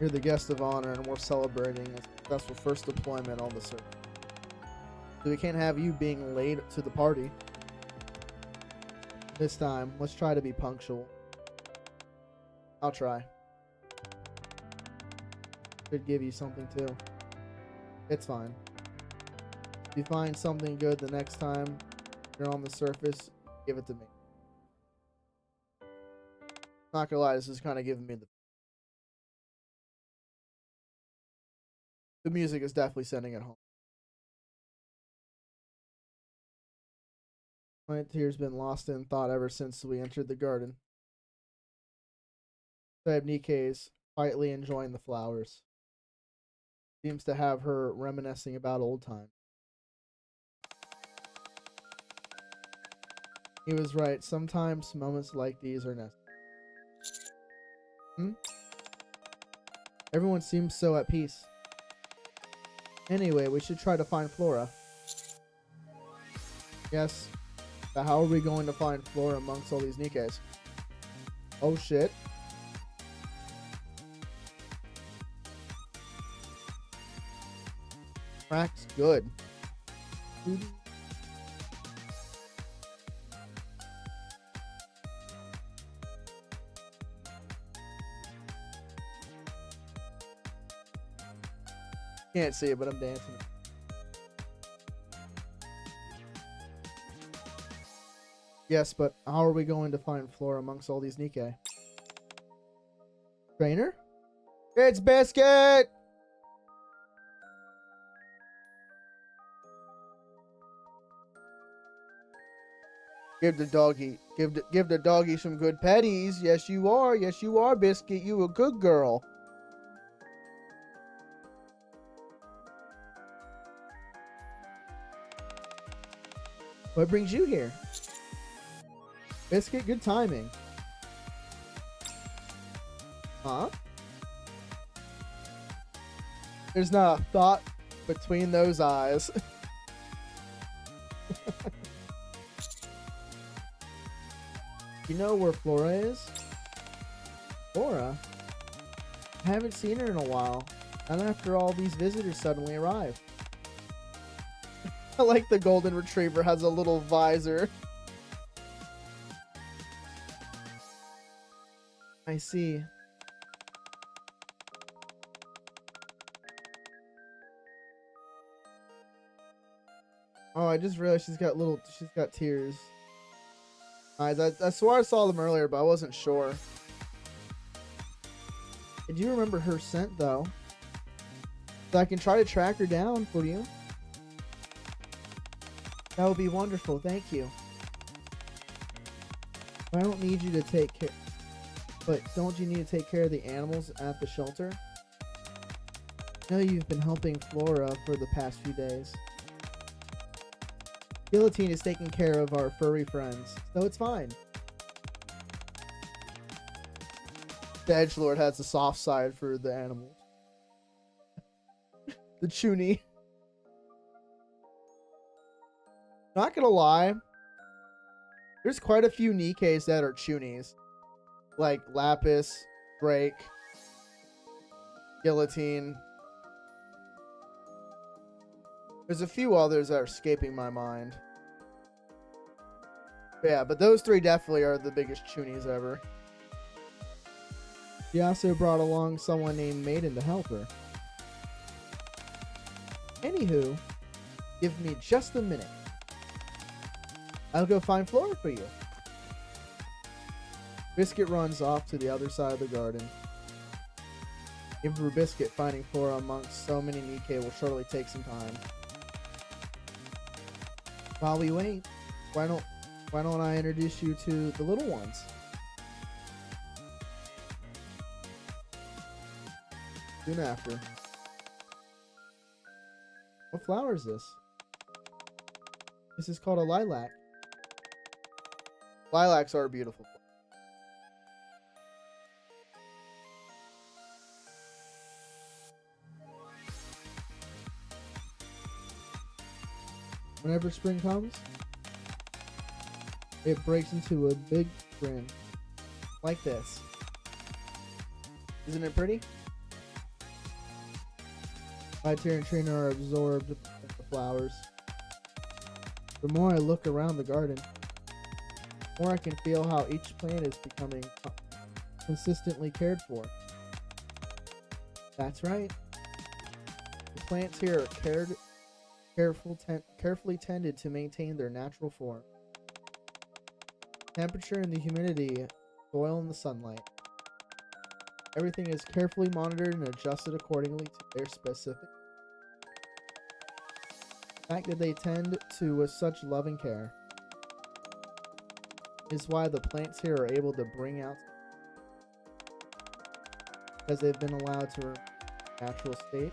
You're the guest of honor and we're celebrating a successful first deployment on the surface. So we can't have you being late to the party. This time, let's try to be punctual. I'll try. Should give you something too. It's fine. If you find something good the next time you're on the surface, give it to me. Not gonna lie, this is kind of giving me the music is definitely sending it home. My tears been lost in thought ever since we entered the garden. Nike's quietly enjoying the flowers. Seems to have her reminiscing about old times. He was right. Sometimes moments like these are necessary. Everyone seems so at peace. Anyway, we should try to find Flora. Yes. But how are we going to find Flora amongst all these Nikkes? Oh shit. Crack's good. Can't see it, but I'm dancing. Yes, but how are we going to find Flora amongst all these Nikkei? Trainer? It's Biscuit! Give the doggy some good petties. Yes, you are. Yes, you are, Biscuit. You a good girl. What brings you here? Biscuit, good timing. Huh? There's not a thought between those eyes. You know where Flora is? Flora? I haven't seen her in a while. Not after all these visitors suddenly arrive. I like the golden retriever has a little visor. I see. Oh, I just realized she's got tears. Eyes. I swore I saw them earlier, but I wasn't sure. Did you remember her scent, though? So I can try to track her down for you. That would be wonderful, thank you. I don't need you to take care... But don't you need to take care of the animals at the shelter? I know you've been helping Flora for the past few days. Guillotine is taking care of our furry friends, so it's fine. The Edgelord has a soft side for the animals. The Chuny. Not gonna lie, there's quite a few Nikkes that are Chunies. Like Lapis, Drake, Guillotine. There's a few others that are escaping my mind. Yeah, but those three definitely are the biggest Chunies ever. She also brought along someone named Maiden to help her. Anywho, give me just a minute. I'll go find Flora for you. Biscuit runs off to the other side of the garden. Even for Biscuit, finding Flora amongst so many Nikkei will surely take some time. While we wait, why don't I introduce you to the little ones? Soon after. What flower is this? This is called a lilac. Lilacs are beautiful. Whenever spring comes, it breaks into a big grin. Like this. Isn't it pretty? Vitear and Trina are absorbed in the flowers. The more I look around the garden, the more I can feel how each plant is becoming consistently cared for. That's right. The plants here are carefully tended to maintain their natural form. Temperature and the humidity, soil and the sunlight. Everything is carefully monitored and adjusted accordingly to their specific. The fact that they tend to with such loving care is why the plants here are able to bring out, because they've been allowed to remain in their natural state.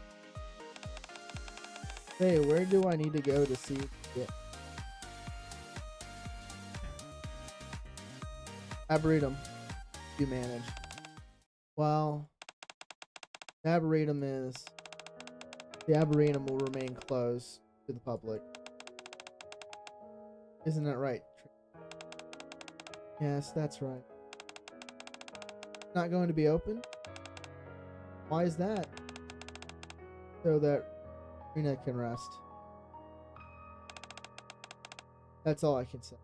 Hey, where do I need to go to see it? Arboretum you manage. Well, the Arboretum will remain closed to the public. Isn't that right? Yes, that's right. Not going to be open? Why is that? So that Rena can rest. That's all I can say.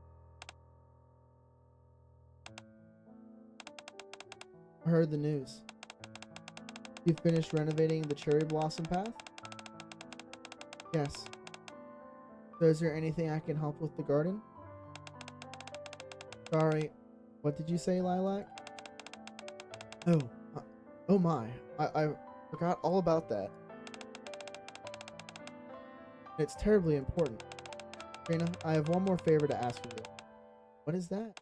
I heard the news. You finished renovating the Cherry Blossom Path? Yes. So is there anything I can help with the garden? Sorry. What did you say, Lilac? Oh my. I forgot all about that. It's terribly important. Trina, I have one more favor to ask of you. What is that?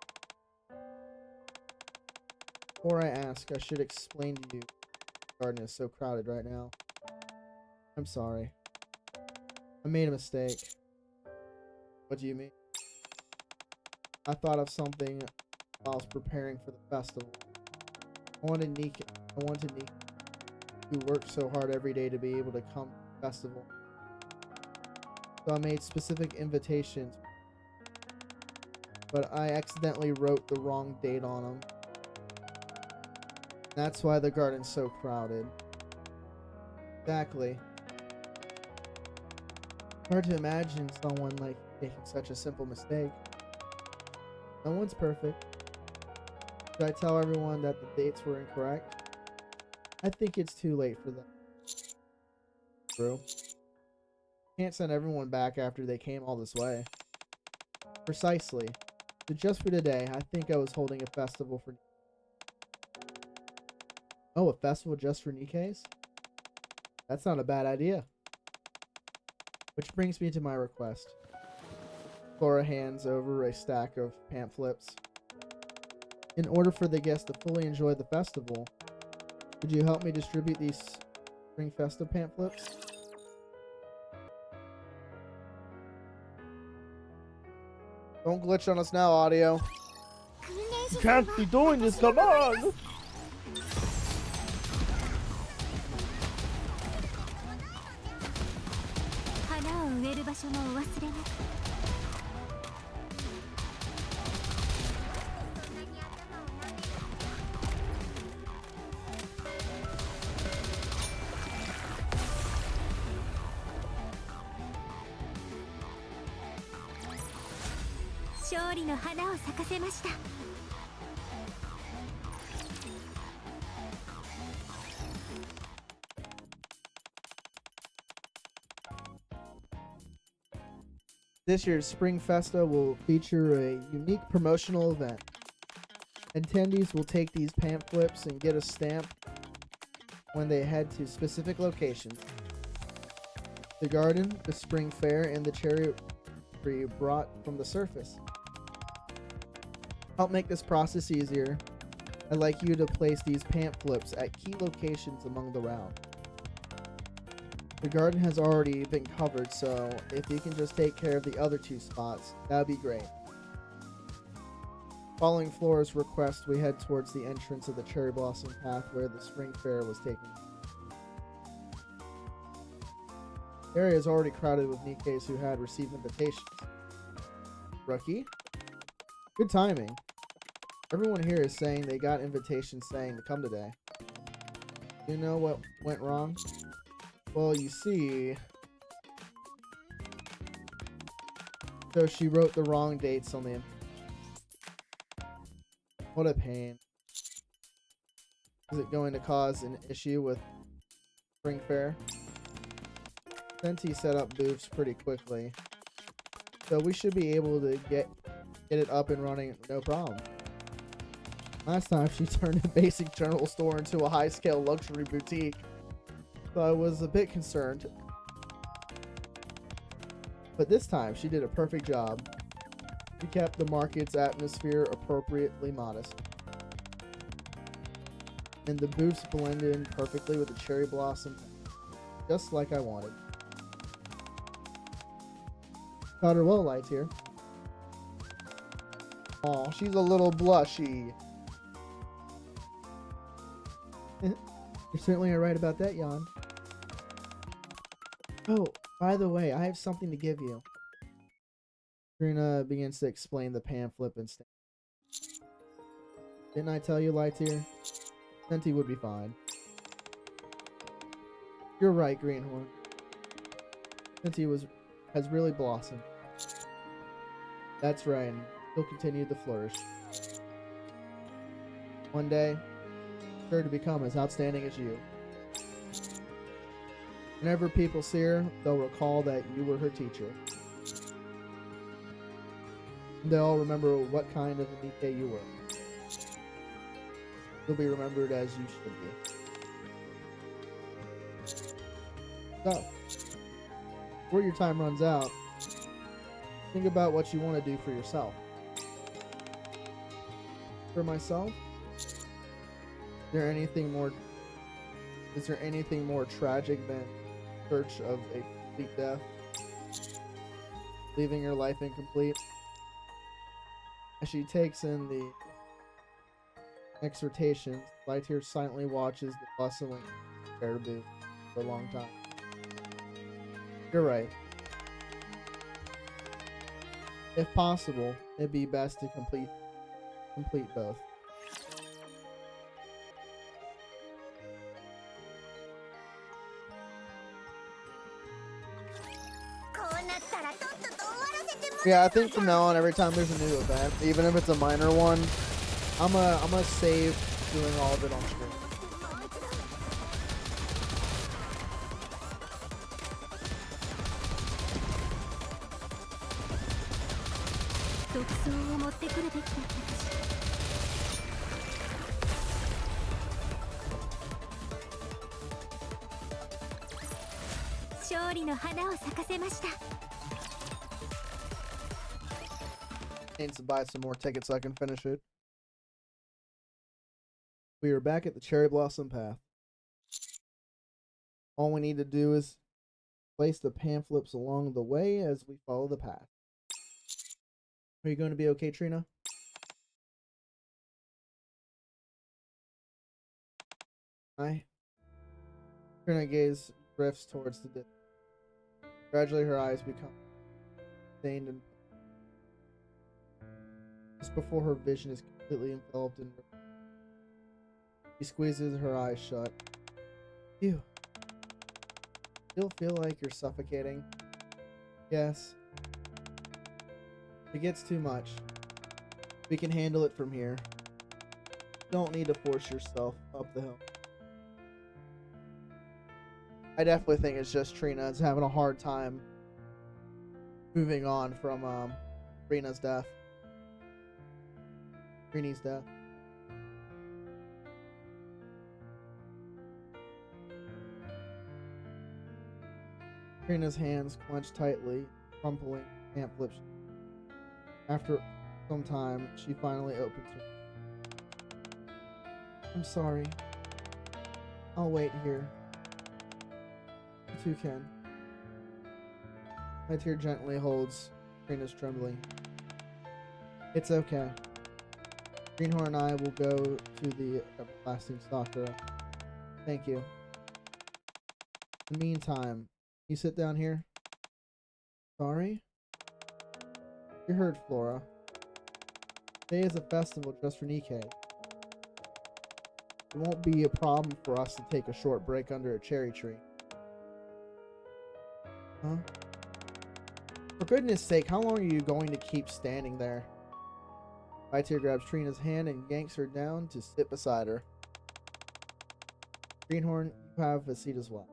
Before I ask, I should explain to you. The garden is so crowded right now. I'm sorry. I made a mistake. What do you mean? I thought of something while I was preparing for the festival. I wanted Nika who worked so hard every day to be able to come to the festival. So I made specific invitations, but I accidentally wrote the wrong date on them. That's why the garden's so crowded. Exactly. Hard to imagine someone like making such a simple mistake. No one's perfect. Should I tell everyone that the dates were incorrect? I think it's too late for them. True. Can't send everyone back after they came all this way. Precisely. But just for today, I think I was holding a festival for... Oh, a festival just for Nikkei's? That's not a bad idea. Which brings me to my request. Flora hands over a stack of pamphlets. In order for the guests to fully enjoy the festival, could you help me distribute these Spring Festa pamphlets? Don't glitch on us now, audio. You can't be doing this, come on! 花を植える場所もお忘れなく。勝利の花を咲かせました。This year's Spring Festa will feature a unique promotional event. Attendees will take these pamphlets and get a stamp when they head to specific locations. The garden, the spring fair, and the cherry tree brought from the surface. Help make this process easier. I'd like you to place these pamphlets at key locations among the route. The garden has already been covered, so if you can just take care of the other two spots, that would be great. Following Flora's request, we head towards the entrance of the Cherry Blossom Path where the spring fair was taken. The area is already crowded with Nikkei's who had received invitations. Rookie? Good timing. Everyone here is saying they got invitations saying to come today. Do you know what went wrong? Well, you see... So she wrote the wrong dates on the... What a pain. Is it going to cause an issue with Spring Fair? Senti set up booths pretty quickly. So we should be able to get it up and running no problem. Last time she turned a basic general store into a high-scale luxury boutique. So I was a bit concerned. But this time she did a perfect job. She kept the market's atmosphere appropriately modest. And the booths blended in perfectly with the cherry blossom, just like I wanted. Dr. Well Lights here. Oh, she's a little blushy. You're certainly right about that, Jan. Oh, by the way, I have something to give you. Trina begins to explain the pamphlet and stuff. Didn't I tell you, Lightyear? Senti would be fine. You're right, Greenhorn. Senti has really blossomed. That's right, and he'll continue to flourish. One day, sure to become as outstanding as you. Whenever people see her, they'll recall that you were her teacher. They'll remember what kind of a Nikke you were. You'll be remembered as you should be. So, before your time runs out, think about what you want to do for yourself. For myself, is there anything more tragic than search of a complete death, leaving your life incomplete? As she takes in the exhortations, Lightyear silently watches the bustling caribou for a long time. You're right. If possible, it'd be best to complete both. Yeah, I think from now on, every time there's a new event, even if it's a minor one, I'm gonna save doing all of it on screen. Need to buy some more tickets so I can finish it. We are back at the Cherry Blossom Path. All we need to do is place the pamphlets along the way as we follow the path. Are you going to be okay, Trina? Aye. Trina gaze drifts towards the distance. Gradually her eyes become stained and just before her vision is completely enveloped in she squeezes her eyes shut. You still feel like you're suffocating? Yes. If it gets too much, we can handle it from here. You don't need to force yourself up the hill. I definitely think it's just Trina is having a hard time moving on from Trina's death. Trini's death. Trina's hands clench tightly, crumpling pamphlets. After some time, she finally opens her. I'm sorry. I'll wait here. You too can. Lightyear gently holds Trina's trembling. It's okay. Greenhorn and I will go to the everlasting Sakura. Thank you. In the meantime, you sit down here. Sorry? You heard Flora. Today is a festival just for Nikke. It won't be a problem for us to take a short break under a cherry tree. Huh? For goodness sake, how long are you going to keep standing there? Lightyear grabs Trina's hand and yanks her down to sit beside her. Greenhorn, you have a seat as well.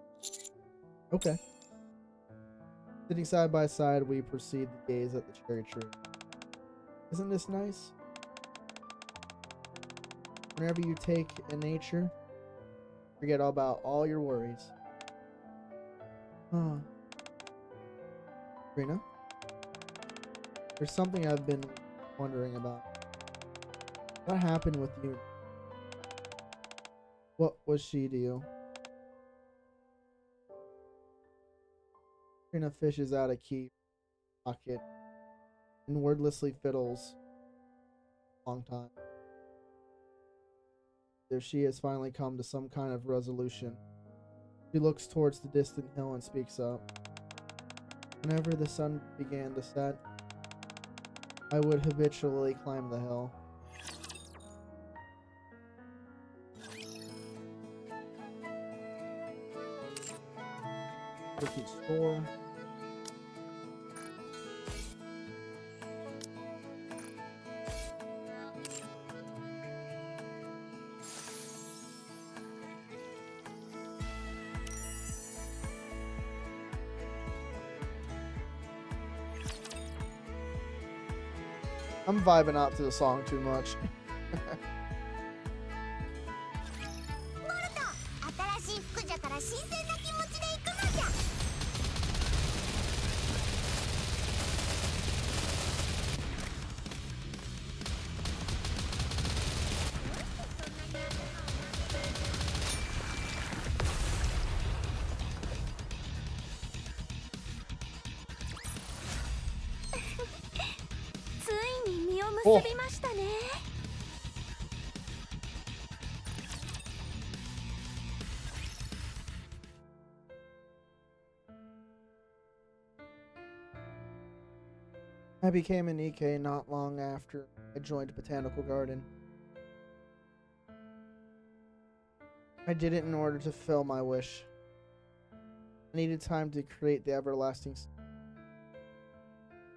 Okay. Sitting side by side, we proceed to gaze at the cherry tree. Isn't this nice? Whenever you take in nature, forget all about all your worries. Huh. Trina? There's something I've been wondering about. What happened with you? What was she to you? Trina fishes out a key pocket and wordlessly fiddles long time. There she has finally come to some kind of resolution. She looks towards the distant hill and speaks up. Whenever the sun began to set, I would habitually climb the hill. Different store. I'm vibing out to the song too much. モルト、新しい服じゃから新鮮な気持ちで行くのじゃ。ついに実を結びましたね。I became an Nikkei not long after I joined Botanical Garden. I did it in order to fulfill my wish. I needed time to create the everlasting.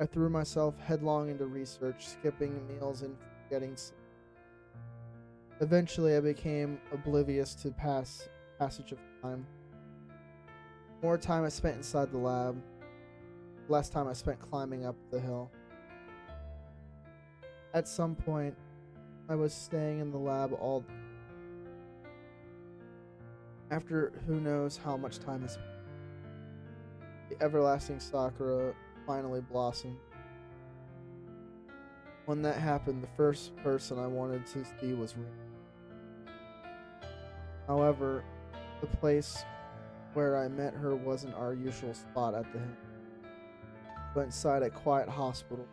I threw myself headlong into research, skipping meals and forgetting sleep. Eventually, I became oblivious to passage of time. The more time I spent inside the lab, the less time I spent climbing up the hill. At some point, I was staying in the lab all after who knows how much time has passed. The everlasting Sakura finally blossomed. When that happened, the first person I wanted to see was Rina. However, the place where I met her wasn't our usual spot at the hill, but inside a quiet hospital.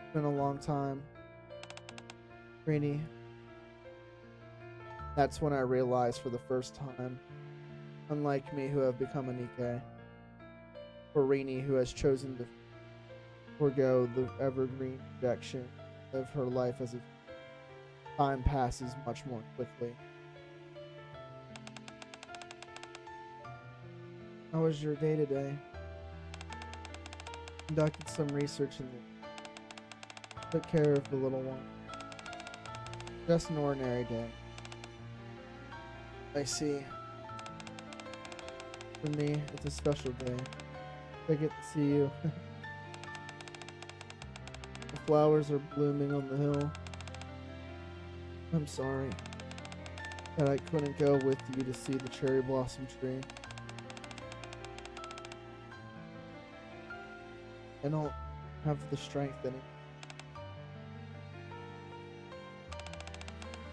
It's been a long time. Rini. That's when I realized for the first time, unlike me who have become a Nikkei, for Rini who has chosen to forego the evergreen projection of her life as if time passes much more quickly. How was your day today? Conducted some research and took care of the little one. Just an ordinary day. I see. For me, it's a special day. I get to see you. The flowers are blooming on the hill. I'm sorry that I couldn't go with you to see the cherry blossom tree. I don't have the strength anymore.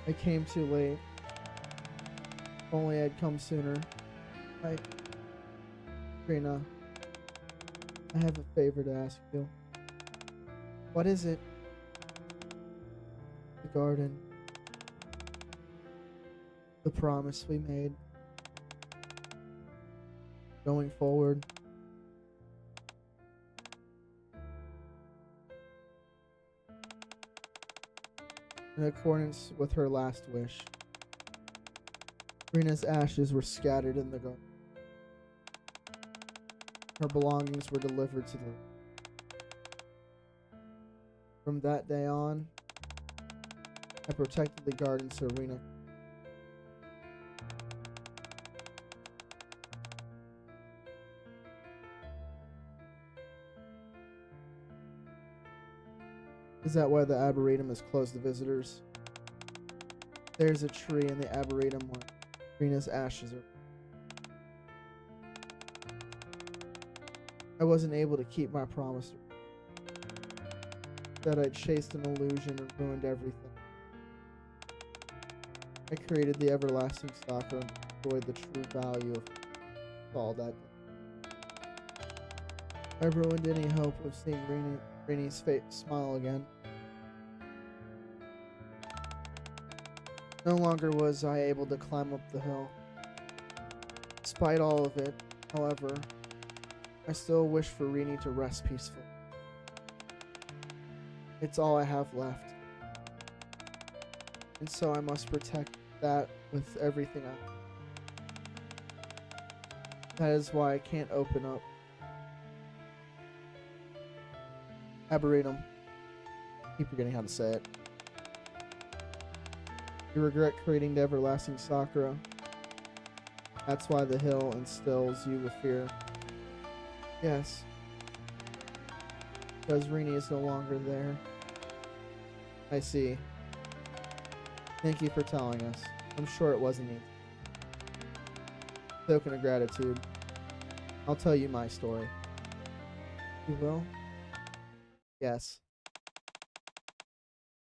I came too late. If only I'd come sooner. Rina, I have a favor to ask you. What is it? The garden. The promise we made. Going forward. In accordance with her last wish, Rina's ashes were scattered in the garden. Her belongings were delivered to them. From that day on, I protected the garden so Rina. Is that why the Arboretum is closed to visitors? There's a tree in the Arboretum where Rina's ashes are. I wasn't able to keep my promise. That I chased an illusion and ruined everything. I created the everlasting Sakura and destroyed the true value of all that. I ruined any hope of seeing Rini's face smile again. No longer was I able to climb up the hill. Despite all of it, however, I still wish for Rini to rest peacefully. It's all I have left. And so I must protect that with everything I have. That is why I can't open up. Arboretum. Keep forgetting how to say it. You regret creating the everlasting Sakura. That's why the hill instills you with fear. Yes. Because Rini is no longer there. I see. Thank you for telling us. I'm sure it wasn't easy. Token of gratitude. I'll tell you my story. You will? Yes.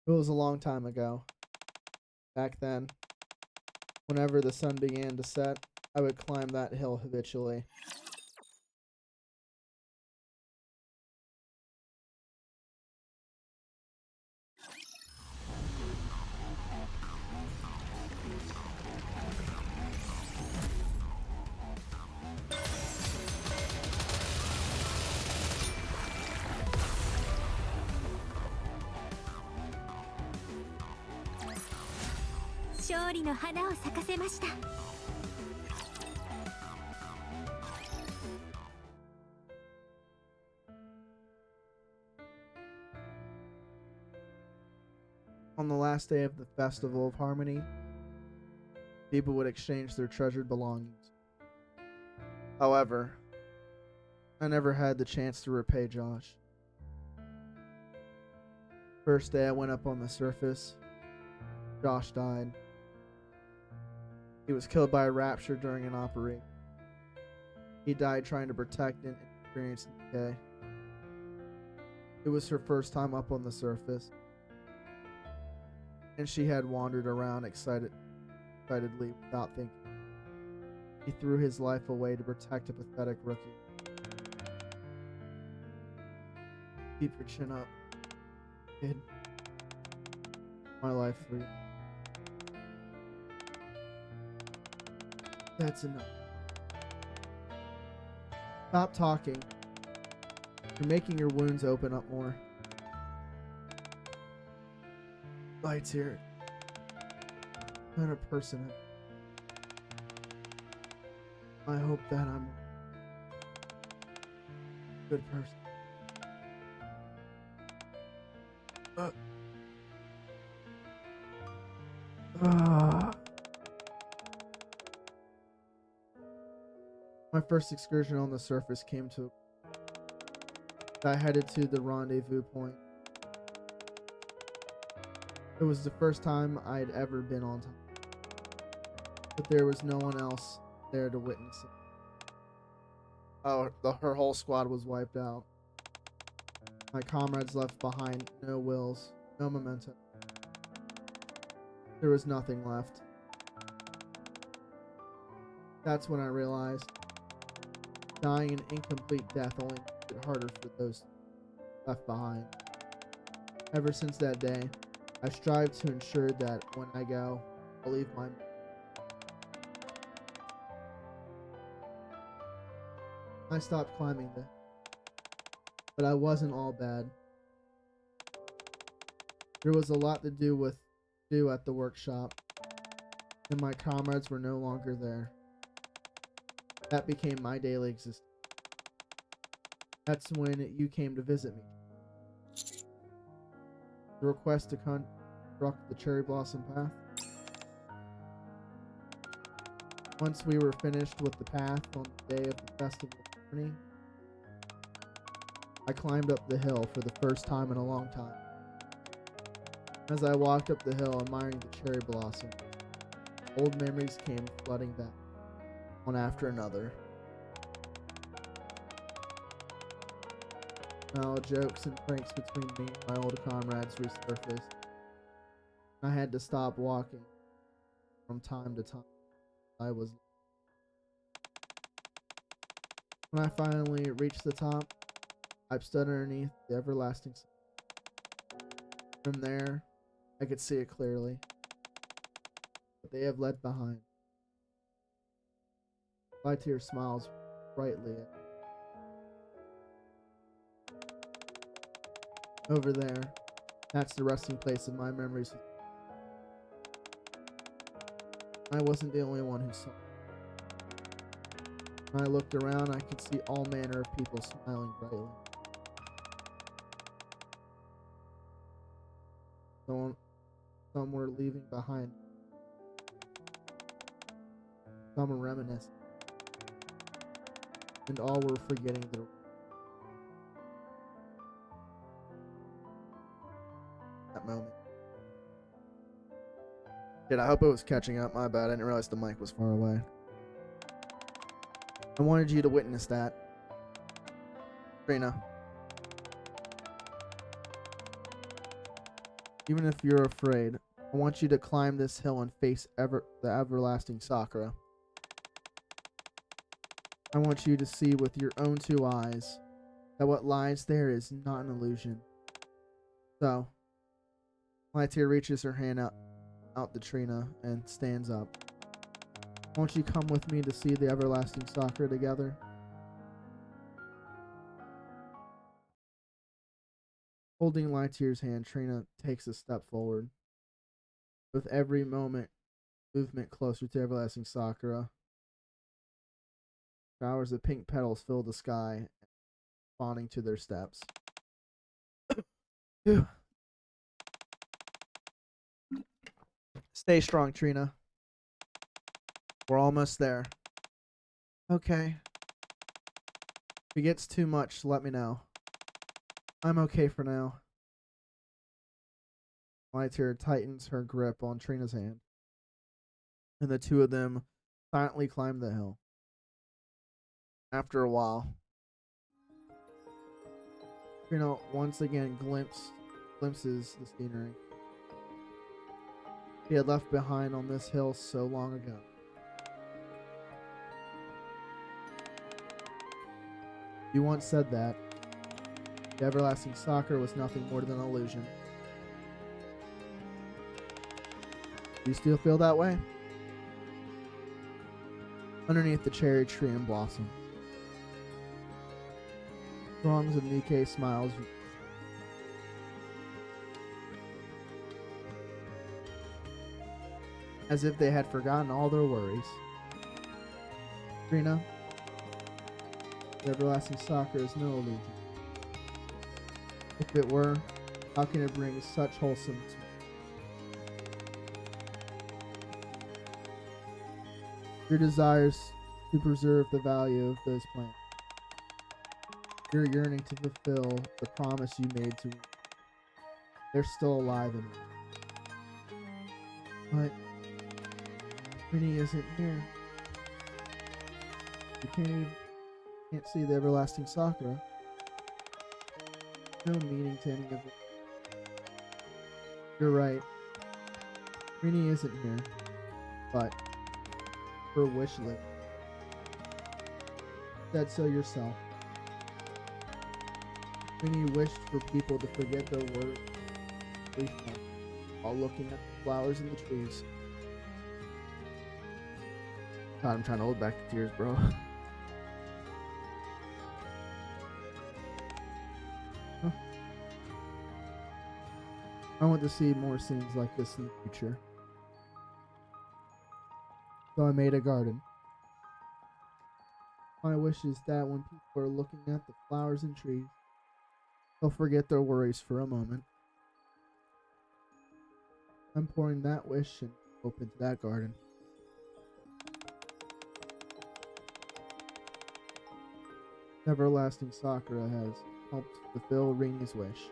It was a long time ago. Back then, whenever the sun began to set, I would climb that hill habitually. On the last day of the Festival of Harmony, people would exchange their treasured belongings. However, I never had the chance to repay Josh. First day I went up on the surface, Josh died. He was killed by a rapture during an operation. He died trying to protect and experience decay. It was her first time up on the surface, and she had wandered around excitedly without thinking. He threw his life away to protect a pathetic rookie. Keep your chin up, kid. My life for you. That's enough. Stop talking. You're making your wounds open up more. Lights here. I'm a person. I hope that I'm a good person. My first excursion on the surface came to. I headed to the rendezvous point. It was the first time I'd ever been on time, but there was no one else there to witness it. Oh, her whole squad was wiped out. My comrades left behind no wills, no memento. There was nothing left. That's when I realized dying an incomplete death only makes it harder for those left behind. Ever since that day, I strive to ensure that when I go, I'll leave my. I stopped climbing there, but I wasn't all bad. There was a lot to do at the workshop, and my comrades were no longer there. That became my daily existence. That's when you came to visit me. The request to construct the Cherry Blossom Path. Once we were finished with the path on the day of the Festival of Harmony, I climbed up the hill for the first time in a long time. As I walked up the hill admiring the cherry blossom, old memories came flooding back, one after another. Now jokes and pranks between me and my old comrades resurfaced. I had to stop walking from time to time. When I finally reached the top, I stood underneath the everlasting sun. From there, I could see it clearly. they have left behind. Lightyear smiles brightly. Over there, that's the resting place of my memories. I wasn't the only one who saw it. When I looked around, I could see all manner of people smiling brightly. Some were leaving behind. Some were reminiscing. And all were forgetting their that moment. Shit, I hope it was catching up. My bad. I didn't realize the mic was far away. I wanted you to witness that. Trina. Even if you're afraid, I want you to climb this hill and face the everlasting Sakura. I want you to see with your own two eyes that what lies there is not an illusion. So, Lightyear reaches her hand out to Trina and stands up. Won't you come with me to see the everlasting Sakura together? Holding Lightyear's hand, Trina takes a step forward. With every movement closer to everlasting Sakura, showers of pink petals fill the sky, responding to their steps. Stay strong, Trina. We're almost there. Okay. If it gets too much, let me know. I'm okay for now. Lightyear tightens her grip on Trina's hand, and the two of them silently climb the hill. After a while, Trina once again glimpses the scenery she had left behind on this hill so long ago. You once said that the everlasting Sakura was nothing more than an illusion. Do you still feel that way? Underneath the cherry tree and blossom, throngs of Nikkei smiles as if they had forgotten all their worries. Trina, the everlasting Sakura is no illusion. If it were, how can it bring such wholesome to your desires to preserve the value of those plants? Your yearning to fulfill the promise you made to me. They're still alive in me. But Winnie isn't here. You can't see the everlasting Sakura. No meaning to any of it. You're right. Rini isn't here, but her wish lived. Said so yourself. Rini wished for people to forget their words while looking at the flowers in the trees. God, I'm trying to hold back the tears, bro. I want to see more scenes like this in the future. So I made a garden. My wish is that when people are looking at the flowers and trees, they'll forget their worries for a moment. I'm pouring that wish and hope into that garden. Everlasting Sakura has helped fulfill Rini's wish.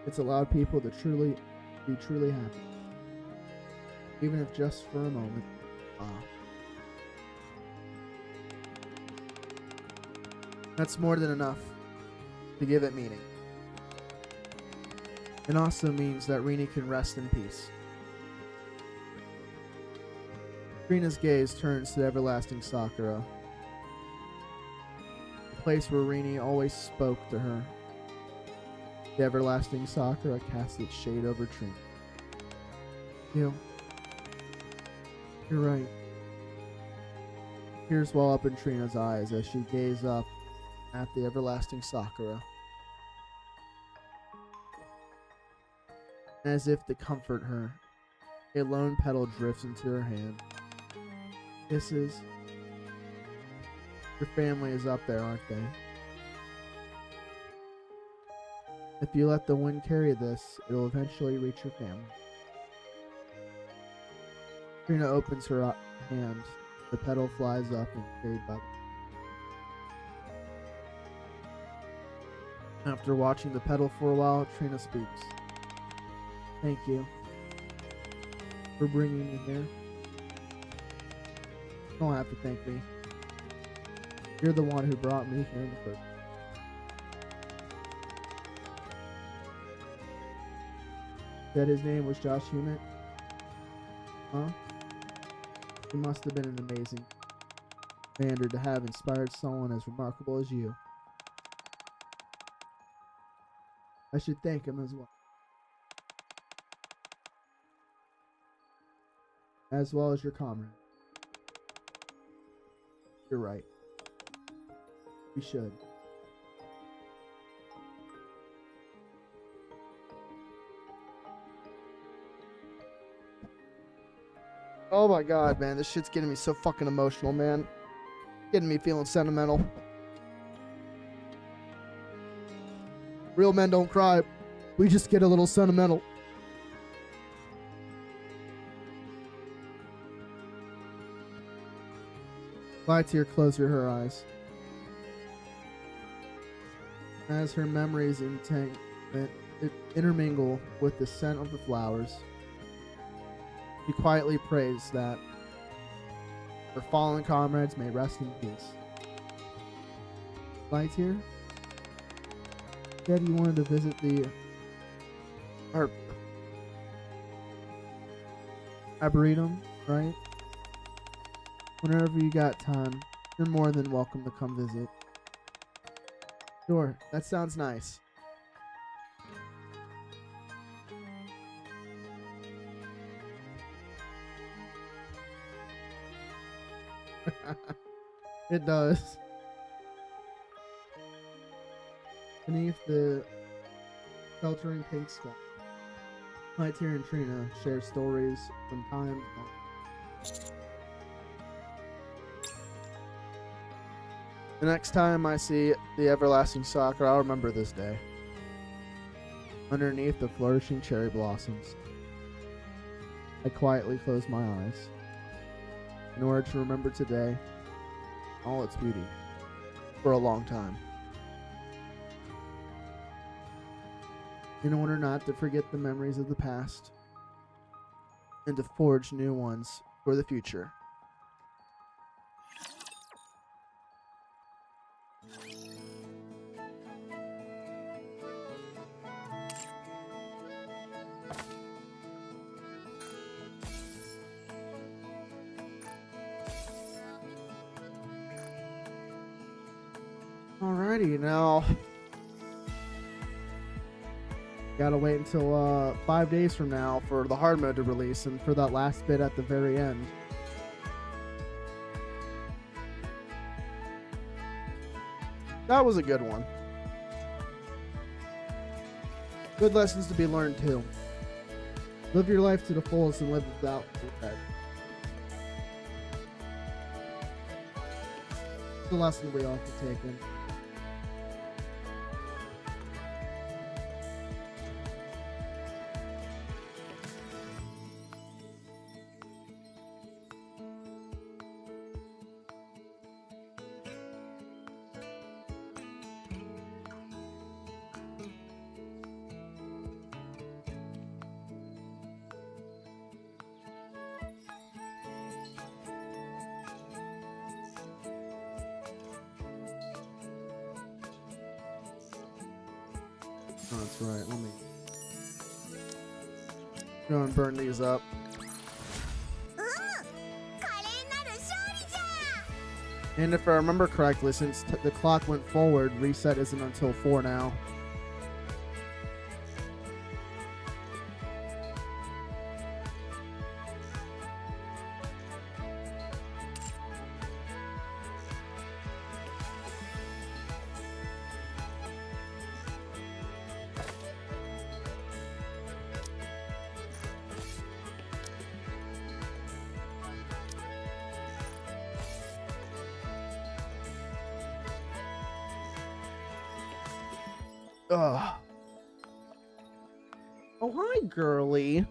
It's allowed people to be truly happy, even if just for a moment. That's more than enough to give it meaning. It also means that Rini can rest in peace. Trina's gaze turns to the everlasting Sakura, the place where Rini always spoke to her The everlasting Sakura casts its shade over Trina. You're right. Tears well up in Trina's eyes as she gazes up at the everlasting Sakura. As if to comfort her, a lone petal drifts into her hand. Kisses. Your family is up there, aren't they? If you let the wind carry this, it'll eventually reach your family. Trina opens her hand. The petal flies up and carried by the... After watching the petal for a while, Trina speaks. Thank you for bringing me here. You don't have to thank me. You're the one who brought me here in the first place. Said his name was Josh Hewitt? Huh? He must have been an amazing commander to have inspired someone as remarkable as you. I should thank him as well. As well as your comrade. You're right. We should. Oh my god, man. This shit's getting me so fucking emotional, man. Getting me feeling sentimental. Real men don't cry. We just get a little sentimental. Lightyear closes her eyes. As her memories intermingle with the scent of the flowers, she quietly prays that her fallen comrades may rest in peace. Lightyear? Said you wanted to visit the Arboretum, right? Whenever you got time, you're more than welcome to come visit. Sure, that sounds nice. It does. Beneath the sheltering pink sky, Lightyear and Trina share stories from time to time. The next time I see the everlasting Sakura, I'll remember this day. Underneath the flourishing cherry blossoms, I quietly close my eyes in order to remember today all its beauty for a long time. In order not to forget the memories of the past and to forge new ones for the future. Alrighty, now gotta wait until 5 days from now for the hard mode to release and for that last bit at the very end. That was a good one. Good lessons to be learned too. Live your life to the fullest and live without regret. It's a lesson we all can take in. Oh, that's right. Let me go and burn these up. And if I remember correctly, since the clock went forward, reset isn't until 4 now. Ugh. Oh, hi, girly.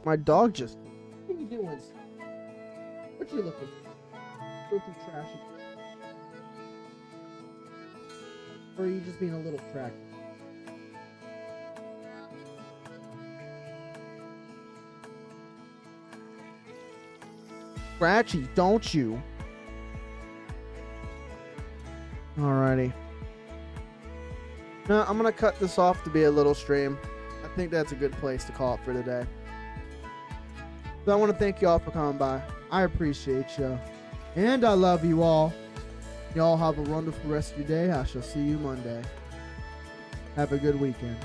My dog just... What are you doing? What you looking for? Filthy trash. Or are you just being a little crack? Scratchy, don't you? Alrighty. No, I'm gonna cut this off to be a little stream. I think that's a good place to call it for today. So I want to thank y'all for coming by. I appreciate you. And I love you all. Y'all have a wonderful rest of your day. I shall see you Monday. Have a good weekend.